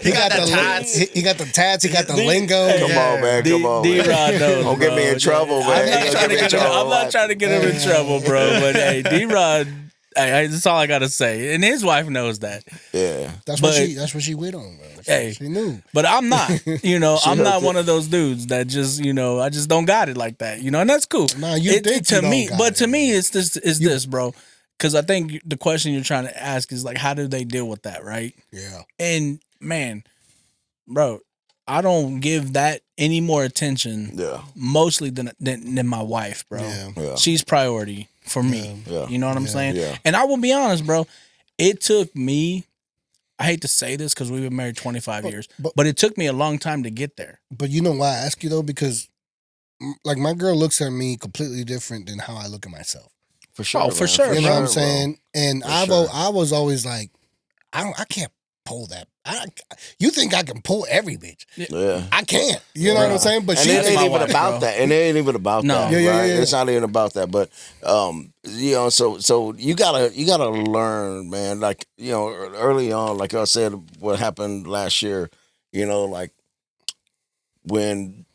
He got the tats. He got the tats. He got the lingo. Come on, man. Come on. D.Rod knows. Don't get me in trouble, man. I'm not trying to get him in trouble, bro. But hey, D.Rod. That's all I gotta say, and his wife knows that. Yeah, that's what she went on, bro. She knew, but I'm not. I'm not one of those dudes that just, I just don't got it like that. And that's cool. Nah, you think to you don't me, got but it, to me, it's this, bro. Because I think the question you're trying to ask is like, how do they deal with that, right? Yeah. And man, bro, I don't give that any more attention. Yeah. Mostly than my wife, bro. Yeah. She's priority for me. Yeah. You know what I'm saying? Yeah. And I will be honest, bro. It took me. I hate to say this because we've been married 25 years, but it took me a long time to get there. But you know why I ask you though? Because like my girl looks at me completely different than how I look at myself. For sure. Oh, for sure. You know what I'm saying? Bro. And I was always like, I can't pull that. You think I can pull every bitch? Yeah. I can't. You know what I'm saying? But it ain't even about that. And it ain't even about that. Yeah. Right? It's not even about that. But so you gotta learn, man. Like, early on, like I said, what happened last year, like when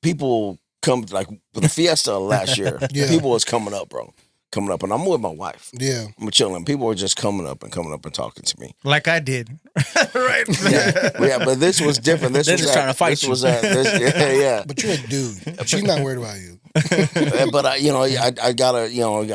people come, like with the fiesta last year, people was coming up, bro. Coming up, and I'm with my wife. Yeah, I'm chilling. People were just coming up and talking to me, like I did. Right? Yeah, but this was different. This They're was just trying to fight you. Yeah. But you're a dude. She's not worried about you. But I gotta,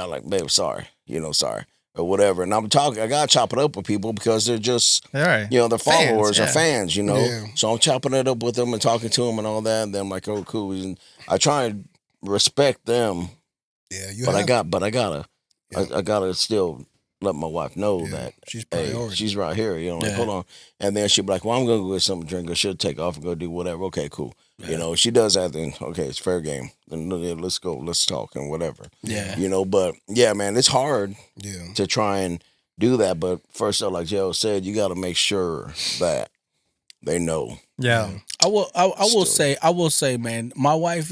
like, babe, sorry, sorry or whatever. And I gotta chop it up with people because they're just, they're followers or fans, Yeah. So I'm chopping it up with them and talking to them and all that. And then I'm like, oh, cool. And I try and respect them. Yeah, I gotta still let my wife know that she's priority. Hey, she's right here. Like, hold on. And then she'll be like, well, I'm gonna go get something to drink, or she'll take off and go do whatever. Okay, cool. Yeah. She does that, then okay, it's fair game. Then let's go, let's talk and whatever. Yeah. But yeah, man, it's hard to try and do that. But first up, like Joe said, you gotta make sure that they know. Yeah. I will say, man, my wife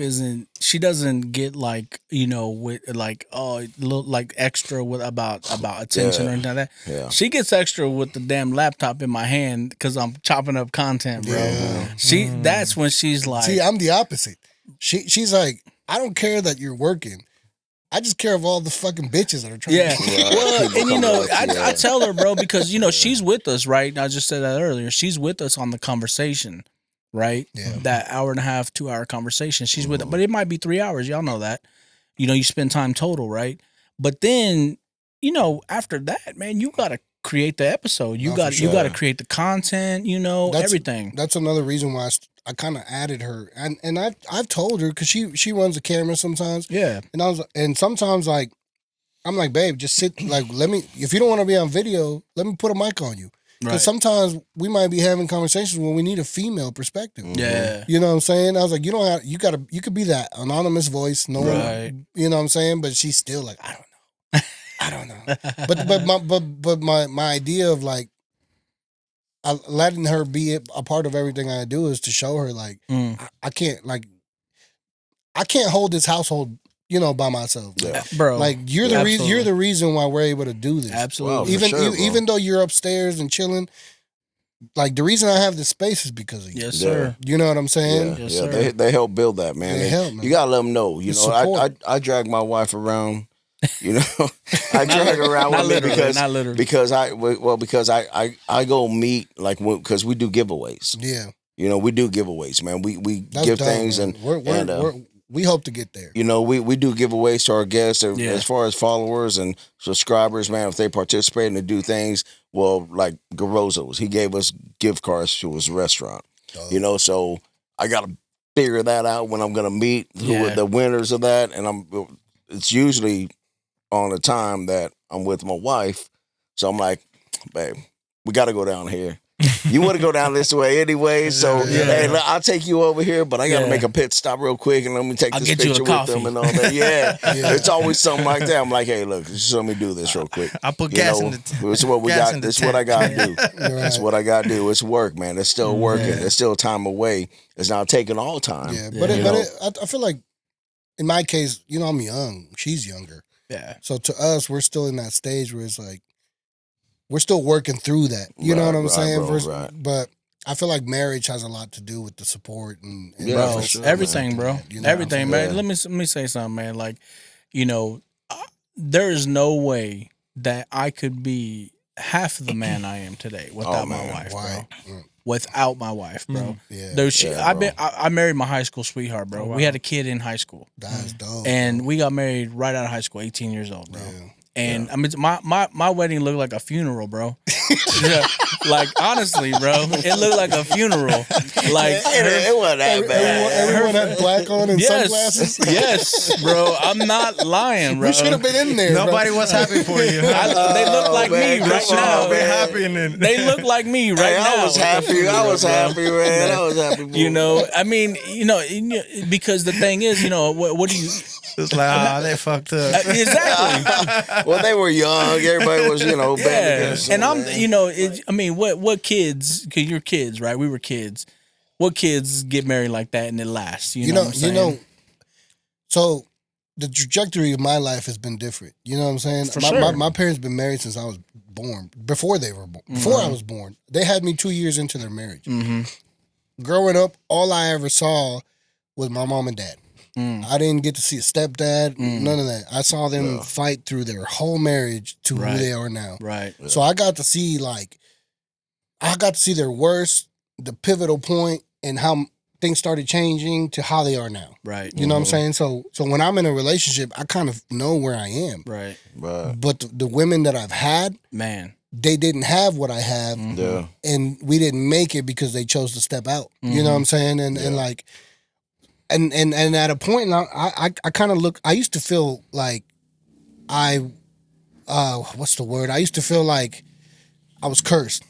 she doesn't get like, with like, like extra with about attention or anything like that. Yeah. She gets extra with the damn laptop in my hand because I'm chopping up content, bro. Yeah. That's when she's like, see, I'm the opposite. She's like, I don't care that you're working. I just care of all the fucking bitches that are trying to well, and I tell her, bro, because she's with us, right? I just said that earlier. She's with us on the conversation, right? Yeah. That hour and a half, 2 hour conversation. She's with it, but it might be 3 hours. Y'all know that. You spend time total, right? But then, after that, man, you gotta create the episode. You gotta create the content. Everything. That's another reason why I kind of added her, and I've told her because she runs the camera sometimes. Yeah, and sometimes like I'm like, babe, just sit, like, if you don't want to be on video, let me put a mic on you. Because sometimes we might be having conversations where we need a female perspective. Yeah. You know what I'm saying? I was like, you could be that anonymous voice. No one, you know what I'm saying? But she's still like, I don't know. But my idea of like, letting her be a part of everything I do is to show her like, I can't hold this household, by myself. Yeah. Bro. Like you're the reason. You're the reason why we're able to do this. Absolutely. Wow, Even though you're upstairs and chilling, like the reason I have this space is because of you. Yes, sir. You know what I'm saying? Yeah, Yes, yeah. sir. They help build that, man. They help, man. You gotta let them know. You The know, support. I drag my wife around. You know, I drag her around with me because I go meet because we do giveaways. Yeah. You know, we do giveaways, man. We That's give dope, things man. and we hope to get there. you know, we do giveaways to our guests Yeah. as far as followers and subscribers, man. If they participate and they do things, well, like Garozzo's, he gave us gift cards to his restaurant. Dope. You know, so I got to figure that out when I'm going to meet who are the winners of that. And it's usually on a time that I'm with my wife. So I'm like, babe, we got to go down here. You want to go down this way anyway, so hey, I'll take you over here, but I got to make a pit stop real quick and let me take this picture with them and all that. Yeah. It's always something like that. I'm like, hey, look, just let me do this real quick. I'll put gas in the This is what we got. This is what I got to do. That's what I got to do. It's work, man. It's still working. It's still time away. It's not taking all time. Yeah, but I feel like in my case, I'm young. She's younger. Yeah. So to us, we're still in that stage where it's like we're still working through that. You know what I'm saying? Bro, But I feel like marriage has a lot to do with the support and Yeah, Bro, for sure, everything, bro. You know Everything, what I'm man. Let me say something, man. Like, there is no way that I could be half the man I am today without my wife, Why? bro. Without my wife, bro. Yeah. Though bro. I married my high school sweetheart, bro. We had a kid in high school, That's dope. and we got married right out of high school, 18 years old, bro. Yeah. And I mean, my wedding looked like a funeral, bro. Yeah, like honestly, bro, it looked like a funeral. Like It wasn't that bad. Everyone had black on and sunglasses. yes, bro. I'm not lying, bro. We should have been in there. Nobody was happy for you. They look like man, me right come on, now. man. happy and then They look like me right Hey, now. I was happy. I was happy, man. I was happy. You know, I mean, because the thing is, what do you it's like, they fucked up. exactly? Well, they were young. Everybody was, banging against them, And I'm, man. what kids? Cause you're kids, right? We were kids. What kids get married like that and it lasts? You know what I'm saying? So the trajectory of my life has been different. You know what I'm saying? For my, sure. my parents been married since I was born. Before they were born. Before I was born, they had me 2 years into their marriage. Mm-hmm. Growing up, all I ever saw was my mom and dad. I didn't get to see a stepdad, none of that. I saw them fight through their whole marriage to who they are now. Right. So I got to see their worst, the pivotal point, and how things started changing to how they are now. Right. You know what I'm saying? So when I'm in a relationship, I kind of know where I am. Right. But the women that I've had, Man. they didn't have what I have, Yeah. and we didn't make it because they chose to step out. You know what I'm saying? And like. And at a point, I kind of look. I used to feel like what's the word? I used to feel like I was cursed.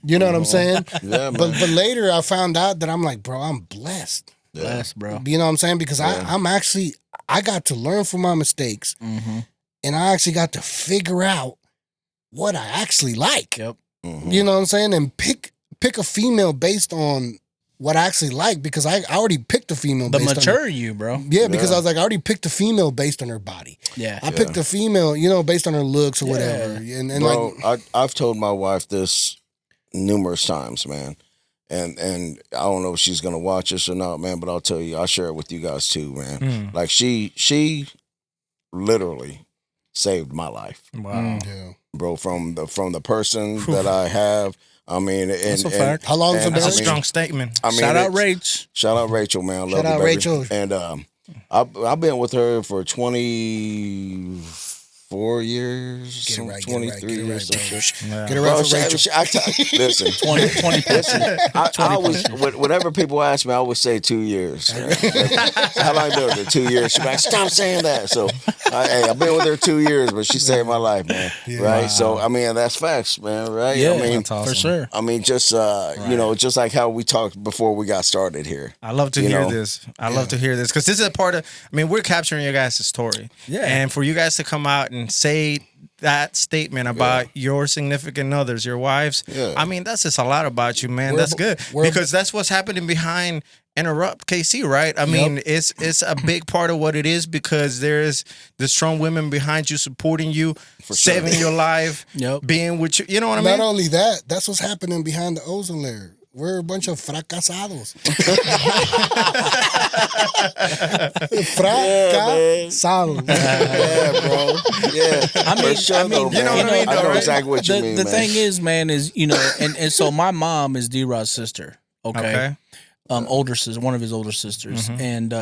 You know what I'm saying? Yeah, man. But later I found out that I'm like, bro, I'm blessed. Bless, bro. You know what I'm saying? Because I got to learn from my mistakes, and I actually got to figure out what I actually like. Yep. You know what I'm saying? And pick a female based on what I actually like, because I already picked a female The based mature on you, bro. because I was like, I already picked a female based on her body. Yeah. I picked a female, based on her looks or whatever. And Bro, like I've told my wife this numerous times, man. And I don't know if she's gonna watch this or not, man, but I'll tell you, I'll share it with you guys too, man. Like she literally saved my life. Wow. yeah. Bro, from the person that I have. I mean, That's a fact. How long is it That's a been? strong statement. I mean, Shout out it's- Rach. Shout out Rachel, man. I love Shout you, out baby. Rachel. And I've been with her for 24 years, Get it right, 23 get it years. right, some bro. shit. Get it right Bro, for Rachel. listen, 20 listen. I always, whenever people ask me, I always say 2 years. How long do it? 2 years. She's like, stop saying that. So, I've been with her 2 years, but she saved my life, man. Right? Wow. So, I mean, that's facts, man. Right? Yeah, I mean, That's awesome. for sure. I mean, just just like how we talked before we got started here. I love to You hear know? this. I love to hear this because this is a part of. I mean, we're capturing your guys' story. Yeah. And for you guys to come out and say that statement about your significant others, your wives, I mean, that says a lot about you, man. That's good because that's what's happening behind Enterrupt KC, right? I mean, it's a big part of what it is because there's the strong women behind you supporting you, saving your life, being with you. You know what I mean? Not only that, that's what's happening behind the ozone layer. We're a bunch of fracasados. Fracasados. Yeah, bro. Yeah. I mean, you know what I mean? I know exactly what you mean, the man. thing is, man, is, you know, and so my mom is D.Rod's sister, okay? Older sister, one of his older sisters. And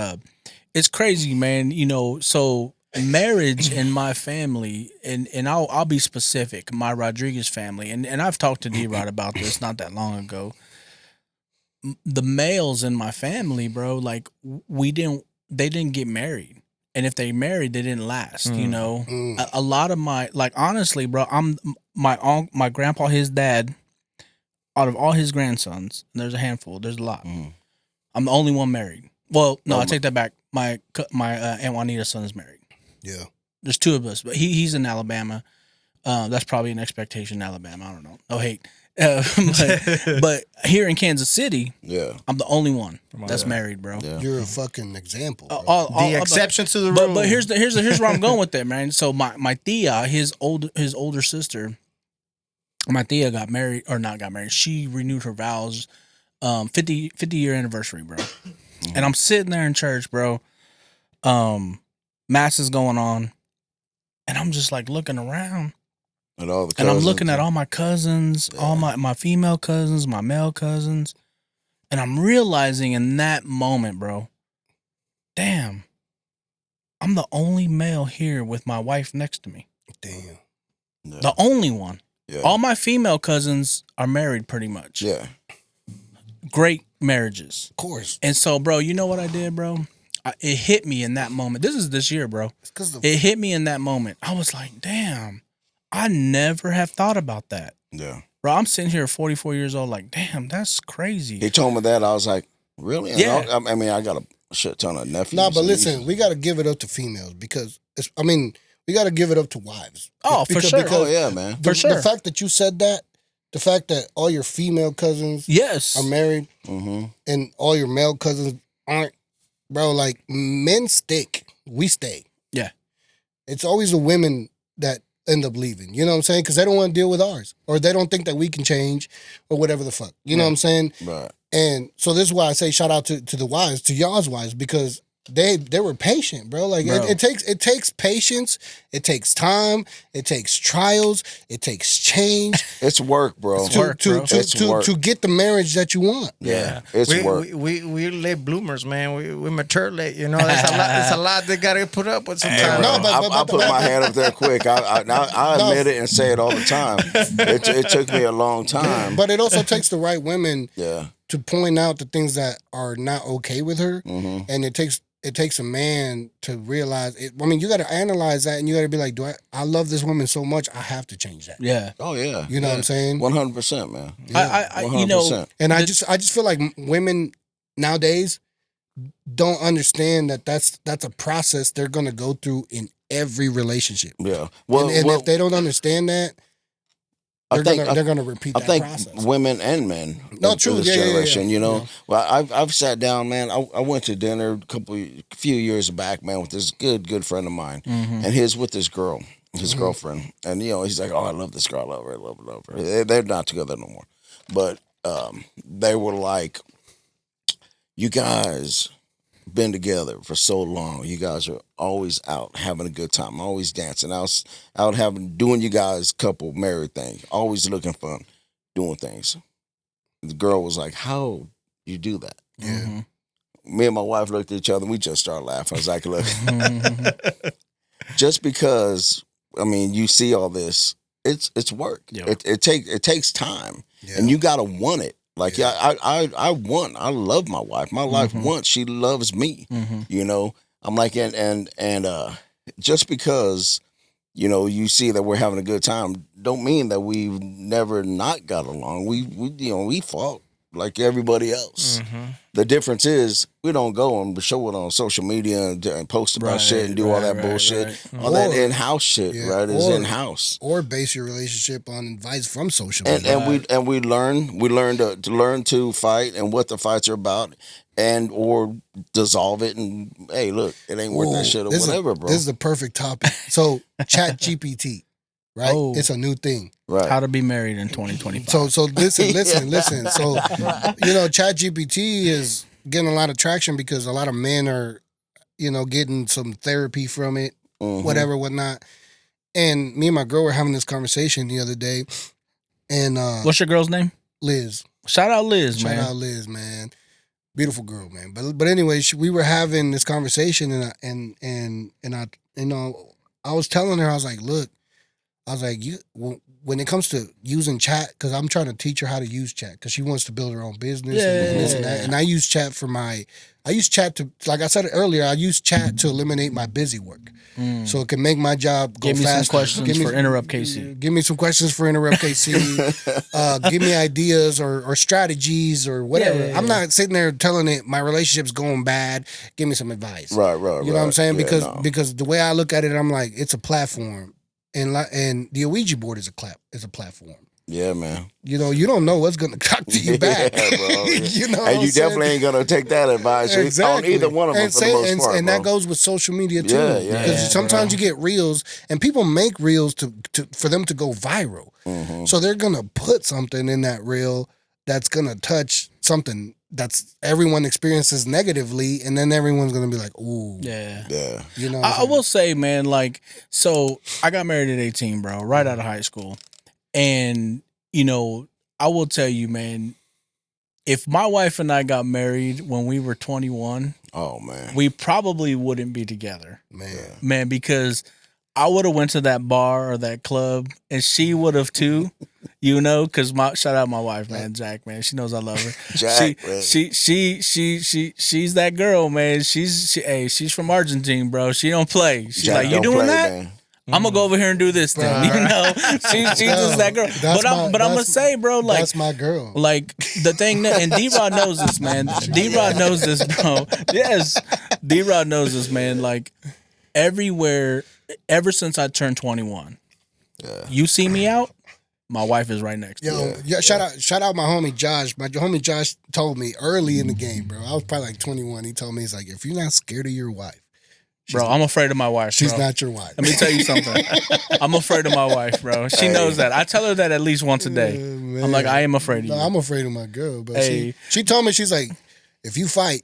it's crazy, man, you know, so marriage in my family, and I'll be specific, my Rodriguez family, and I've talked to D.Rod about this not that long ago. The males in my family, bro, like they didn't get married, and if they married, they didn't last. You know, a lot of my, like, honestly, bro, I'm my grandpa, his dad, out of all his grandsons, and there's a handful, there's a lot. I'm the only one married. Well, no, I take that back. My Aunt Juanita's son is married. Yeah, there's two of us, but he's in Alabama. That's probably an expectation in Alabama. I don't know. No hate. But here in Kansas City, I'm the only one that's married, bro. You're a fucking example. The exception to the rule. But here's where I'm going with that, man. So my tia, his older sister, my tia got married, or not got married. She renewed her vows, 50-year anniversary, bro. And I'm sitting there in church, bro. Mass is going on, and I'm just like looking around. And all the cousins. And I'm looking at all my cousins, all my female cousins, my male cousins. And I'm realizing in that moment, bro, damn, I'm the only male here with my wife next to me. Damn. Yeah. The only one. Yeah. All my female cousins are married pretty much. Yeah. Great marriages. Of course. And so, bro, you know what I did, bro? It hit me in that moment. This is this year, bro. It hit me in that moment. I was like, damn. I never have thought about that. Yeah. Bro, I'm sitting here at 44 years old like, damn, that's crazy. He told me that. I was like, really? Yeah. I mean, I got a shit ton of nephews. No, but listen, we got to give it up to females because, we got to give it up to wives. Oh, for sure. Oh, yeah, man. For sure. The fact that you said that, the fact that all your female cousins are married and all your male cousins aren't, bro, like, men stick. We stay. Yeah. It's always the women that end up leaving. You know what I'm saying? Because they don't want to deal with ours, or they don't think that we can change, or whatever the fuck. You know what I'm saying? Right. And so this is why I say shout out to the wives, to y'all's wives, because they were patient, bro. Like it takes patience, it takes time, it takes trials, it takes change. It's work, bro. To get the marriage that you want. Yeah. It's work. We late bloomers, man. We mature late. You know, there's a lot they gotta put up with sometimes. I'll put my hand up there quick. I admit it and say it all the time. It took me a long time. But it also takes the right women to point out the things that are not okay with her. And it takes a man to realize it. I mean, you got to analyze that, and you got to be like, I love this woman so much, I have to change that. Yeah. Oh yeah. You know what I'm saying? 100%, man. Yeah. I 100%. You know, and I just feel like women nowadays don't understand that that's a process they're gonna go through in every relationship. Yeah. Well, and if they don't understand that, they're gonna repeat that process. I think women and men. No, true. This generation, you know. Well, I've sat down, man. I went to dinner a few years back, man, with this good friend of mine, and he's with this girl, his girlfriend, and you know, he's like, "Oh, I love this girl, I love her." They're not together no more, but they were like, "You guys been together for so long. You guys are always out having a good time, always dancing, out doing you guys couple married thing, always looking fun, doing things." The girl was like, "How you do that?" Yeah. Me and my wife looked at each other and we just started laughing. I was like, "Look, just because, I mean, you see all this, it's work. Yep. It takes time, and you gotta want it. Like, I love my wife. My wife wants, she loves me. You know, I'm like, and just because, you know, you see that we're having a good time, don't mean that we've never not got along. We fought. like everybody else. The difference is we don't go and show it on social media and post about shit and do all that bullshit. All that in-house shit, right? Is in-house. Or base your relationship on advice from social media. And we learn to fight and what the fights are about, and or dissolve it and hey, look, it ain't worth that shit or whatever, bro. This is the perfect topic. So Chat GPT, right? It's a new thing. Right. How to be married in 2025. So listen. So Chat GPT is getting a lot of traction because a lot of men are, getting some therapy from it, whatnot. And me and my girl were having this conversation the other day. And what's your girl's name? Liz. Shout out Liz, man. Shout out Liz, man. Beautiful girl, man. But anyway, we were having this conversation, and I was telling her, I was like, look, when it comes to using chat, because I'm trying to teach her how to use chat, because she wants to build her own business and this and that. And I use chat to, like I said earlier, I use chat to eliminate my busy work. So it can make my job go faster. Give me some questions for Enterrupt KC. Give me some questions for Enterrupt KC. Give me ideas or strategies or whatever. I'm not sitting there telling it my relationship's going bad. Give me some advice. Right. You know what I'm saying? Because the way I look at it, I'm like, it's a platform. And the Ouija board is a platform. Yeah, man. You don't know what's gonna talk to you back. Yeah, bro. And you definitely ain't gonna take that advice on either one of them for the most part. And that goes with social media too. Because sometimes you get reels, and people make reels for them to go viral. So they're gonna put something in that reel that's gonna touch something that's everyone experiences negatively, and then everyone's gonna be like, "Ooh, yeah." I will say, man, like, so I got married at 18, bro, right out of high school, and I will tell you, man, if my wife and I got married when we were 21, oh man, we probably wouldn't be together, man, because I would have went to that bar or that club, and she would have too. Because shout out my wife, man, Jack, man. She knows I love her. Jack, she's that girl, man. She's from Argentina, bro. She don't play. She's Jack like, you doing that? Man. I'm gonna go over here and do this thing. She's just that girl. But I'm gonna say, bro, like that's my girl. Like the thing, and D.Rod knows this, man. D.Rod knows this, bro. Yes, D.Rod knows this, man. Like everywhere, ever since I turned 21, you see me out. My wife is right next to me. Shout out my homie Josh. My homie Josh told me early in the game, bro. I was probably like 21. He told me, he's like, if you're not scared of your wife, bro, I'm afraid of my wife. She's not your wife. Let me tell you something. I'm afraid of my wife, bro. She knows that. I tell her that at least once a day. I'm like, I am afraid of you. I'm afraid of my girl, but she told me, she's like, if you fight,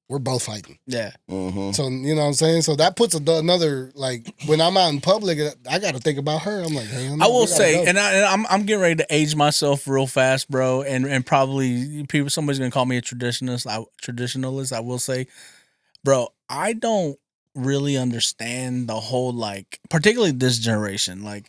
we're both fighting. Yeah. So, you know what I'm saying? So that puts another, like, when I'm out in public, I got to think about her. I'm like, hey, I will say, and I'm getting ready to age myself real fast, bro. And probably somebody's going to call me a traditionalist. I will say, bro, I don't really understand the whole, like, particularly this generation. Like,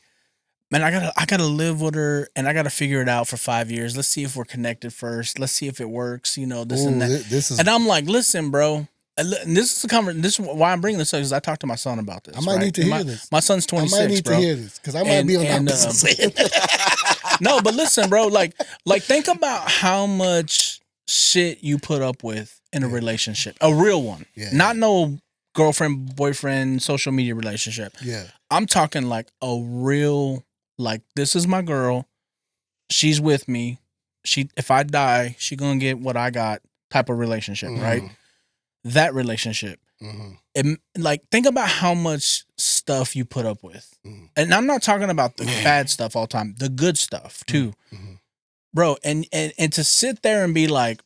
man, I gotta live with her, and I gotta figure it out for 5 years. Let's see if we're connected first. Let's see if it works. And that. And I'm like, listen, bro. And this is why I'm bringing this up, because I talked to my son about this. I might need to hear this. My son's 26. I might need to hear this, because I might be on the opposite. No, but listen, bro. Like think about how much shit you put up with in a relationship, a real one, not no girlfriend, boyfriend, social media relationship. Yeah, I'm talking like a real. Like, this is my girl. She's with me. If I die, she gonna get what I got type of relationship, right? That relationship. And, like, think about how much stuff you put up with. And I'm not talking about the bad stuff all the time. The good stuff, too. Bro, and to sit there and be like,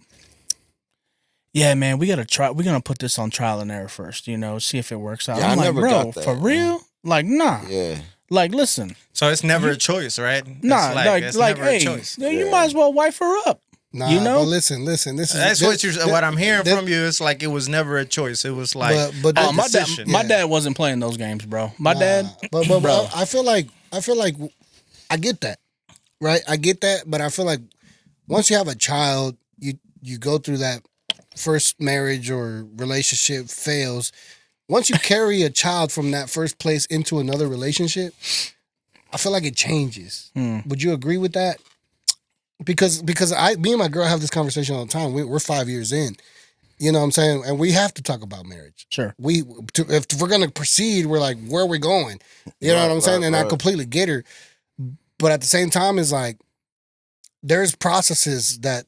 yeah, man, we're gonna put this on trial and error first, see if it works out. Yeah, I'm I like, never bro, got that, for real? Like, nah. Yeah. Like, listen. So it's never a choice, right? Nah, it's like, never hey, a choice. You might as well wife her up. Nah, but listen. This is what I'm hearing from you. It's like it was never a choice. It was like my dad wasn't playing those games, bro. My dad, but bro. I feel like I get that, right? I get that, but I feel like once you have a child, you go through that first marriage or relationship fails. Once you carry a child from that first place into another relationship, I feel like it changes. Would you agree with that? because me and my girl have this conversation all the time. We're 5 years in. You know what I'm saying? And we have to talk about marriage. Sure. If we're going to proceed, we're like, where are we going? You know what I'm saying? And I completely get her. But at the same time, it's like, there's processes that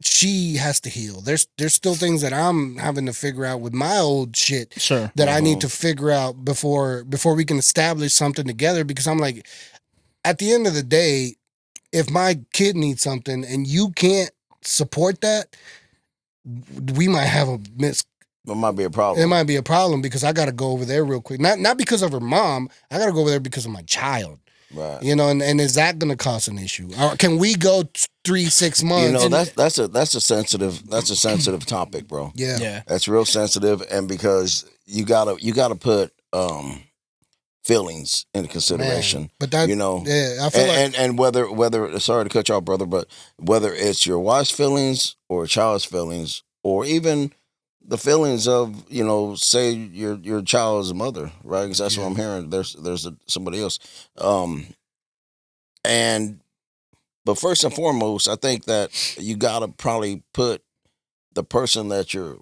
she has to heal. There's still things that I'm having to figure out with my old shit that I need to figure out before we can establish something together. Because I'm like, at the end of the day, if my kid needs something and you can't support that, we might have a It might be a problem. It might be a problem because I got to go over there real quick. Not because of her mom. I got to go over there because of my child. Right. You know, and is that going to cause an issue? Or can we go 3-6 months? You know, that's a sensitive topic, bro. Yeah. That's real sensitive, and because you gotta put feelings into consideration. Man, but that, you know, yeah, I feel and whether sorry to cut you off, brother, but whether it's your wife's feelings or a child's feelings, or even the feelings of, you know, say your child's mother, right? Because that's what I'm hearing. There's somebody else, but first and foremost, I think that you gotta probably put the person that you're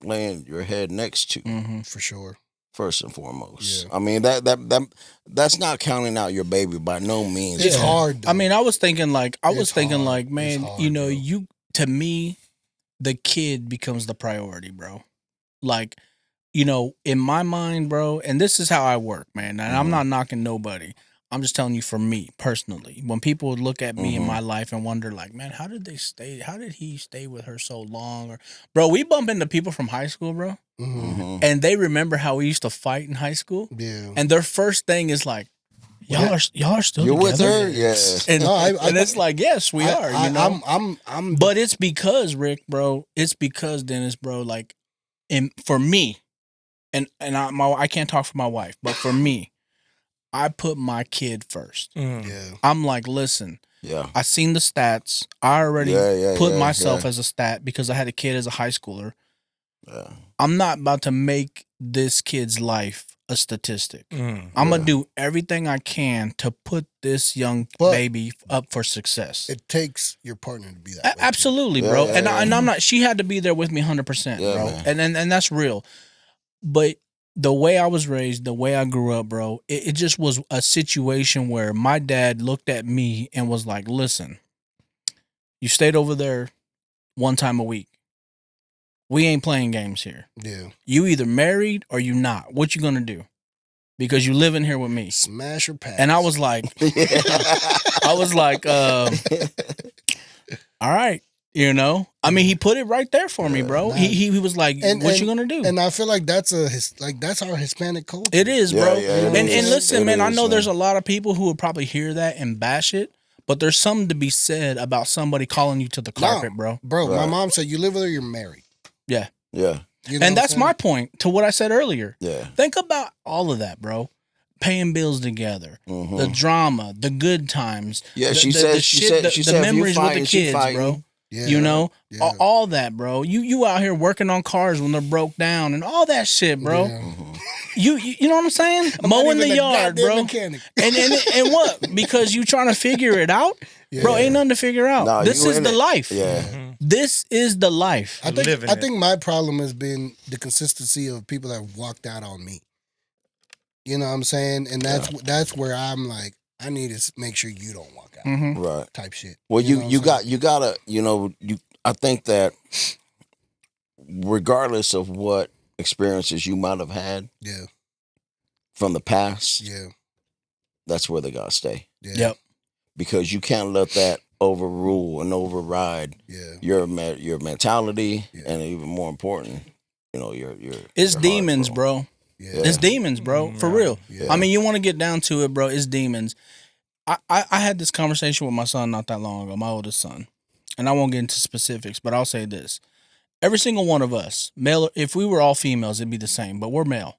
laying your head next to, for sure. First and foremost. Yeah. I mean that's not counting out your baby by no means. It's hard. Though. I mean, I was thinking like, man, hard, you know, bro. to me, the kid becomes the priority, bro. Like, you know, in my mind, bro, and this is how I work, man. And I'm not knocking nobody. I'm just telling you, for me personally, when people would look at me in my life and wonder, like, man, how did he stay with her so long? Or, bro, we bump into people from high school, bro, and they remember how we used to fight in high school. Yeah, and their first thing is like, y'all are still you're together? with her, yes. And, and it's like, yes, we are. You know, I'm. But it's because, Rick, bro. It's because, Dennis, bro. Like, for me, and I can't talk for my wife, but for me, I put my kid first. Yeah. I'm like, listen. Yeah. I seen the stats. I already put myself as a stat because I had a kid as a high schooler. Yeah. I'm not about to make this kid's life a statistic. I'm gonna do everything I can to put this young baby up for success. It takes your partner to be that way. Absolutely, bro. And I'm not. She had to be there with me 100%, bro. Man. And that's real. But the way I was raised, the way I grew up, bro, it just was a situation where my dad looked at me and was like, listen, you stayed over there one time a week. We ain't playing games here. Yeah. You either married or you not. What you gonna do? Because you live in here with me. Smash or pass. And I was like, all right. You know, I mean, he put it right there for me, bro. He was like, "What you gonna do?" And I feel like that's our Hispanic culture. It is, bro. And listen, man, I know there's man. a lot of people who would probably hear that and bash it, but there's something to be said about somebody calling you to the carpet, bro. Bro, my mom said, "You live with her, you're married." Yeah, yeah. You know and that's my point to what I said earlier. Yeah. Think about all of that, bro. Paying bills together, the drama, the good times. Yeah, the, she the said the memories with the kids, bro. Yeah, you know, yeah. all that, bro. You out here working on cars when they're broke down and all that shit, bro. Yeah. You know what I'm saying? I'm Mowing not even the a yard, goddamn bro. mechanic. And what? Because you trying to figure it out, bro. Ain't nothing to figure out. No, this is the life. Yeah. This is the life. I think my problem has been the consistency of people that have walked out on me. You know what I'm saying? And that's where I'm like, I need to make sure you don't walk out. Right. Type shit. Well, you gotta, you know, I think that regardless of what experiences you might have had from the past, that's where they gotta stay. Yeah. Yep. Because you can't let that overrule and override your mentality, and even more important, you know, your it's your demons, heart, bro. Yeah. It's demons, bro. For real. Yeah. I mean, you want to get down to it, bro. It's demons. I had this conversation with my son not that long ago, my oldest son. And I won't get into specifics, but I'll say this. Every single one of us, male, if we were all females, it'd be the same, but we're male.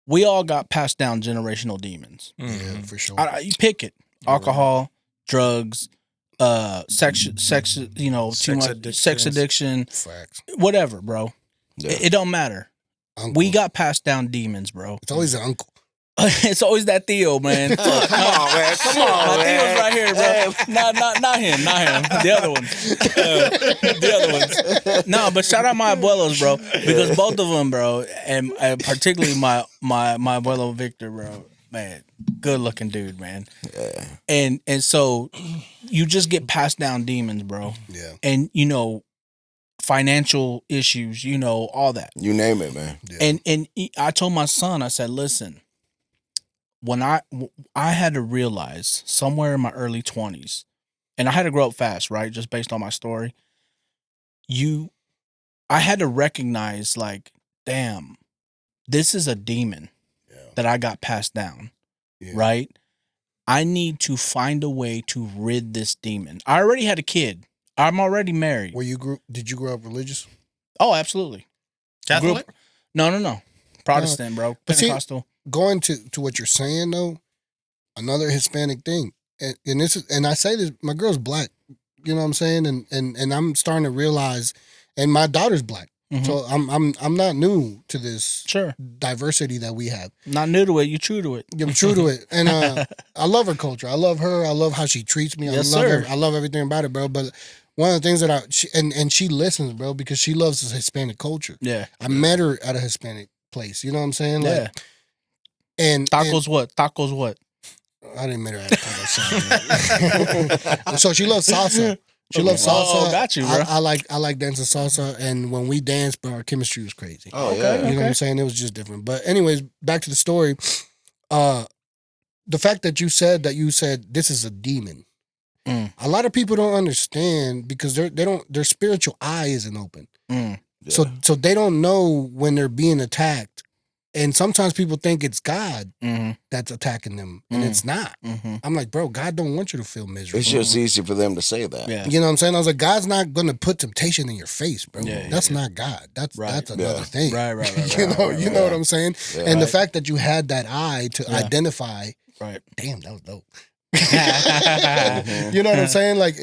We all got passed down generational demons. Yeah, for sure. You pick it. Alcohol, drugs, sex, you know, too much sex addiction, Facts. whatever, bro. Yeah. It don't matter. Uncle. We got passed down demons, bro. It's always an uncle. It's always that Theo, man. Come on, man. Come on, My man. Theo's right here, bro. Not him. The other ones. The other ones. No, but shout out my abuelos, bro, because both of them, bro, and particularly my abuelo Victor, bro, man, good looking dude, man. Yeah. And so you just get passed down demons, bro. Yeah. And financial issues, all that. You name it, man. Yeah. And I told my son, I said, listen, when I had to realize somewhere in my early 20s, and I had to grow up fast, right? Just based on my story. I had to recognize, like, damn, this is a demon that I got passed down, right? I need to find a way to rid this demon. I already had a kid. I'm already married. Did you grow up religious? Oh, absolutely. Catholic? No. Protestant, bro. But see, Pentecostal. Going to what you're saying though, another Hispanic thing, and this is, and I say this, my girl's black, you know what I'm saying, and I'm starting to realize, and my daughter's black, so I'm not new to this diversity that we have. Not new to it, you true to it. I'm true to it, and I love her culture. I love her. I love how she treats me. Yes, sir. I love everything about it, bro. But one of the things that she listens, bro, because she loves this Hispanic culture. Yeah, I met her at a Hispanic place. You know what I'm saying? Like, yeah. And Tacos what? I didn't meet her at a taco. So she loves salsa. She loves salsa. Oh, got you, bro. I like dancing salsa, and when we danced, bro, our chemistry was crazy. Oh, Okay. yeah. You know what I'm saying? It was just different. But anyways, back to the story. The fact that you said this is a demon. A lot of people don't understand because their spiritual eye isn't open. Yeah. So they don't know when they're being attacked. And sometimes people think it's God that's attacking them, and it's not. I'm like, bro, God don't want you to feel miserable. It's just easy for them to say that. Yeah. You know what I'm saying? I was like, God's not going to put temptation in your face, bro. Yeah, that's not God. That's another thing. Right. You know what I'm saying? Yeah. And the fact that you had that eye to identify, Right. damn, that was dope. You know what I'm saying? Like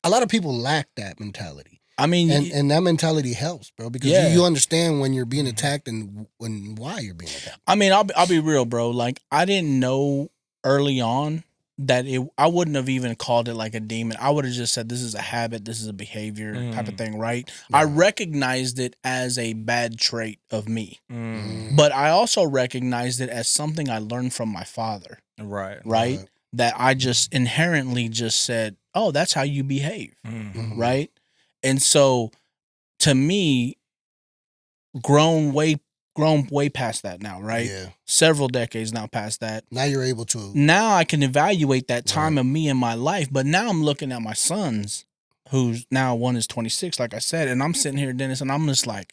a lot of people lack that mentality. I mean, and that mentality helps, bro, because you understand when you're being attacked and why you're being attacked. I mean, I'll be real, bro. Like, I didn't know early on that I wouldn't have even called it like a demon. I would have just said this is a habit, this is a behavior type of thing, right? I recognized it as a bad trait of me, but I also recognized it as something I learned from my father, right? That I just inherently just said, oh, that's how you behave, right? And so, to me, grown way past that now, right? Yeah. Several decades now past that. Now you're able to. Now I can evaluate that time of me in my life, but now I'm looking at my sons, who's now one is 26, like I said, and I'm sitting here, Dennis, and I'm just like,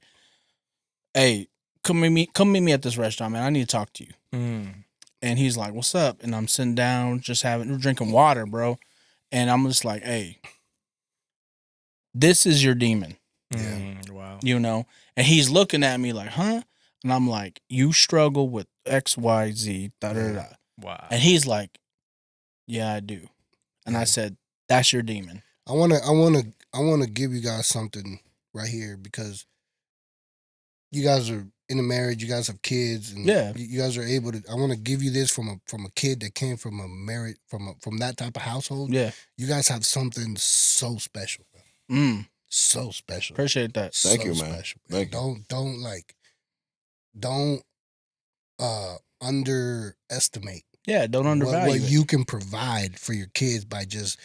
hey, come meet me at this restaurant, man. I need to talk to you. And he's like, what's up? And I'm sitting down, drinking water, bro. And I'm just like, hey, this is your demon. Wow. And he's looking at me like, huh? And I'm like, you struggle with X, Y, Z, da da da. Wow. And he's like, yeah, I do. And I said, that's your demon. I wanna give you guys something right here because you guys are in a marriage, you guys have kids, and you guys are able to. I want to give you this from a kid that came from a marriage from that type of household. Yeah, you guys have something so special, bro. So special. Appreciate that. Thank you, man. Special, Thank you. Don't underestimate. Yeah, don't undervalue what you can provide for your kids by just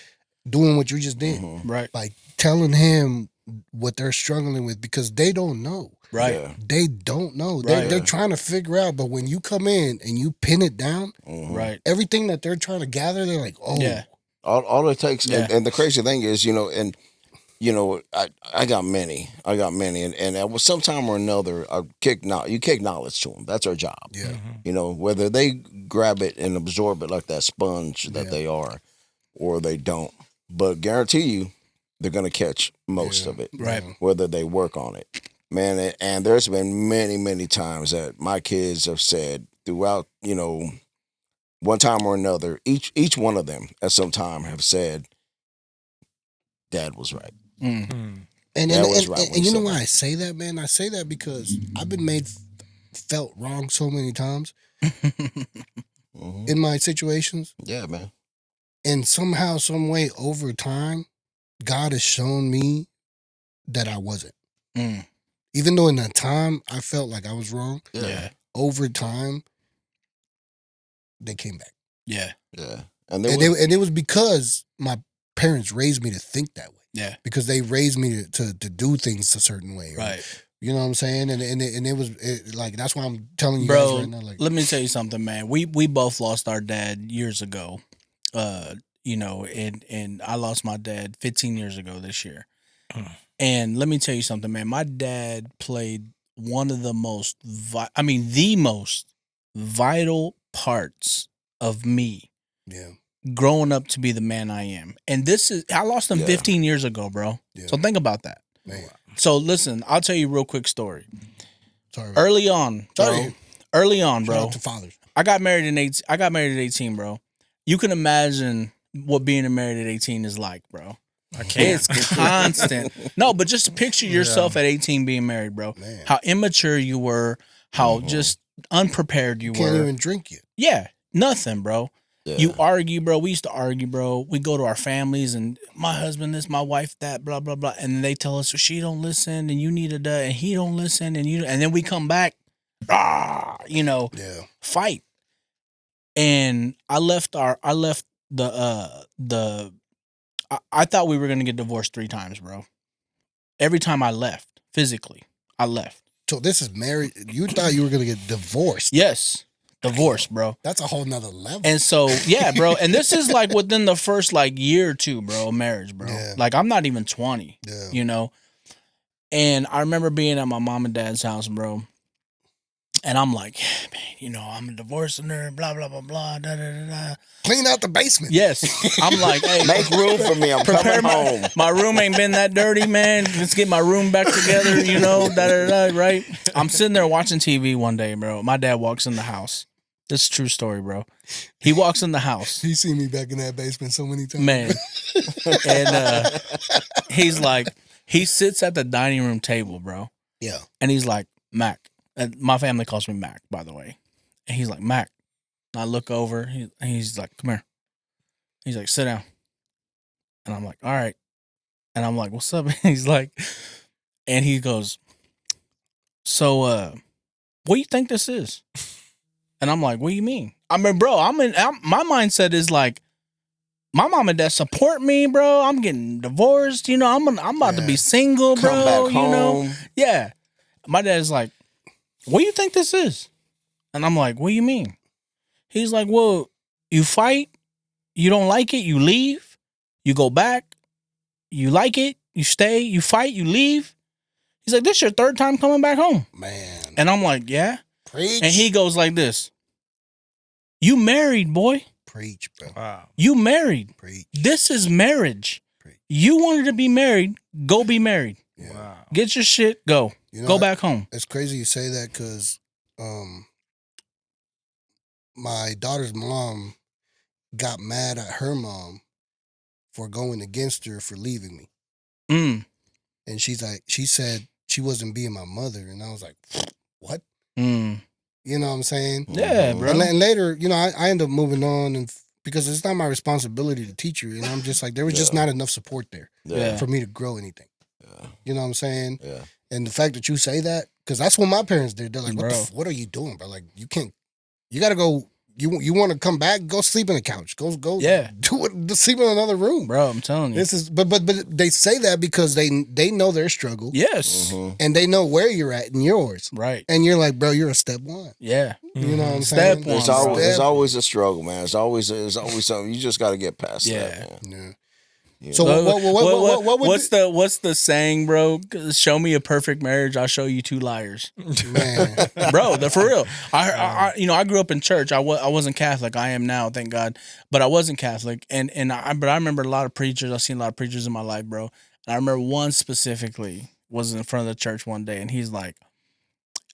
doing what you just did. Right. Like telling him what they're struggling with because they don't know. Right. Yeah. They don't know. Right. They're trying to figure out, but when you come in and you pin it down, right, everything that they're trying to gather, they're like, oh. Yeah. All it takes, and the crazy thing is, I got many, and at some time or another, you kick knowledge to them. That's our job. Yeah. Whether they grab it and absorb it like that sponge that they are, or they don't. But guarantee you, they're gonna catch most of it, right? Whether they work on it, man. And there's been many, many times that my kids have said throughout, one time or another, each one of them at some time have said, Dad was right. And you know why I say that, man? I say that because I've been felt wrong so many times. in my situations. Yeah, man. And somehow, some way, over time, God has shown me that I wasn't. Even though in that time I felt like I was wrong. Yeah. Over time, they came back. Yeah. Yeah. And it was because my parents raised me to think that way. Yeah. Because they raised me to do things a certain way. Right. You know what I'm saying? And it was like, that's why I'm telling you Bro, guys right now. Like, let me tell you something, man. We both lost our dad years ago. You know, and I lost my dad 15 years ago this year. And let me tell you something, man. My dad played one of the most, the most vital parts of me. Yeah. Growing up to be the man I am. And I lost him 15 years ago, bro. Yeah. So think about that. Man. So listen, I'll tell you a real quick story. Sorry. Early on, bro. Shout out to fathers. I got married at 18, bro. You can imagine what being married at 18 is like, bro. I can't. It's constant. No, but just picture yourself at 18 being married, bro. Man. How immature you were, how just unprepared you were. Can't even drink yet. Yeah, nothing, bro. Yeah. You argue, bro. We used to argue, bro. We go to our families and my husband this, my wife that, blah, blah, blah. And they tell us, well, she don't listen and you need to, and he don't listen and then we come back, fight. And I thought we were going to get divorced 3 times, bro. Every time I left, physically, I left. So this is married. You thought you were going to get divorced. Yes. Divorce, bro. That's a whole nother level. And so, yeah, bro. And this is like within the first year or two, bro, of marriage, bro. Yeah. Like I'm not even 20, you know? And I remember being at my mom and dad's house, bro. And I'm like, man, I'm divorcing her, blah, blah, blah, blah, da, da, da, da. Clean out the basement. Yes. I'm like, hey. Make room for me. I'm coming home. My room ain't been that dirty, man. Let's get my room back together, da, da, da, right? I'm sitting there watching TV one day, bro. My dad walks in the house. This is a true story, bro. He walks in the house. He's seen me back in that basement so many times. Man. And he's like, he sits at the dining room table, bro. Yeah. And he's like, Mac. My family calls me Mac, by the way. And he's like, Mac. And I look over. He's like, come here. He's like, sit down. And I'm like, all right. And I'm like, what's up? And he's like, and he goes, so, what do you think this is? And I'm like, what do you mean? I mean, bro, my mindset is like, my mom and dad support me, bro. I'm getting divorced. I'm about to be single, bro. Come back home. Yeah. My dad's like, what do you think this is? And I'm like, what do you mean? He's like, well, you fight, you don't like it, you leave, you go back, you like it, you stay, you fight, you leave. He's like, this is your 3rd time coming back home. Man. And I'm like, yeah. Preach. And he goes like this. You married, boy. Preach, bro. Wow. You married. Preach. This is marriage. Preach. You wanted to be married, go be married. Yeah. Wow. Get your shit, go. Go back home. It's crazy you say that because my daughter's mom got mad at her mom for going against her for leaving me. And she said she wasn't being my mother. And I was like, what? You know what I'm saying? Yeah, bro. And later, I end up moving on and because it's not my responsibility to teach her. And I'm just like, there was just not enough support there for me to grow anything. Yeah. You know what I'm saying? Yeah. And the fact that you say that, because that's what my parents did. They're like, what are you doing, bro? Like, you got to go. You want to come back? Go sleep on the couch. Go. Yeah. Do it. Sleep in another room, bro. I'm telling you. But they say that because they know their struggle. Yes. And they know where you're at in yours. Right. And you're like, bro, you're a step 1. Yeah. You know what I'm saying? Step 1. It's always a struggle, man. It's always something. You just got to get past that, man. Yeah. So what what's the saying, bro? Show me a perfect marriage, I'll show you 2 liars. Man, bro, for real. I grew up in church. I wasn't Catholic. I am now, thank God. But I wasn't Catholic, but I remember a lot of preachers. I've seen a lot of preachers in my life, bro. And I remember one specifically was in front of the church one day, and he's like,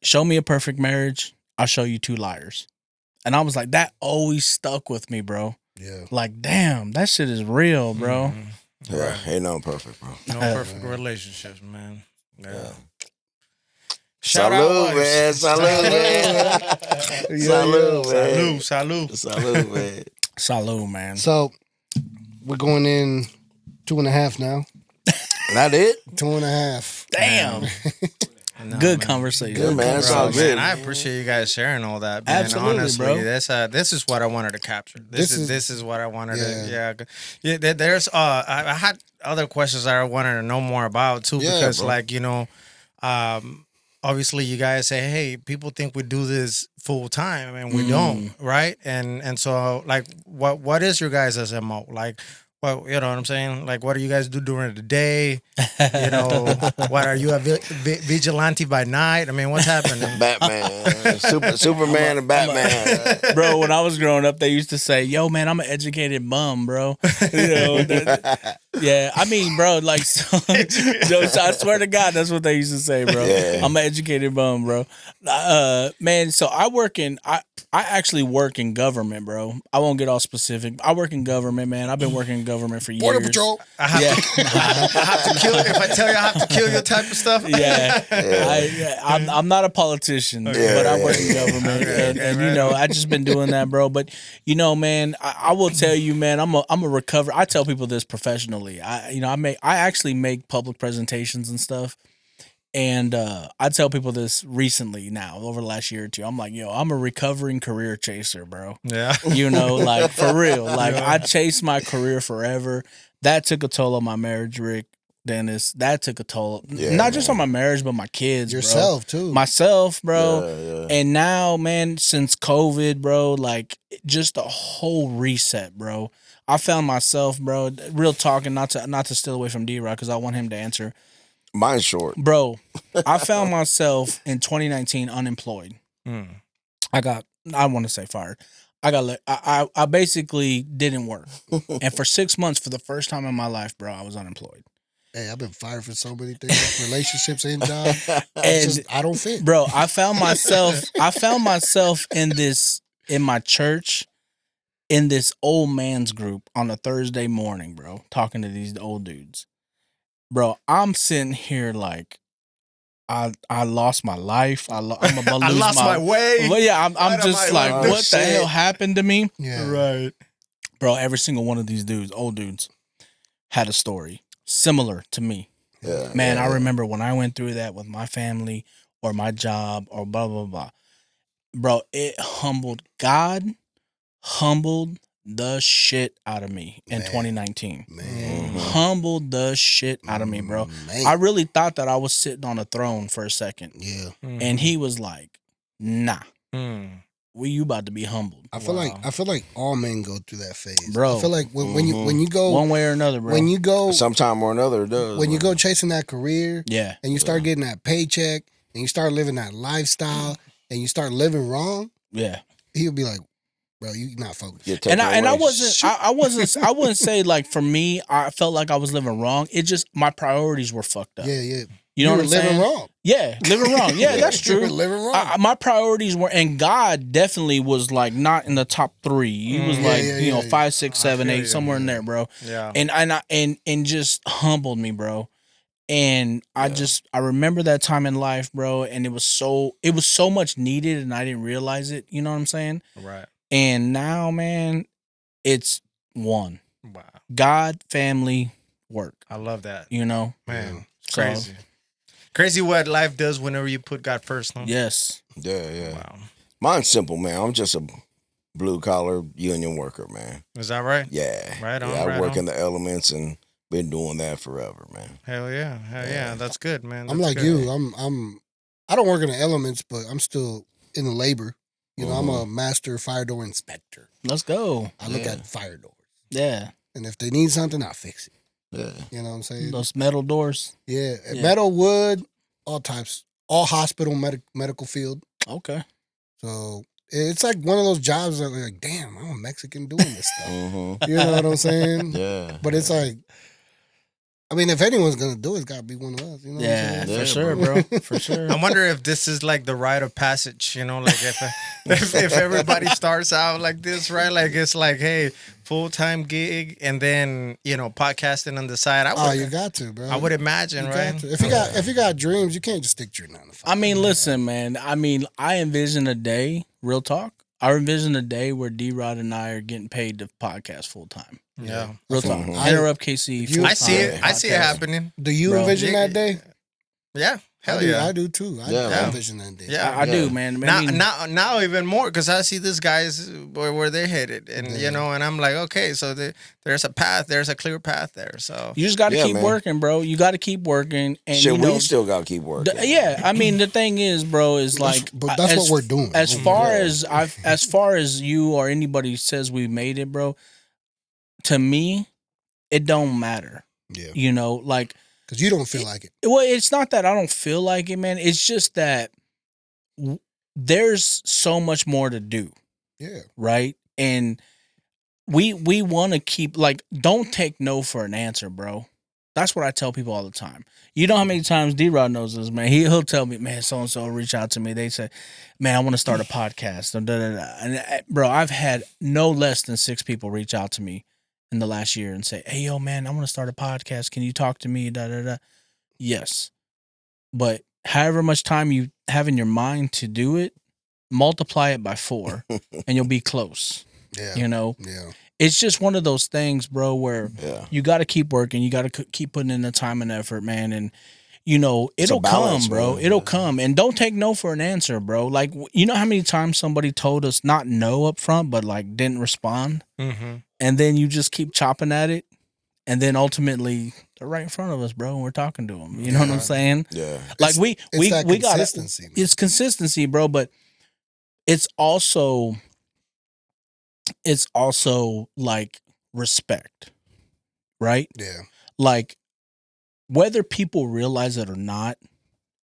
"Show me a perfect marriage, I'll show you 2 liars." And I was like, that always stuck with me, bro. Yeah. Like, damn, that shit is real, bro. Yeah, ain't no perfect, bro. No perfect relationships, man. Yeah. Shout out, Salud, man. Salud, man. Salud, man. Salud. Salud, man. Salud, man. So we're going in 2.5 now. That it? 2.5. Damn. No, Good man. conversation. Good, man. That's Bro, all good. man, I appreciate you guys sharing all that, man. Absolutely, Honestly, bro. this is what I wanted to capture. This is what I wanted to. Yeah. There's I had other questions that I wanted to know more about too, because bro. like obviously you guys say, hey, people think we do this full time and we don't, right? And so like what is your guys' MO? Like, well, you know what I'm saying? Like, what do you guys do during the day? You know, what are you, a vigilante by night? I mean, what's happening? Batman. Superman and Batman. Bro, when I was growing up, they used to say, yo, man, I'm an educated bum, bro. You know, yeah, I mean, bro, like, so I swear to God, that's what they used to say, bro. Yeah. I'm an educated bum, bro. Man, so I actually work in government, bro. I won't get all specific. I work in government, man. I've been working in government for years. Border Patrol. I have to kill. If I tell you I have to kill you, type of stuff. Yeah, I'm not a politician, but I work in government, and you know, I just been doing that, bro. But you know, man, I will tell you, man, I'm a recover. I tell people this professionally. I actually make public presentations and stuff. And I tell people this recently now, over the last year or two. I'm like, yo, I'm a recovering career chaser, bro. Yeah. You know, like, for real. Like, I chased my career forever. That took a toll on my marriage, Rick, Dennis. That took a toll. Not just on my marriage, but my kids, Yourself, bro. too. Myself, bro. Yeah. And now, man, since COVID, bro, like, just a whole reset, bro. I found myself, bro, real talking, not to steal away from D.Rod, because I want him to answer. Mine's short. Bro, I found myself in 2019 unemployed. I want to say fired. I basically didn't work. And for 6 months, for the first time in my life, bro, I was unemployed. Hey, I've been fired for so many things, relationships and job. And I don't fit. Bro, I found myself in my church, in this old man's group on a Thursday morning, bro, talking to these old dudes. Bro, I'm sitting here like, I lost my life. I'm about to I lose lost my way. Well, yeah, I'm just like, what the hell happened to me? Yeah. Right. Bro, every single one of these dudes, old dudes, had a story similar to me. Yeah. Man, I remember when I went through that with my family or my job or blah, blah, blah. Bro, it humbled the shit out of me in 2019. Man. Humbled the shit out of me, bro. Man. I really thought that I was sitting on a throne for a second. Yeah. And he was like, nah. You about to be humbled. I feel like all men go through that phase. Bro. I feel like when you go one way or another, bro. when you go Sometime or another it does. when you go chasing that career, yeah. and you start getting that paycheck and you start living that lifestyle and you start living wrong, Yeah. he'll be like, bro, you not focused. And I wouldn't say like for me, I felt like I was living wrong. It just my priorities were fucked up. Yeah. You know what were I'm living saying? wrong. Yeah, living wrong. Yeah, that's You true. were living wrong. My priorities were, and God definitely was like not in the top 3. He was like 5, 6, 7, 8, somewhere in there, bro. Yeah. And just humbled me, bro. And I remember that time in life, bro. And it was so much needed, and I didn't realize it. You know what I'm saying? Right. And now, man, it's one. Wow. God, family, work. I love that. You know? Man, it's So- crazy. Crazy what life does whenever you put God first, huh? Yes. Yeah. Wow. Mine's simple, man. I'm just a blue collar union worker, man. Is that right? Yeah. Right on, Yeah, I right work on. in the elements and been doing that forever, man. Hell yeah. Hell yeah. That's good, man. I'm That's like good. you. I don't work in the elements, but I'm still in the labor. You know, I'm a master fire door inspector. Let's go. I look at fire doors. Yeah. And if they need something, I'll fix it. Yeah. You know what I'm saying? Those metal doors. Yeah. Metal, wood, all types. All hospital, medical field. Okay. So it's like one of those jobs that like, damn, I'm a Mexican doing this stuff. Mm-hmm. You know what I'm saying? Yeah. But it's like, I mean, if anyone's gonna do it, it's gotta be one of us. You know what I'm saying? For sure, bro. For sure. I wonder if this is like the rite of passage, like if everybody starts out like this, right? Like it's like, hey, full-time gig and then, podcasting on the side. You got to, bro. I would imagine, right? If you got dreams, you can't just stick to your 9 to 5. I mean, listen, man. I mean, I envision a day, real talk. I envision a day where D.Rod and I are getting paid to podcast full time. Yeah. Real talk. Interrupt KC. I see it. I see it happening. Do you envision that day? Yeah. Hell I do too. I envision that day. Yeah, I do, man. Now even more because I see these guys where they're headed, and and I'm like, okay, so there's a path, there's a clear path there. So you just got to keep working, bro. You got to keep working, and we still got to keep working. I mean, the thing is, bro, is like, but that's what we're doing. As far as you or anybody says we made it, bro, to me, it don't matter. Yeah, like. Because you don't feel like it. Well, it's not that I don't feel like it, man. It's just that there's so much more to do. Yeah. Right? And we want to keep, like, don't take no for an answer, bro. That's what I tell people all the time. You know how many times D.Rod knows this, man. He'll tell me, man, so-and-so reach out to me. They say, man, I want to start a podcast. And, bro, I've had no less than 6 people reach out to me in the last year and say, hey, yo, man, I want to start a podcast. Can you talk to me? Yes. But however much time you have in your mind to do it, multiply it by 4 and you'll be close. Yeah. Yeah. It's just one of those things, bro, where you got to keep working. You got to keep putting in the time and effort, man. And, it'll come, bro. Man. It'll come. And don't take no for an answer, bro. Like, you know how many times somebody told us not no up front, but like didn't respond? Mm-hmm. And then you just keep chopping at it. And then ultimately they're right in front of us, bro. And we're talking to them. You know what I'm saying? Yeah. Like we got consistency. It's consistency, bro. But it's also like respect, right? Yeah. Like whether people realize it or not,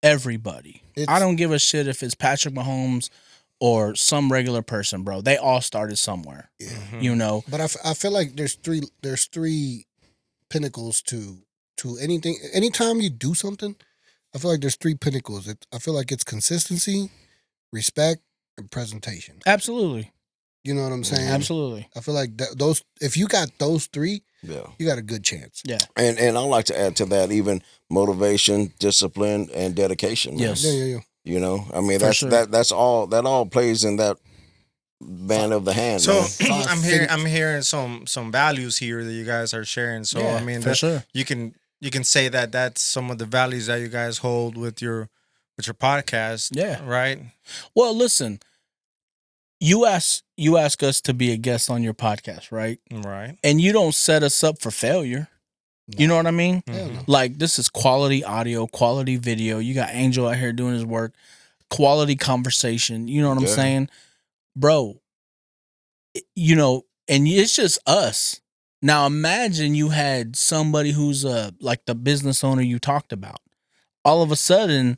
everybody. I don't give a shit if it's Patrick Mahomes or some regular person, bro. They all started somewhere. Yeah. But I feel like there's three pinnacles to anything. Anytime you do something, I feel like there's 3 pinnacles. I feel like it's consistency, respect, and presentation. Absolutely. You know what I'm saying? Absolutely. I feel like those. If you got those 3, you got a good chance. Yeah. And I'd like to add to that even motivation, discipline, and dedication. Man. Yes. Yeah. I mean that's all that all plays in that band of the hand. So man. I'm hearing some values here that you guys are sharing. So yeah, I mean, for sure. you can say that that's some of the values that you guys hold with your podcast. Yeah. Right. Well, listen. You ask us to be a guest on your podcast, right? Right. And you don't set us up for failure. You know what I mean? Mm-hmm. Like, this is quality audio, quality video. You got Angel out here doing his work, quality conversation. You know what I'm saying? Bro, and it's just us. Now, imagine you had somebody who's like the business owner you talked about. All of a sudden,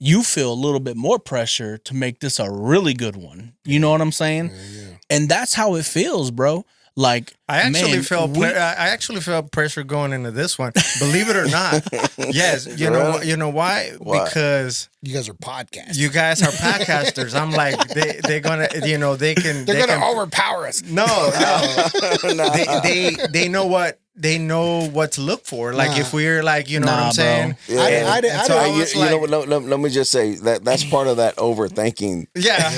you feel a little bit more pressure to make this a really good one. You know what I'm saying? Yeah. And that's how it feels, bro. Like, I actually felt pressure going into this one. Believe it or not. Yes. You know why? Because you guys are podcasters. You guys are podcasters. I'm like, they're gonna, they're gonna overpower us. No. They know what. They know what to look for. Like if we're like, what I'm saying? Yeah. Let me just say that's part of that overthinking. Yeah.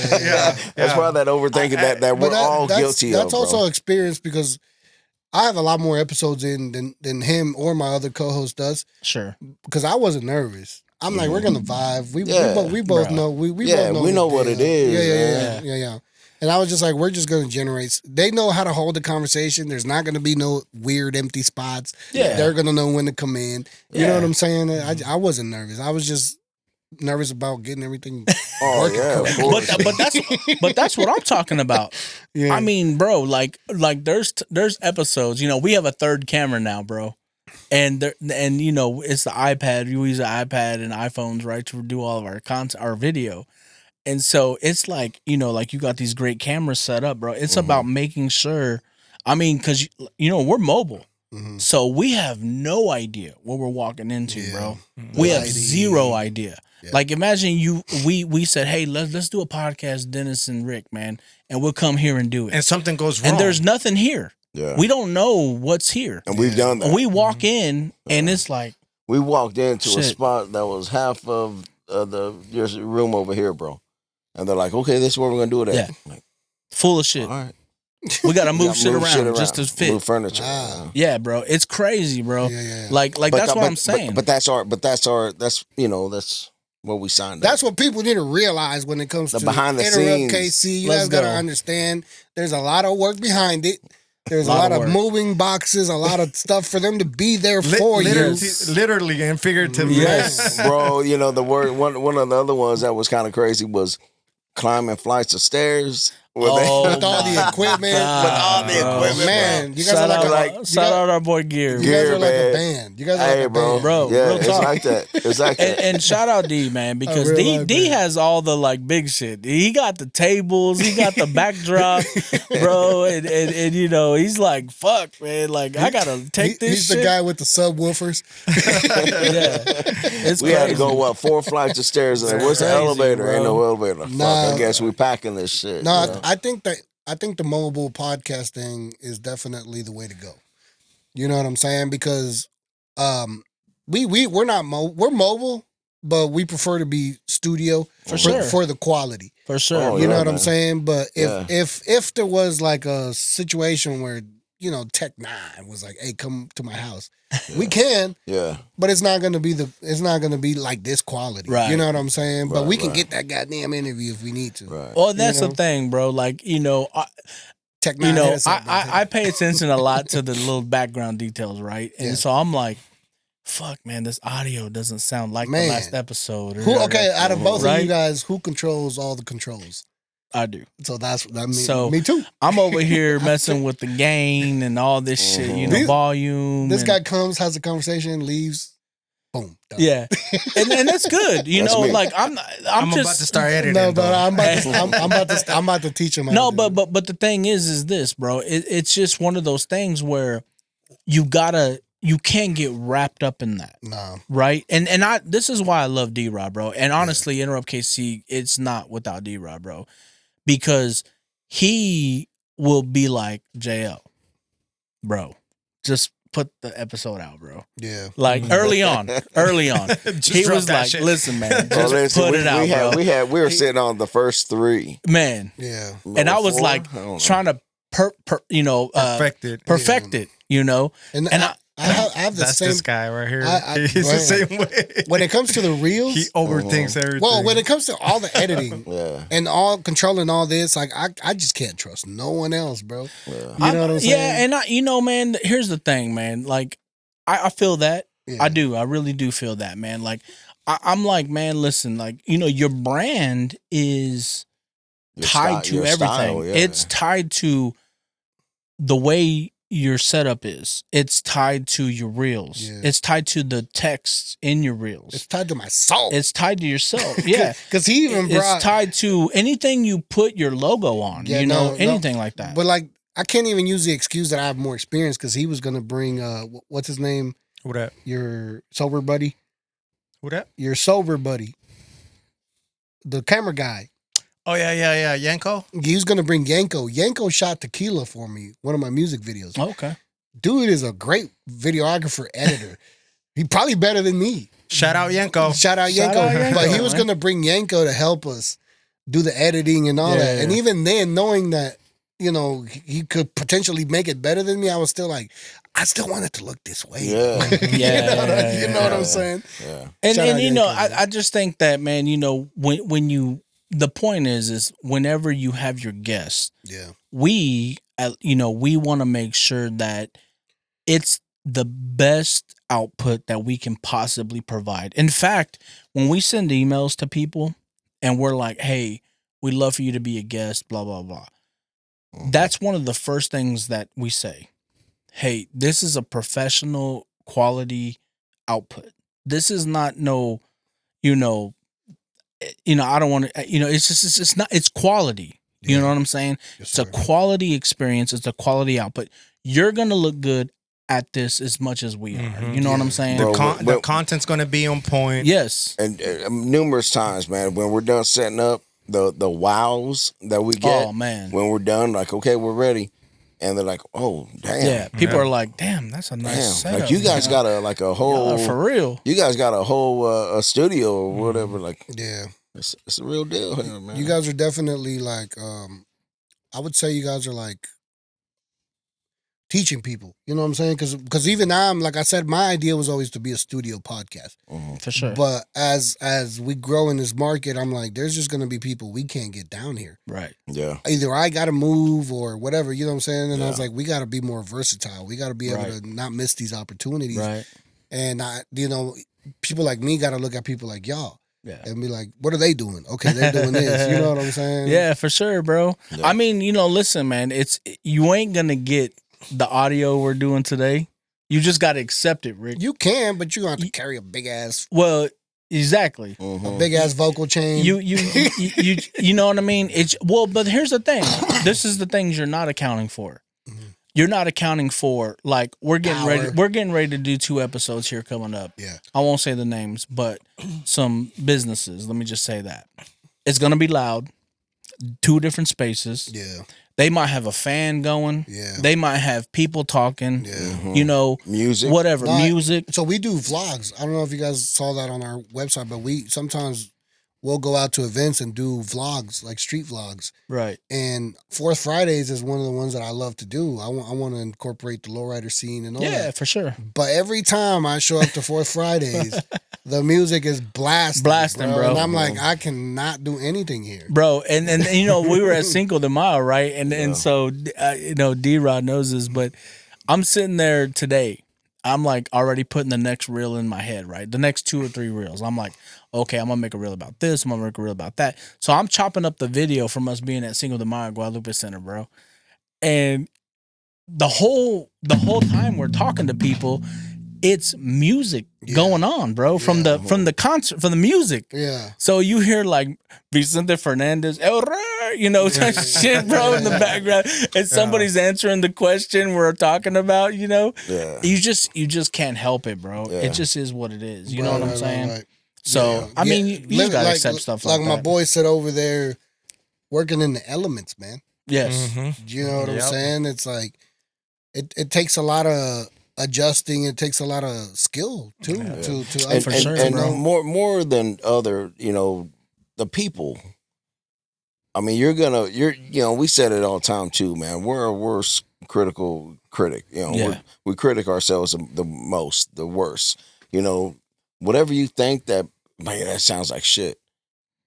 That's part of that overthinking that we're all guilty of. That's also experience because I have a lot more episodes in than him or my other co-host does. Sure. Because I wasn't nervous. I'm like, we're gonna vibe. We both know. We know what it is. Yeah. And I was just like, we're just going to generate. They know how to hold the conversation. There's not going to be no weird empty spots. Yeah. They're going to know when to come in. You know what I'm saying? I wasn't nervous. I was just nervous about getting everything working. But that's what I'm talking about. Yeah. I mean, bro, like there's episodes, we have a 3rd camera now, bro. And it's the iPad. We use the iPad and iPhones, right, to do all of our content, our video. And so it's like, like you got these great cameras set up, bro. It's about making sure, because, we're mobile. So we have no idea what we're walking into, bro. We have zero idea. Yeah. Like imagine we said, hey, let's do a podcast, Dennis and Rick, man, and we'll come here and do it. And something goes wrong. And there's nothing here. Yeah. We don't know what's here. And we've done that. We walk in and it's like we walked into a spot that was half of your room over here, bro. And they're like, okay, this is where we're gonna do it at. Yeah. Like, full of shit. all right. We gotta move shit around just to fit. Move furniture. Yeah, bro. It's crazy, bro. Yeah. Like that's what I'm saying. But that's what we signed. That's what people need to realize when it comes to behind the Interrupt scenes. KC. You guys gotta understand. There's a lot of work behind it. There's a lot of moving boxes, a lot of stuff for them to be there for you. Literally and figuratively. Yes, bro. You know the word. One of the other ones that was kind of crazy was climbing flights of stairs. With all the equipment. Man, you guys shout are like shout out our boy Gear. You guys are like a band. You guys are like a band. Bro, yeah, real it's talk. like that. It's like that. And shout out D, man, because D has all the like big shit. He got the tables, he got the backdrop, bro, and you know, he's like, fuck, man, like I gotta take this He's shit. the guy with the subwoofers. It's we crazy. had to go 4 flights of stairs. And what's the elevator? Bro. Ain't no elevator. Nah. Fuck, I guess we packing this shit. No, you know? I think the mobile podcasting is definitely the way to go. You know what I'm saying? Because we're not we're mobile, but we prefer to be studio for the quality. For sure. You know what I'm saying? But if there was like a situation where, you know, Tech 9 was like, hey, come to my house. We can. Yeah. But it's not gonna be like this quality. Right. You know what I'm saying? But Right, we can right. get that goddamn interview if we need to. Right. Well, that's You know? the thing, bro. Like, you know, Tech 9 hit us up, I pay attention a lot to the little background details, right? And so I'm like, fuck, man, this audio doesn't sound like the last episode. Out of both right? of you guys, who controls all the controls? I do. So So me too. I'm over here messing with the gain and all this shit, you know, volume. This guy comes, has a conversation, leaves, boom. Done. Yeah, and that's good. You That's know, me. like I'm just about to start editing. No, but I'm about to teach him. How no, to do it. but the thing is this, bro. It's just one of those things where you can't get wrapped up in that. No. Right? And this is why I love D.Rod, bro. And honestly, Interrupt KC, it's not without D.Rod, bro. Because he will be like, JL, bro, just put the episode out, bro. Yeah. Like early on. He was like, shit. listen, man, just put it out, bro. We were sitting on the first 3. Man. Yeah. And I was 4? like I don't know. trying to perfect it, you know? And I have the That's same. this guy right here. He's He's the same way. When it comes to the reels, He overthinks everything. well, when it comes to all the editing Yeah. and all controlling all this, like I just can't trust no one else, bro. Yeah. You know what I'm saying? Yeah, and you know, man, here's the thing, man. Like, I feel that. Yeah. I do. I really do feel that, man. Like, I'm like, man, listen, like, you know, your brand is tied to your everything. style, yeah. It's tied to the way your setup is. It's tied to your reels. Yeah. It's tied to the texts in your reels. It's tied to my soul. It's tied to yourself. Yeah. Because he even brought. It's tied to anything you put your logo on, Yeah, you know, no, anything like that. But like, I can't even use the excuse that I have more experience because he was gonna bring what's his name? Who that? Your sober buddy. Who that? Your sober buddy. The camera guy. Oh, yeah. Yanko? He was gonna bring Yanko. Yanko shot tequila for me, one of my music videos. Okay. Dude is a great videographer, editor. He probably better than me. Shout out Yanko. Shout out Shout Yanko. out Yanko, But he was man. gonna bring Yanko to help us do the editing and all that. Yeah. And even then, knowing that, you know, he could potentially make it better than me, I was still like, I still want it to look this way. Yeah. You know what I'm saying? Yeah. And Shout out you know, Yanko, man. I just think that, man, you know, when you, the point is whenever you have your guests, Yeah. we want to make sure that it's the best output that we can possibly provide. In fact, when we send emails to people and we're like, hey, we'd love for you to be a guest, blah, blah, blah. That's one of the first things that we say. Hey, this is a professional quality output. This is not no, I don't want to, it's quality. You know what I'm saying? Yes, It's a quality experience. It's a quality output. You're going to look good at this as much as we are. You know what I'm saying? Bro, The content's gonna be on point. Yes. And numerous times, man, when we're done setting up, the wows that we get, Oh, man. when we're done, like, okay, we're ready, and they're like, oh, damn, Yeah, people are like, damn, that's a nice setup. like you guys got a whole for real. You guys got a whole a studio or whatever. Like, Yeah. it's a real deal here, man. You guys are definitely like, I would say you guys are like teaching people. You know what I'm saying? Because even I'm, like I said, my idea was always to be a studio podcast. For sure. But as we grow in this market, I'm like, there's just going to be people we can't get down here. Right. Yeah. Either I got to move or whatever, you know what I'm saying? And I was like, we got to be more versatile. We got to be able to not miss these opportunities. Right. And, people like me got to look at people like y'all. Yeah. And be like, what are they doing? Okay, they're doing this. You know what I'm saying? Yeah, for sure, bro. Yeah. I mean, listen, man, you ain't going to get the audio we're doing today. You just got to accept it, Rick. You can, but you're going to have to carry a big ass. Well, exactly. A big ass vocal chain. You know what I mean? But here's the thing. This is the things you're not accounting for. You're not accounting for, like, we're getting ready to do 2 episodes here coming up. Yeah. I won't say the names, but some businesses, let me just say that. It's going to be loud. 2 different spaces. Yeah. They might have a fan going. Yeah. They might have people talking. Yeah. Music. Whatever. Music. So we do vlogs. I don't know if you guys saw that on our website, but we'll go out to events and do vlogs, like street vlogs. Right. And Fourth Fridays is one of the ones that I love to do. I want to incorporate the lowrider scene and all that. Yeah, for sure. But every time I show up to Fourth Fridays, the music is blasting, bro. And I'm like, I cannot do anything here. Bro, and we were at Cinco de Mayo, right? And so, D.Rod knows this, but I'm sitting there today. I'm like already putting the next reel in my head, right? The next 2 or 3 reels. I'm like, okay, I'm gonna make a reel about this. I'm gonna make a reel about that. So I'm chopping up the video from us being at Cinco de Mayo Guadalupe Center, bro. And the whole time we're talking to people, it's music going on, bro. From the concert, from the music. Yeah. So you hear like Vicente Fernandez, shit, bro, in the background, and somebody's answering the question we're talking about. You just can't help it, bro. Yeah. It just is what it is. You know what I'm saying? Right. So I mean, you just gotta accept stuff like that. Like my boy said over there, working in the elements, man. Yes. You know what I'm saying? It's like it takes a lot of adjusting. It takes a lot of skill too. For sure, and bro. more than other, the people. I mean, we said it all the time too, man. We're a worst critical critic. We critic ourselves the most, the worst. Whatever you think that, man, that sounds like shit.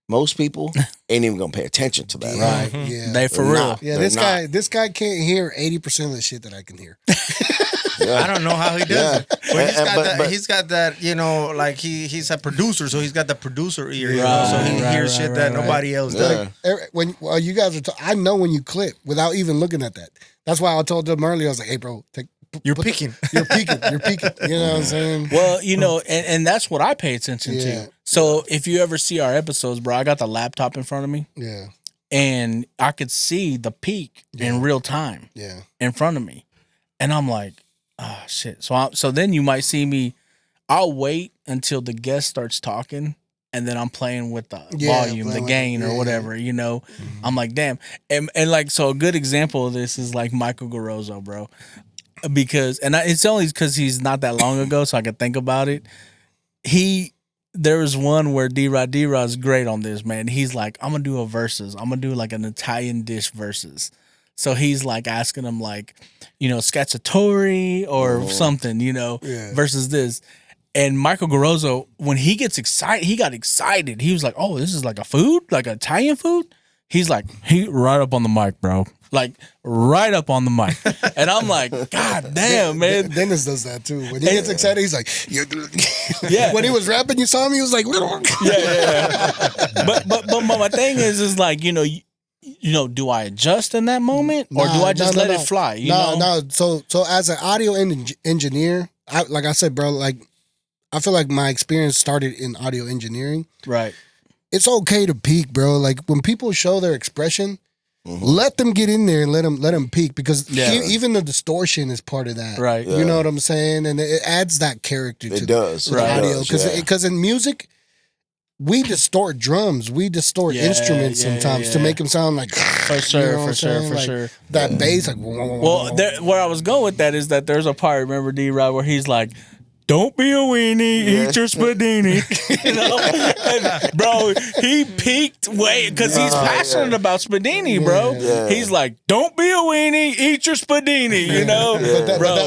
Most people ain't even gonna pay attention to that. Right. Yeah. They for real. Not. Yeah, They're this guy can't hear 80% of the shit that I can hear. I don't know how he does it. But he's got that, like he's a producer, so he's got the producer ear, so he hears shit that nobody else does. When you guys are, I know when you clip without even looking at that. That's why I told them earlier. I was like, "Hey, bro, you're peeking. You're peeking. You know what I'm saying?" Well, and that's what I pay attention to. So if you ever see our episodes, bro, I got the laptop in front of me. Yeah. And I could see the peak in real time. Yeah. In front of me, and I'm like, oh shit. So then you might see me. I'll wait until the guest starts talking, and then I'm playing with the volume, the gain, or whatever. I'm like, damn. And like, so a good example of this is like Michael Garozzo, bro. Because it's only because he's not that long ago, so I could think about it. There was one where D.Rod's great on this, man. He's like, I'm gonna do a versus. I'm gonna do like an Italian dish versus. So he's like asking him like, scacciatore or something, versus this. And Michael Garozzo, when he gets excited, he got excited. He was like, oh, this is like a food, like Italian food. He's like, right up on the mic, bro. Like right up on the mic. And I'm like, God damn, man. Dennis does that too. When he gets excited, he's like, yeah. When he was rapping, you saw him, he was like, yeah. But my thing is like, do I adjust in that moment or do I just let it fly? No. So as an audio engineer, like I said, bro, like I feel like my experience started in audio engineering. Right. It's okay to peak, bro. Like when people show their expression, Let them get in there and let them peak, because even the distortion is part of that. Right. You know what I'm saying? And it adds that character to the audio. Because in music, we distort drums. We distort instruments sometimes to make them sound like for sure. That bass, like where I was going with that is that there's a part, remember D.Rod, where he's like, "Don't be a weenie, eat your spadini." You know, and, bro, he peaked way because he's passionate about spadini, bro. Yeah. He's like, "Don't be a weenie, eat your spadini." You know,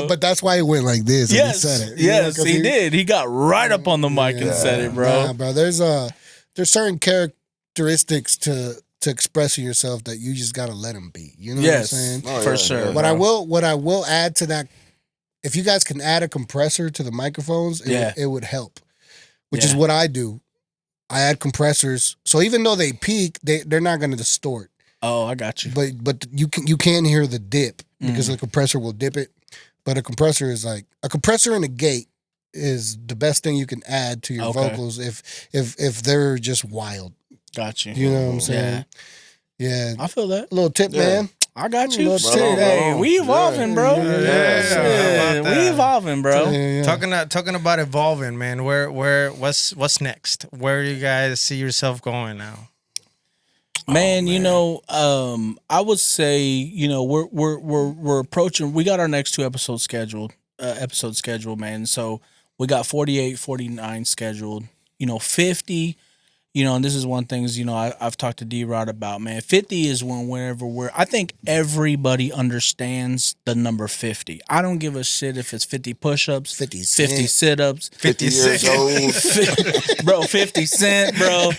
but that's why he went like this. Yes, and he said it. Yes, he did. He got right up on the mic and said it, bro. Nah, bro. There's certain characteristics to expressing yourself that you just gotta let them be. You know what I'm saying? For sure. What I will add to that, if you guys can add a compressor to the microphones, it would help. Which is what I do. I add compressors, so even though they peak, they're not going to distort. Oh, I got you. But you can hear the dip because the compressor will dip it. But a compressor is like a compressor and a gate is the best thing you can add to your vocals if they're just wild. Got you. You know what I'm saying? Yeah. I feel that. A little tip, man. I got you. Hey, we evolving, bro. We evolving, bro. Talking about evolving, man. What's next? Where do you guys see yourself going now? Man, you know, I would say, you know, we're approaching. We got our next 2 episodes scheduled. Man. So we got 48, 49 scheduled. You know, 50. You know, and this is one thing, you know, I've talked to D.Rod about, man. 50 is I think everybody understands the number 50. I don't give a shit if it's 50 push-ups, 50 sit-ups, 50 years old. Bro, 50 Cent, bro.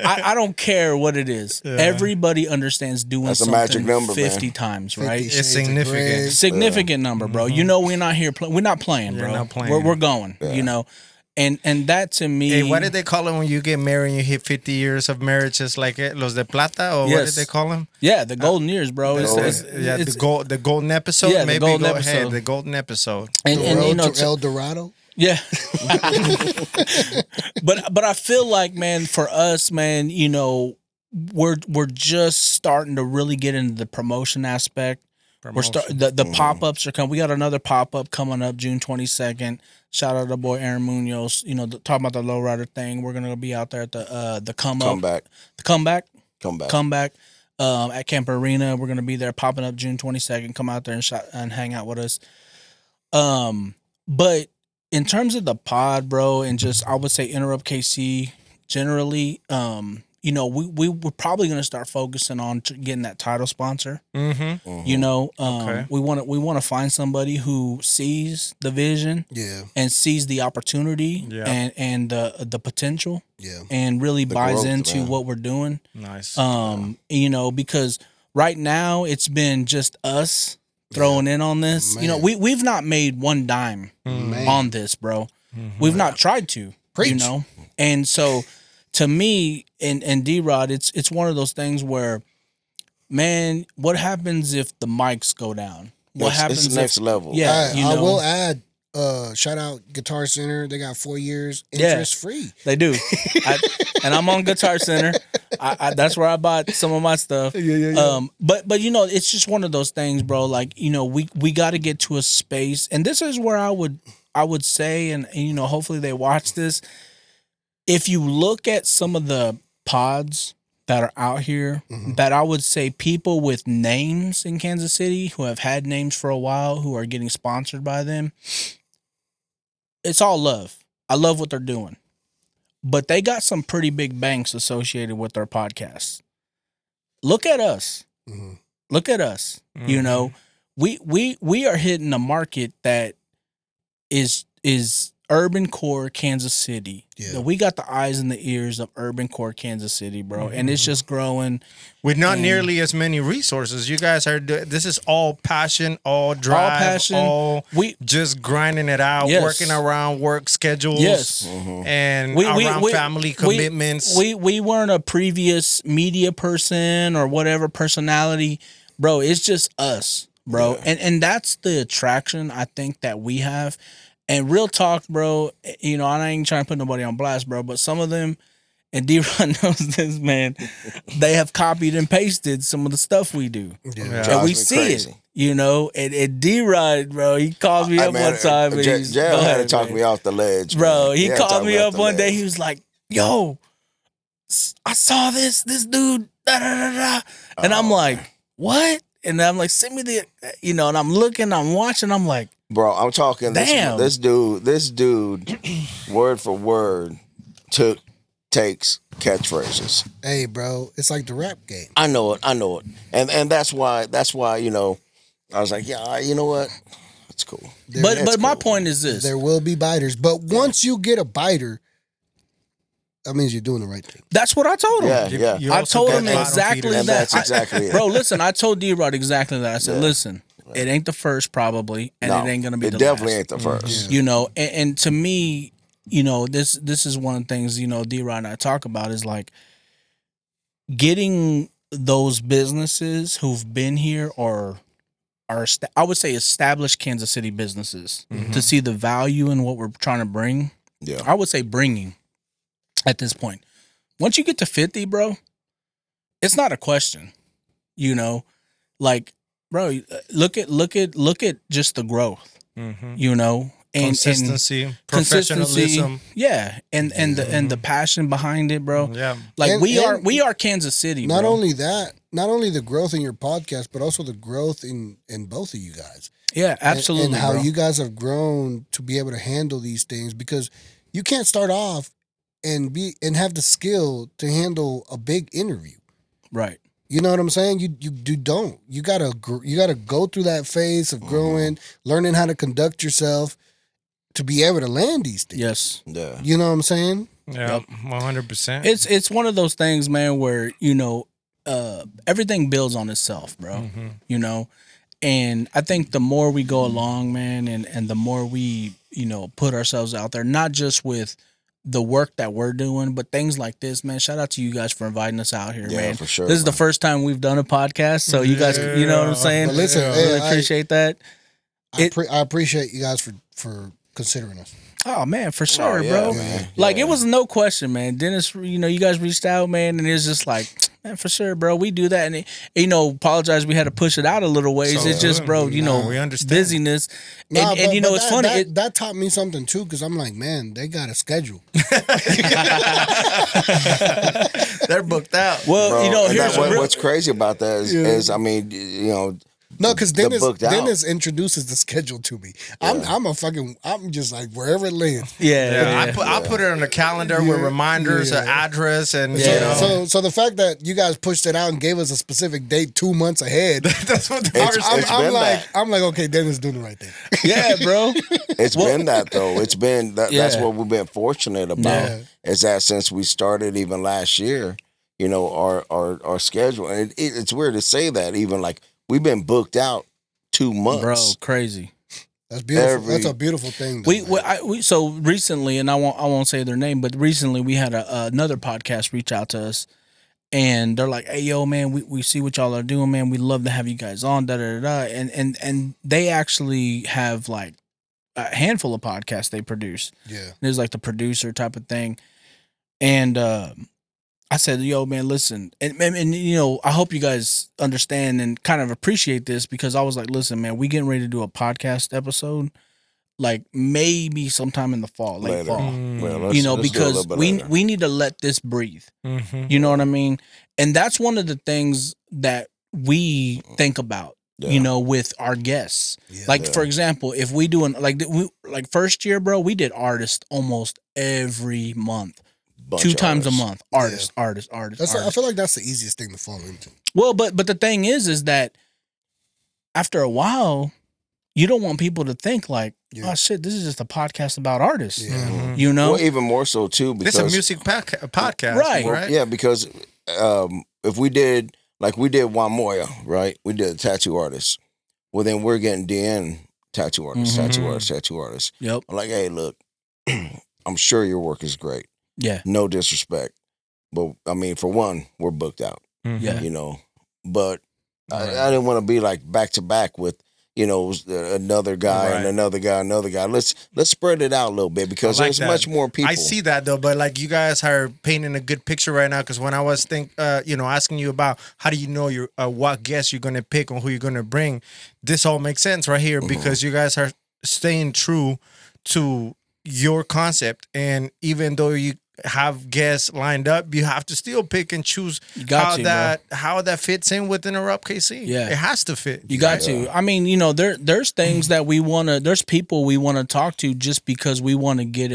I don't care what it is. Yeah. Everybody understands doing something magic number, 50 man. Times, right? It's significant. Significant number, bro. You know, we're not here. We're not playing, bro. Not playing. We're going, you know. And that to me... Hey, what did they call it when you get married and you hit 50 years of marriage? It's like Los de Plata, or what did they call them? Yeah, the golden years, bro. The golden episode? Yeah, the golden episode. Hey, the golden episode. And you know, to El Dorado? Yeah. But I feel like, man, for us, man, you know, we're just starting to really get into the promotion aspect. The pop-ups are coming. We got another pop-up coming up June 22nd. Shout out to boy Aaron Munoz. You know, talking about the lowrider thing. We're gonna be out there at the comeback at Camp Arena. We're gonna be there popping up June 22nd. Come out there and hang out with us. But in terms of the pod, bro, and just I would say Enterrupt KC generally, you know, we're probably going to start focusing on getting that title sponsor. You know, we want to find somebody who sees the vision, and sees the opportunity, and the potential, and really buys into what we're doing. Nice. You know, because right now it's been just us throwing in on this. Man. You know, we've not made one dime on this, bro. We've not tried to. Preach. You know, and so. To me, and D.Rod, it's one of those things where, man, what happens if the mics go down? What happens? It's the next level. Yeah, I will add. Shout out Guitar Center. They got 4 years interest free. They do, and I'm on Guitar Center. That's where I bought some of my stuff. Yeah. But you know, it's just one of those things, bro. Like, you know, we got to get to a space, and this is where I would say, and you know, hopefully they watch this. If you look at some of the pods that are out here, that I would say people with names in Kansas City who have had names for a while, who are getting sponsored by them, it's all love. I love what they're doing. But they got some pretty big banks associated with their podcasts. Look at us. Look at us. You know, we are hitting a market that is urban core Kansas City. Yeah. We got the eyes and the ears of urban core Kansas City, bro. And it's just growing. With not nearly as many resources. You guys are this is all passion, all drive, all passion. We just grinding it out, working around work schedules, and around family commitments. We weren't a previous media person or whatever personality, bro. It's just us, bro. Yeah. And that's the attraction I think that we have. And real talk, bro, you know, I ain't trying to put nobody on blast, bro, but some of them, and D.Rod knows this, man. They have copied and pasted some of the stuff we do. Yeah. And we see it, you know. And D.Rod, bro, he called me up one time. And Jared had to talk me off the ledge, bro. Man. He called me up one day. He was like, "Yo, I saw this dude, da, da, da, da." And I'm like, "What?" And I'm like, "Send me the," you know. And I'm looking, I'm watching. I'm like, bro, I'm talking. Damn. This dude, word for word, takes catchphrases. Hey, bro, it's like the rap game. I know it, and that's why you know, I was like, yeah, you know what, it's cool. But my point is this: there will be biters, but once you get a biter, that means you're doing the right thing. That's what I told him. Yeah. I told him exactly that. That's exactly it. Bro, listen, I told D.Rod exactly that. I said, listen, it ain't the first probably, and it ain't gonna be the last. It definitely ain't the first. You know, and to me, you know, this is one of the things, you know, D-Rod and I talk about is like getting those businesses who've been here or are, I would say, established Kansas City businesses to see the value in what we're trying to bring. Yeah. I would say bringing at this point. Once you get to 50, bro, it's not a question, you know, like, bro, look at just the growth, you know, and consistency, professionalism, yeah, and the passion behind it, bro. Yeah, like And we are Kansas City. Not bro. only that, not only the growth in your podcast, but also the growth in both of you guys. Yeah, absolutely. And how bro. you guys have grown to be able to handle these things, because you can't start off and have the skill to handle a big interview. Right. You know what I'm saying? You don't. You gotta go through that phase of growing, learning how to conduct yourself to be able to land these things. Yes. Yeah. You know what I'm saying? Yeah, 100%. It's one of those things, man, where, you know, everything builds on itself, bro. You know, and I think the more we go along, man, and the more we, you know, put ourselves out there, not just with the work that we're doing, but things like this, man. Shout out to you guys for inviting us out here, man. For sure. This is the first time we've done a podcast, so you guys, you know what I'm saying? But listen, I really appreciate that. I appreciate you guys for considering us. Oh man, for sure, yeah, bro. man. Like it was no question, man. Dennis, you know, you guys reached out, man, and it's just like, man, for sure, bro. We do that, and you know, apologize, we had to push it out a little ways. So, it's just, bro, you know, we understand. busyness, and you know, it's funny. That taught me something too, because I'm like, man, they got a schedule. They're booked out. Well, Bro, you know, and here's what's crazy about that is, I mean, you know. No, because booked out. Dennis introduces the schedule to me. I'm just like wherever it lands. yeah. I put it on the calendar with reminders, an address, and you know. So the fact that you guys pushed it out and gave us a specific date 2 months ahead, That's what I'm like, okay, Dennis doing the right thing. Yeah, bro. It's been that though. It's been that. That's what we've been fortunate about. Yeah. Is that since we started even last year, you know, our schedule, and it's weird to say that, even like we've been booked out 2 months, Bro, crazy. That's beautiful. That's a beautiful thing. Though, We so recently, and I won't say their name, but recently we had another podcast reach out to us, and they're like, "Hey, yo, man, we see what y'all are doing, man. We'd love to have you guys on." Da da da. And they actually have like a handful of podcasts they produce. Yeah, There's like the producer type of thing, and I said, "Yo, man, listen," and you know, I hope you guys understand and kind of appreciate this, because I was like, "Listen, man, we getting ready to do a podcast episode, like maybe sometime in the fall, late fall, Well, you know, let's do a because little bit we later. need to let this breathe." You know what I mean? And that's one of the things that we think about, you know, with our guests. Like for example, if we do like first year, bro, we did artists almost every month. Bunch 2 of times a artists. month, artists. I feel like that's the easiest thing to fall into. Well, but the thing is that after a while, you don't want people to think like, oh shit, this is just a podcast about artists. Yeah. You know? Well, even more so too, because It's a music podcast, Right. right? Yeah, because if we did Juan Moya, right? We did a tattoo artist. Well, then we're getting DN tattoo artists. Yep. I'm like, hey, look, I'm sure your work is great. Yeah. No disrespect, but I mean, for one, we're booked out. Yeah. You know, but I didn't want to be like back to back with, another guy and another guy. Let's spread it out a little bit because like there's that. much more people. I see that though, but like you guys are painting a good picture right now. Because when I was asking you about how do you know your what guests you're gonna pick and who you're gonna bring, this all makes sense right here because you guys are staying true to your concept, and even though you have guests lined up, you have to still pick and choose how that fits in with Enterrupt KC. Yeah, it has to fit. You got to. I mean, there's things that there's people we want to talk to just because we want to get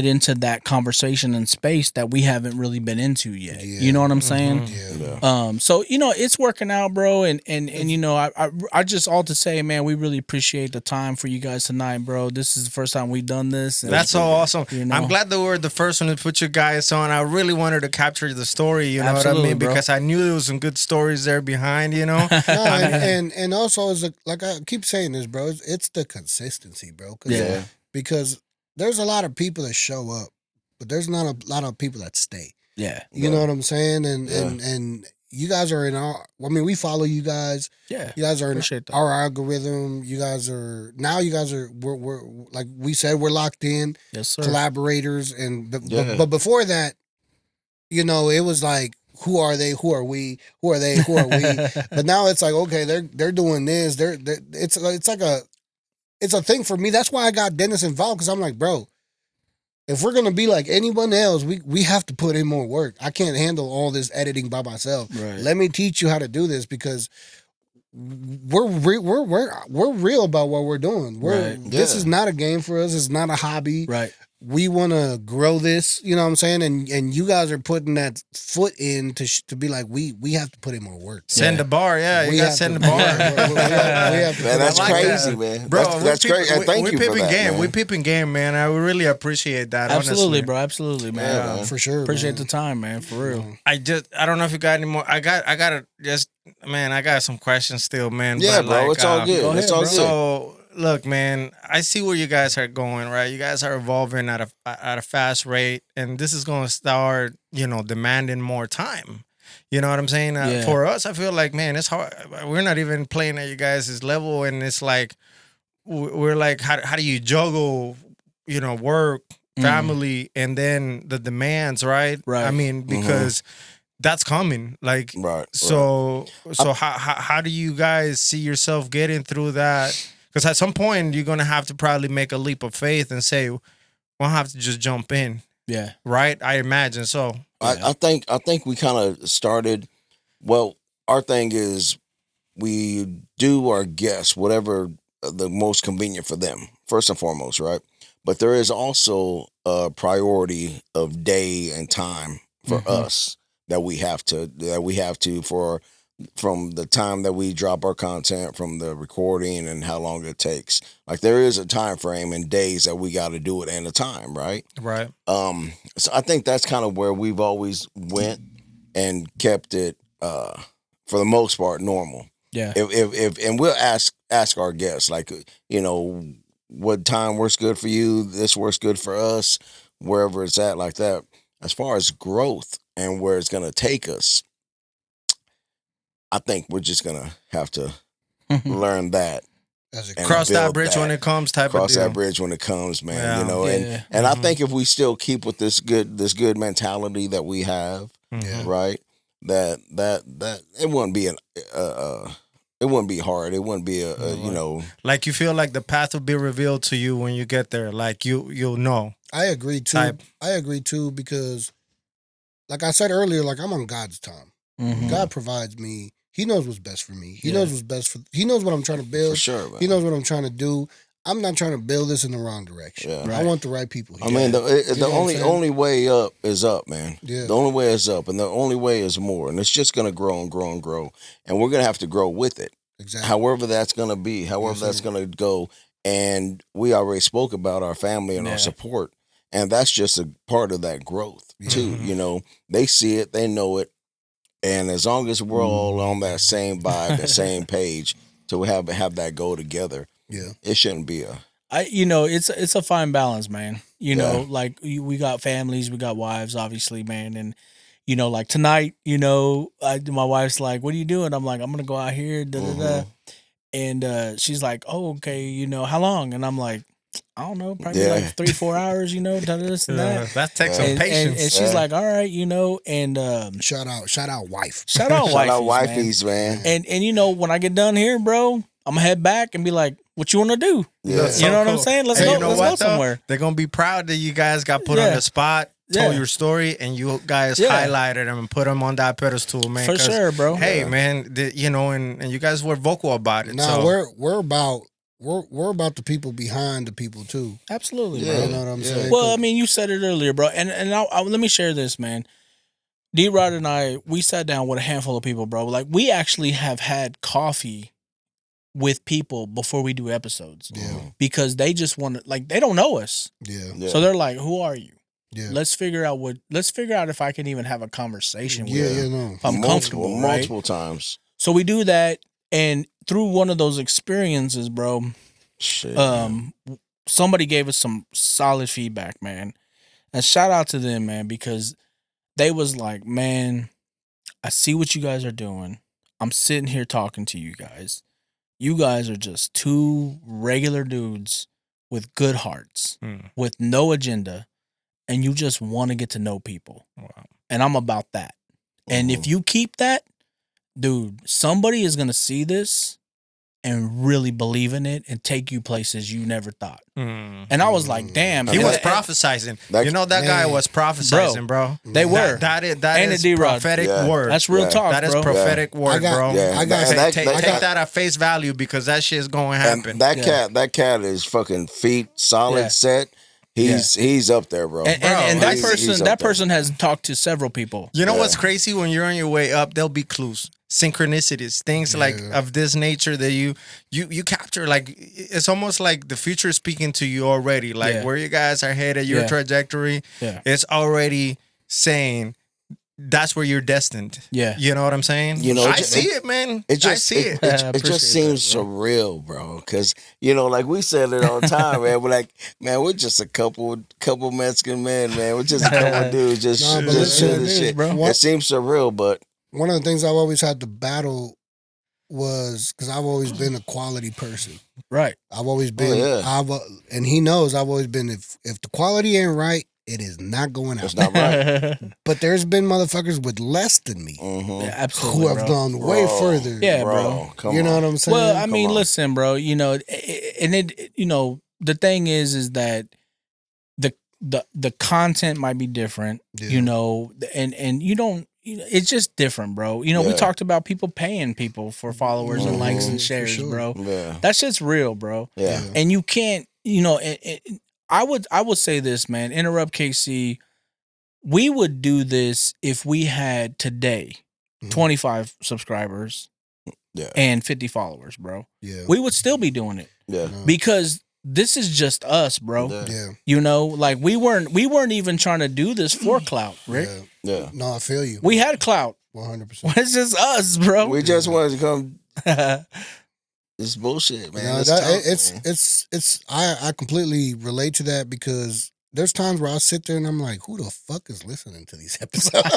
into that conversation and space that we haven't really been into yet. Yeah. You know what I'm saying? Yeah. So it's working out, bro, and I just all to say, man, we really appreciate the time for you guys tonight, bro. This is the first time we've done this. And that's so awesome. I'm glad that we're the first one to put you guys on. I really wanted to capture the story. You know what I mean? Bro. Because I knew there was some good stories there behind. No, and also is like I keep saying this, bro. It's the consistency, bro. Because there's a lot of people that show up, but there's not a lot of people that stay. Yeah. You know what I'm saying? And you guys are in we follow you guys. Yeah. You guys are in our algorithm. We're like we said, we're locked in. Yes, sir. Collaborators. But before that, it was like, who are they? Who are we? Who are they? Who are we? But now it's like, okay, they're doing this. It's a thing for me. That's why I got Dennis involved, because I'm like, bro, if we're gonna be like anyone else, we have to put in more work. I can't handle all this editing by myself. Right. Let me teach you how to do this, because we're real about what we're doing. This is not a game for us. It's not a hobby. Right. We want to grow this, you know what I'm saying? And you guys are putting that foot in to be like, we have to put in more work. Send the bar, yeah. You got to send the bar. Man, that's crazy, man. Bro, that's crazy. Thank you for that, man. We're peeping game, man. I really appreciate that, absolutely, honestly. Bro. Absolutely, man. Yeah, man. For sure. Appreciate the time, man. For real. I don't know if you got any more. I got some questions still, man. Yeah, but bro. It's all good. It's all good. So, look, man, I see where you guys are going, right? You guys are evolving at a fast rate, and this is going to start, demanding more time. You know what I'm saying? For us, I feel like, man, it's hard. We're not even playing at you guys' level, and it's like, we're like, how do you juggle, work, family, and then the demands, right? Right. I mean, because that's coming. Like, so how do you guys see yourself getting through that? Because at some point, you're going to have to probably make a leap of faith and say, we'll have to just jump in. Yeah. Right? I imagine so. I think we kind of started, our thing is we do our guests whatever the most convenient for them, first and foremost, right? But there is also a priority of day and time for us that we have to from the time that we drop our content, from the recording and how long it takes. Like, there is a time frame and days that we got to do it, and a time, right? Right. So I think that's kind of where we've always went and kept it, for the most part, normal. Yeah. If and we'll ask our guests, like, what time works good for you? This works good for us, wherever it's at, like that. As far as growth and where it's going to take us, I think we're just gonna have to learn that. Cross that bridge when it comes, Cross that bridge when it comes, man. Yeah. And I think if we still keep with this good mentality that we have, right, that it wouldn't be it wouldn't be hard. It wouldn't be like, you feel like the path will be revealed to you when you get there. Like, you'll know. I agree too. I agree too, because, like I said earlier, like, I'm on God's time. God provides me. He knows what's best for me. He knows what's best he knows what I'm trying to build. For sure, man. He knows what I'm trying to do. I'm not trying to build this in the wrong direction. Yeah. Right. I want the right people here. I mean, the only way up is up, man. Yeah. The only way is up, and the only way is more. And it's just going to grow and grow and grow. And we're going to have to grow with it. Exactly. However that's going to be, that's going to go. And we already spoke about our family and our support. And that's just a part of that growth, too. They see it. They know it. And as long as we're all on that same vibe, the same page, to have that go together, it shouldn't be it's a fine balance, man. Like, we got families, we got wives, obviously, man, and like tonight, my wife's like, "What are you doing?" I'm like, "I'm gonna go out here, da da da," And she's like, "Oh, okay, you know, how long?" And I'm like, "I don't know, probably like 3-4 hours, you know, this and that." That takes some And patience. she's like, "All right, you know," and Shout out, wife. shout out Shout out wifeys, wifeys, man. And you know, when I get done here, bro, I'm gonna head back and be like, "What you want to do?" Yeah. You know what I'm saying? Let's And go. you know Let's what, go though? somewhere. They're gonna be proud that you guys got put on Yeah. the spot, told Yeah. your story, and you guys Yeah. highlighted them and put them on that pedestal, man. For 'Cause, sure, bro. Hey, Yeah. man, you know, and you guys were vocal about it. Nah, so. we're about the people behind the people too. Absolutely, Yeah. bro. You know what I'm Yeah. saying? Well, I mean, you said it earlier, bro. And let me share this, man. D.Rod and I, we sat down with a handful of people, bro. Like, we actually have had coffee with people before we do episodes Yeah, because they just want to, like, they don't know us. yeah, Yeah. So they're like, "Who are you? yeah. Let's figure out if I can even have a conversation with Yeah, you. no. If I'm comfortable, right?" multiple times. So we do that, and through one of those experiences, bro, Shit. somebody gave us some solid feedback, man. And shout out to them, man, because they was like, "Man, I see what you guys are doing. I'm sitting here talking to you guys. You guys are just two regular dudes with good hearts, with no agenda, and you just want to get to know people. Wow. And I'm about that. And if you keep that, dude, somebody is going to see this and really believe in it and take you places you never thought." And I was like, "Damn." He and- was and- prophesizing. That- You know, that guy Man. was prophesizing, bro. They were. That Ain't is it, D.Rod? prophetic Yeah. word. That's real Yeah. talk, That is bro. prophetic word, I got- bro. Yeah. I got- and Take that- that at face value because that shit's going to and happen. that cat is fucking feet solid Yeah. set. He's up there, bro. And Bro, that he's person up that there. person has talked to several people. You know Yeah. what's crazy? When you're on your way up, there'll be clues, synchronicities, things like of this nature that you capture. Like it's almost like the future is speaking to you already. Like Yeah. where you guys are headed, your Yeah. trajectory. Yeah. It's already saying that's where you're destined. Yeah. You know what I'm saying? You know, I see it, man. It just I see it. It Appreciate just seems that, surreal, bro. Because like we said it all the time, man. We're like, man, we're just a couple Mexican men, man. We're just a couple dudes, just Nah, but just listen, shooting it the is, shit. bro. It seems surreal, but One of the things I've always had to battle was because I've always been a quality person. Right. I've always been. yeah. And he knows I've always been. If the quality ain't right, it is not going out. it's not right. But there's been motherfuckers with less than me Mhm. Absolutely. who have bro. gone way Bro. further. Yeah, bro. Come You know on. what I'm saying? Well, I mean, on. listen, bro. You know, and it. You know, the thing is that the content might be different. Yeah. You know, and you don't. It's just different, bro. You know, we Yeah. talked about people paying people for followers and likes and For shares, sure. bro. Yeah. That shit's real, bro. Yeah. And you can't, you know, I would say this, man. Interrupt KC. We would do this if we had today Mhm. 25 subscribers Yeah. and 50 followers, bro. Yeah. We would still be doing it Yeah. because this is just us, bro. Yeah. Yeah. You know, like we weren't even trying to do this for clout, Rick. Yeah. Yeah. No, I feel you. We had clout. 100%. It's just us, bro. We just wanted to come. It's bullshit, man. No, It's that, tough, man. it's I completely relate to that because there's times where I sit there and I'm like, who the fuck is listening to these episodes?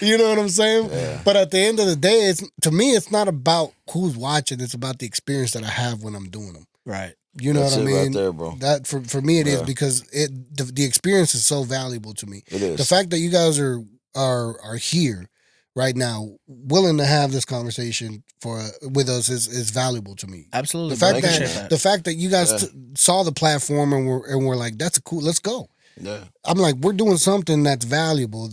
You know what I'm saying? Yeah. But at the end of the day, to me, it's not about who's watching. It's about the experience that I have when I'm doing them. Right. You know That's what I it right mean? there, bro. That for me it is Yeah. because the experience is so valuable to me. It is. The fact that you guys are here right now, willing to have this conversation with us is valuable to me. Absolutely. The bro. fact I appreciate that the fact that you guys saw the platform and we're like, that's cool, let's go. Yeah. I'm like, we're doing something that's valuable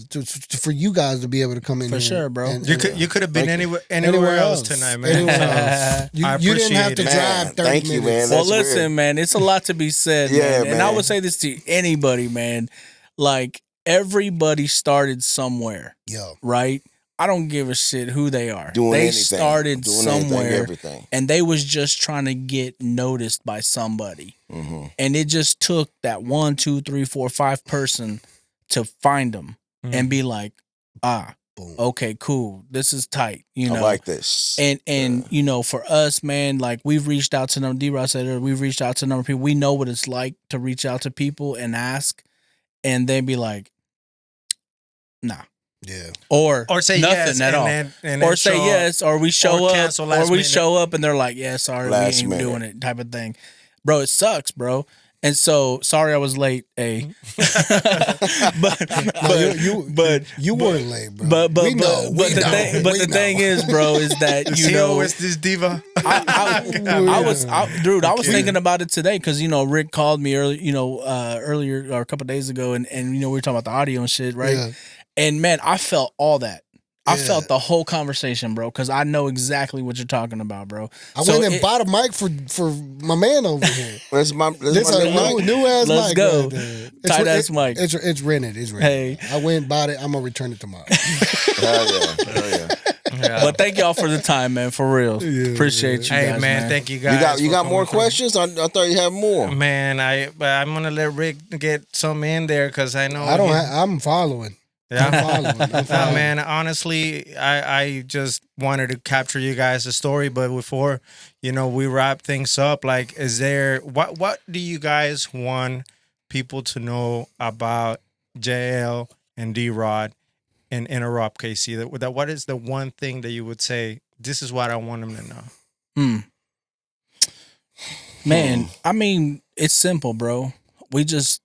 for you guys to be able to come in For here sure, bro. and- You could have been Thank you. anywhere else tonight, man. Anywhere else. I You didn't have to appreciate it. drive Man, 30 thank you, minutes. man. Well, That's listen, weird. man, it's a lot to be said, Yeah, man. And I man. would say this to anybody, man. Like, everybody started somewhere, Yo, right? I don't give a shit who they are. Doing They anything. started Doing anything, somewhere, everything. and they was just trying to get noticed by somebody. Mm-hmm. And it just took that 1, 2, 3, 4, 5 person to find them and be like, boom. okay, cool. This is tight. You know, I like this. And you know, for us, man, like we've reached out to them. D.Rod said it, we've reached out to a number of people. We know what it's like to reach out to people and ask, and then be like, nah. Yeah. Or say nothing yes at all. And or say yes, or we show up, or we minute. show up and they're like, yeah, sorry, Last we ain't minute. doing it, type of thing. Bro, it sucks, bro. And so, sorry I was late, but you weren't late, bro. But the We thing is, bro, is that you know, it's this diva. I was thinking about it today because Rick called me earlier or a couple of days ago, and we were talking about the audio and shit, right? Yeah. And man, I felt all that. I Yeah. felt the whole conversation, bro, because I know exactly what you're talking about, bro. I went and bought a mic for my man over here. This This a new ass Let's mic. go. Right there. Tight ass mic. It's rented. It's rented. Hey. I went and bought it. I'm gonna return it tomorrow. Hell yeah. But thank y'all for the time, man. For real, appreciate you Hey guys, man, thank you guys. You got for more coming questions? I thought you had more. Man, I'm gonna let Rick get some in there because I know I'm following. Yeah, I'm following. man. Honestly, I just wanted to capture you guys' story, but before we wrap things up, like, is there what do you guys want people to know about JL and D.Rod and Enterrupt KC? That what is the one thing that you would say? This is what I want them to know. Man, I mean, it's simple, bro. We just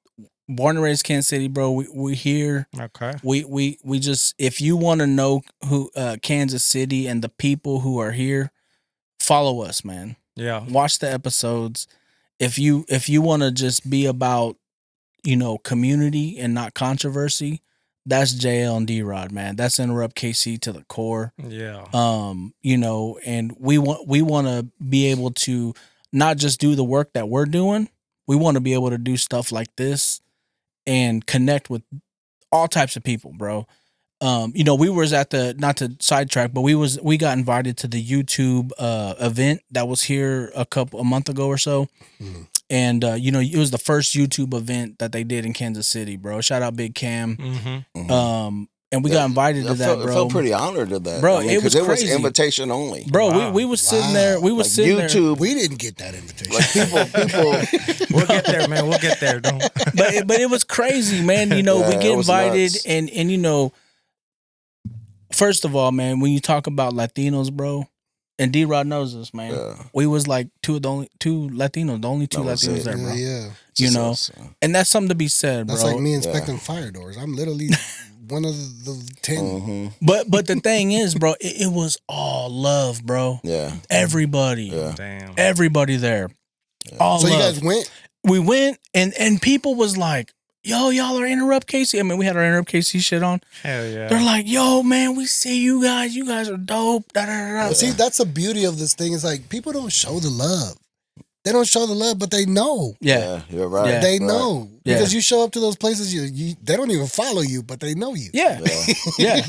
born and raised Kansas City, bro. We here. Okay. We just, if you want to know who Kansas City and the people who are here, follow us, man. Yeah. Watch the episodes. If you want to just be about community and not controversy, that's JL and D.Rod, man. That's Enterrupt KC to the core. Yeah. And we want to be able to not just do the work that we're doing. We want to be able to do stuff like this and connect with all types of people, bro. We was at not to sidetrack, but we got invited to the YouTube event that was here a month ago or so. Mm. And it was the first YouTube event that they did in Kansas City, bro. Shout out Big Cam. Mm-hmm. And we got invited to that, bro. I felt pretty honored to that, bro. It was crazy. It was invitation only, bro. Wow. We was sitting there. We was sitting YouTube, there. We didn't get that invitation. Like people. We'll get there, man. We'll get there. Don't. But it was crazy, man. We get invited, and first of all, man, when you talk about Latinos, bro, and D.Rod knows this, man. Yeah. We was like two Latinos, the only two Latinos there, bro. Yeah. And that's something to be said, bro. That's like me inspecting fire doors. I'm literally one of the 10. Mm-hmm. But the thing is, bro, it was all love, bro. Yeah. Everybody. Yeah. Damn. Everybody there. Yeah. All so love. You guys went? We went, and people was like, yo, y'all are Enterrupt KC. I mean, we had our Enterrupt KC shit on. Hell yeah. They're like, yo, man, we see you guys. You guys are dope. Da, da, da, da. Well, see, that's the beauty of this thing. Is like people don't show the love. They don't show the love, but they know. Yeah, you're right. Yeah. They know. Yeah. Because you show up to those places, they don't even follow you, but they know you. Yeah. Yeah.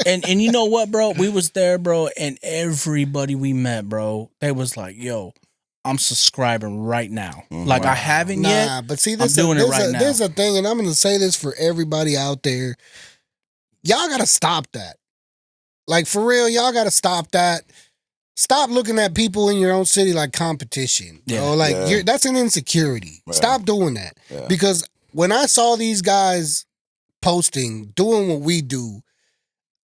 And you know what, bro? We was there, bro, and everybody we met, bro, they was like, yo, I'm subscribing right now. Mm-hmm. Like, I haven't yet. But see, I'm doing it right now. There's a thing, and I'm going to say this for everybody out there. Y'all got to stop that. Like, for real, y'all got to stop that. Stop looking at people in your own city like competition. That's an insecurity. Right. Stop doing that. Yeah. Because when I saw these guys posting, doing what we do,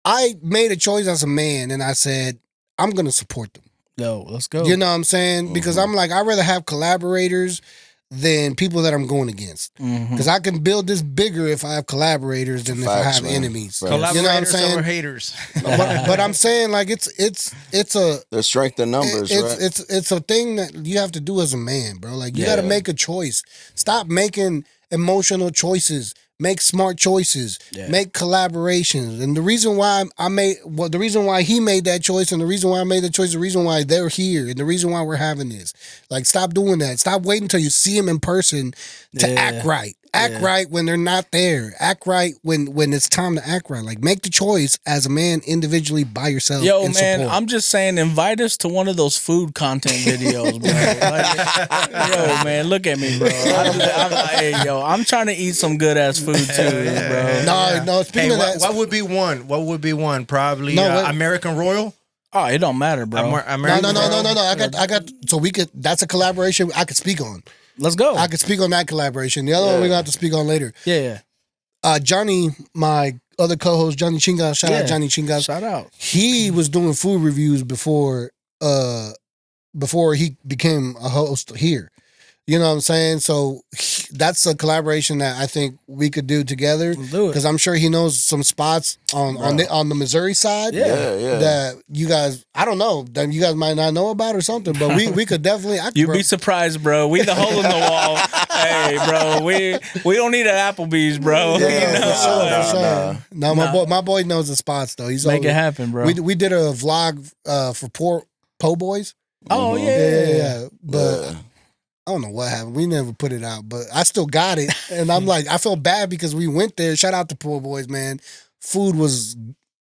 I made a choice as a man, and I said, I'm going to support them. Yo, let's go. You know what I'm saying? Mm-hmm. Because I'm like, I'd rather have collaborators than people that I'm going against. Because I can build this bigger if I have collaborators than if I have enemies. Right. Collaborators, you know what I'm saying? Over haters. but I'm saying, like, it's a the strength in numbers. It's a thing that you have to do as a man, bro. Like, you got to make a choice. Stop making emotional choices. Make smart choices. Yeah. Make collaborations. And the reason why the reason why he made that choice, and the reason why I made that choice, the reason why they're here, and the reason why we're having this. Like, stop doing that. Stop waiting until you see them in person to act right. Act right when they're not there. Act right when it's time to act right. Like, make the choice as a man individually by yourself. Yo, man, support. I'm just saying, invite us to one of those food content videos, bro. Yo, man, look at me, bro. I'm trying to eat some good ass food too, bro. No. Speaking of that, what would be one? What would be one? Probably American Royal. Oh, it don't matter, bro. No. I got. So we could. That's a collaboration I could speak on. Let's go. I could speak on that collaboration. The other one we're going to have to speak on later. Yeah. Johnny, my other co-host Johnny Chingas. Shout out Johnny Chingas. Shout out. He was doing food reviews before he became a host here. You know what I'm saying? So that's a collaboration that I think we could do together. Because I'm sure he knows some spots on the Missouri side. Yeah. That you guys, I don't know, that you guys might not know about or something. But we could definitely. You'd be surprised, bro. We the hole in the wall. Hey, bro. We don't need an Applebee's, bro. Yeah, no, my boy knows the spots though. He's make it happen, bro. We did a vlog for Po Boys. Oh yeah. But I don't know what happened. We never put it out, but I still got it. And I'm like, I felt bad because we went there. Shout out to Po Boys, man. Food was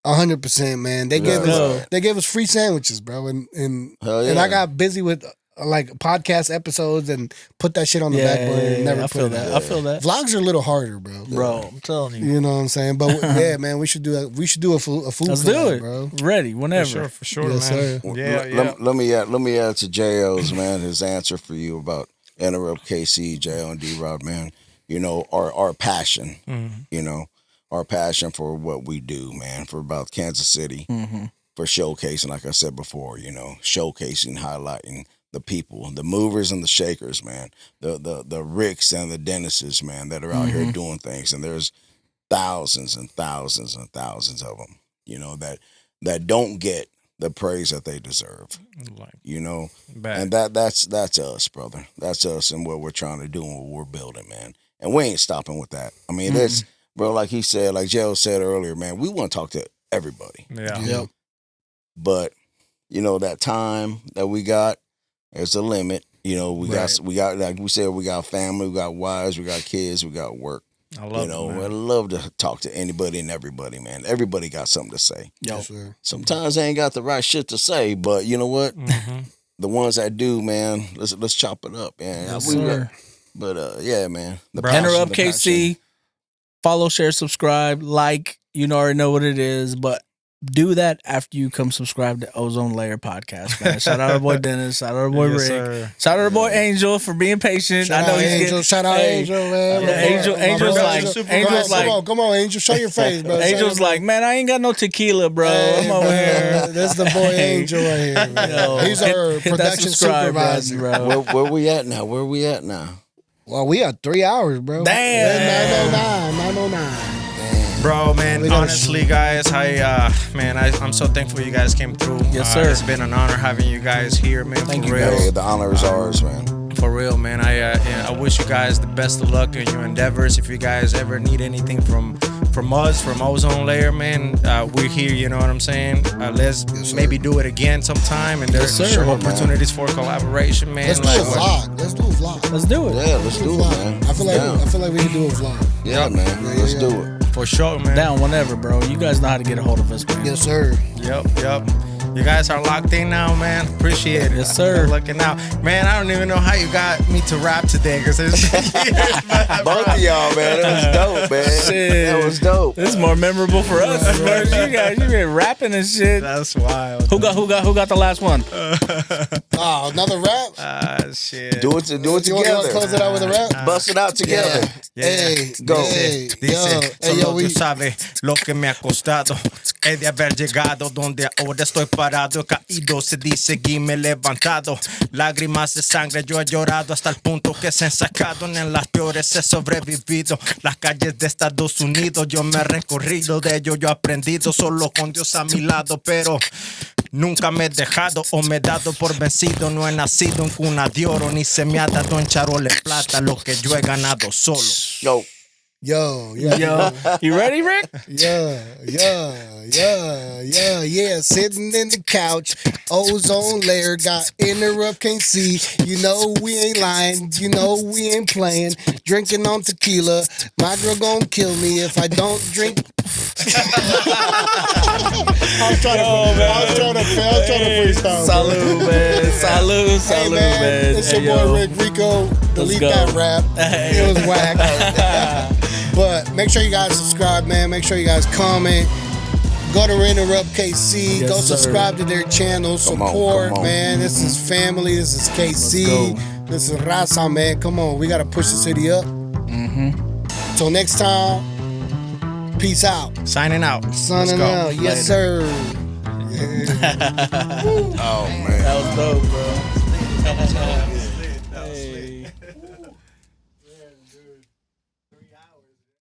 100%, man. They gave us free sandwiches, bro. And I got busy with like podcast episodes and put that shit on the back burner. And never put it out. I feel that. Vlogs are a little harder, bro. Bro, I'm telling you. You know what I'm saying? But yeah, man, we should do a food. Let's do it, bro. Ready whenever. For sure, yes, man. Sir. Yeah. Let me add to J.O.'s, man, his answer for you about Enterrupt KC, J.O. and D.Rod, man. You know, our passion. You know, our passion for what we do, man. For about Kansas City, for showcasing, like I said before. You know, showcasing, highlighting the people, the movers and the shakers, man. The Ricks and the Dennises, man, that are out here doing things, and there's thousands and thousands and thousands of them. You know that don't get the praise that they deserve, you know, and that's us, brother. That's us and what we're trying to do and what we're building, man. And we ain't stopping with that. I mean, that's, bro, like he said, like Joe said earlier, man, we want to talk to everybody. Yeah. Yep. But, you know, that time that we got, there's a limit. You know, we got, like we said, we got family, we got wives, we got kids, we got work. I love to talk to anybody and everybody, man. Everybody got something to say. Yes, sir. Sometimes they ain't got the right shit to say, but you know what? The ones that do, man, let's chop it up, man. Yes, sir. But yeah, man. Enterrupt KC. Follow, share, subscribe, like. You already know what it is, but do that after you come subscribe to Ozone Lair podcast, man. Shout out our boy Dennis. Shout out our boy Rick. Sir. Shout out our boy Angel for being patient. Shout out Angel, man. Angel's like, come on, Angel, show your face, bro. Angel's like, man, I ain't got no tequila, bro. I'm over here. That's the boy Angel right here, man. He's our production supervisor, bro. Where we at now? Well, we are 3 hours, bro. Damn. 909. Bro, man, honestly, guys, I'm so thankful you guys came through. Yes, sir. It's been an honor having you guys here, man. Thank for you, real. Hey, the honor is ours, man. For real, man. I wish you guys the best of luck in your endeavors. If you guys ever need anything from us, from Ozone Lair, man, we're here. You know what I'm saying? Let's maybe do it again sometime. And there's opportunities for collaboration, man. Let's do a vlog. Let's do it. Yeah, let's do it, man. I feel like we can do a vlog. Yeah, man. Let's do it. For sure, man. Down whenever, bro. You guys know how to get a hold of us, man. Yes, sir. Yep. You guys are locked in now, man. Appreciate it. Yes, sir. Looking out. Man, I don't even know how you got me to rap today because it's both of y'all, man. That was dope, man. Shit. That was dope. This is more memorable for us as far as you guys. You been rapping and shit. That's wild. Who got the last one? Oh, another rap? Shit. Do it You want to close it out with a rap? Bust it out together. Hey, go. Dice, solo tú sabes lo que me ha costado he de haber llegado donde ahora estoy parado, caído, se dice y me he levantado, lágrimas de sangre yo he llorado hasta el punto que se han sacado, en las peores he sobrevivido, las calles de Estados Unidos yo me he recorrido, de ello yo he aprendido, solo con Dios a mi lado, pero nunca me he dejado o me he dado por vencido, no he nacido en cuna de oro, ni se me ha dado en charola de plata lo que yo he ganado solo. Yo. You ready, Rick? Yeah. Sitting in the couch, Ozone Lair, got Enterrupt KC. You know we ain't lying, you know we ain't playing. Drinking on tequila, my girl gon' kill me if I don't drink. I was trying to freestyle. Salud, man. Salud, man. It's your boy Rick Rico. Delete that rap. It was whack. But make sure you guys subscribe, man. Make sure you guys comment. Go to Enterrupt KC. Yes, go sir. subscribe to their channel. Support, man. This is family. This is KC. This is Raza, man. Come on. We got to push the city up. Till next time. Peace out. Signing out. Signing out. Yes, sir. Oh man, That was dope, bro.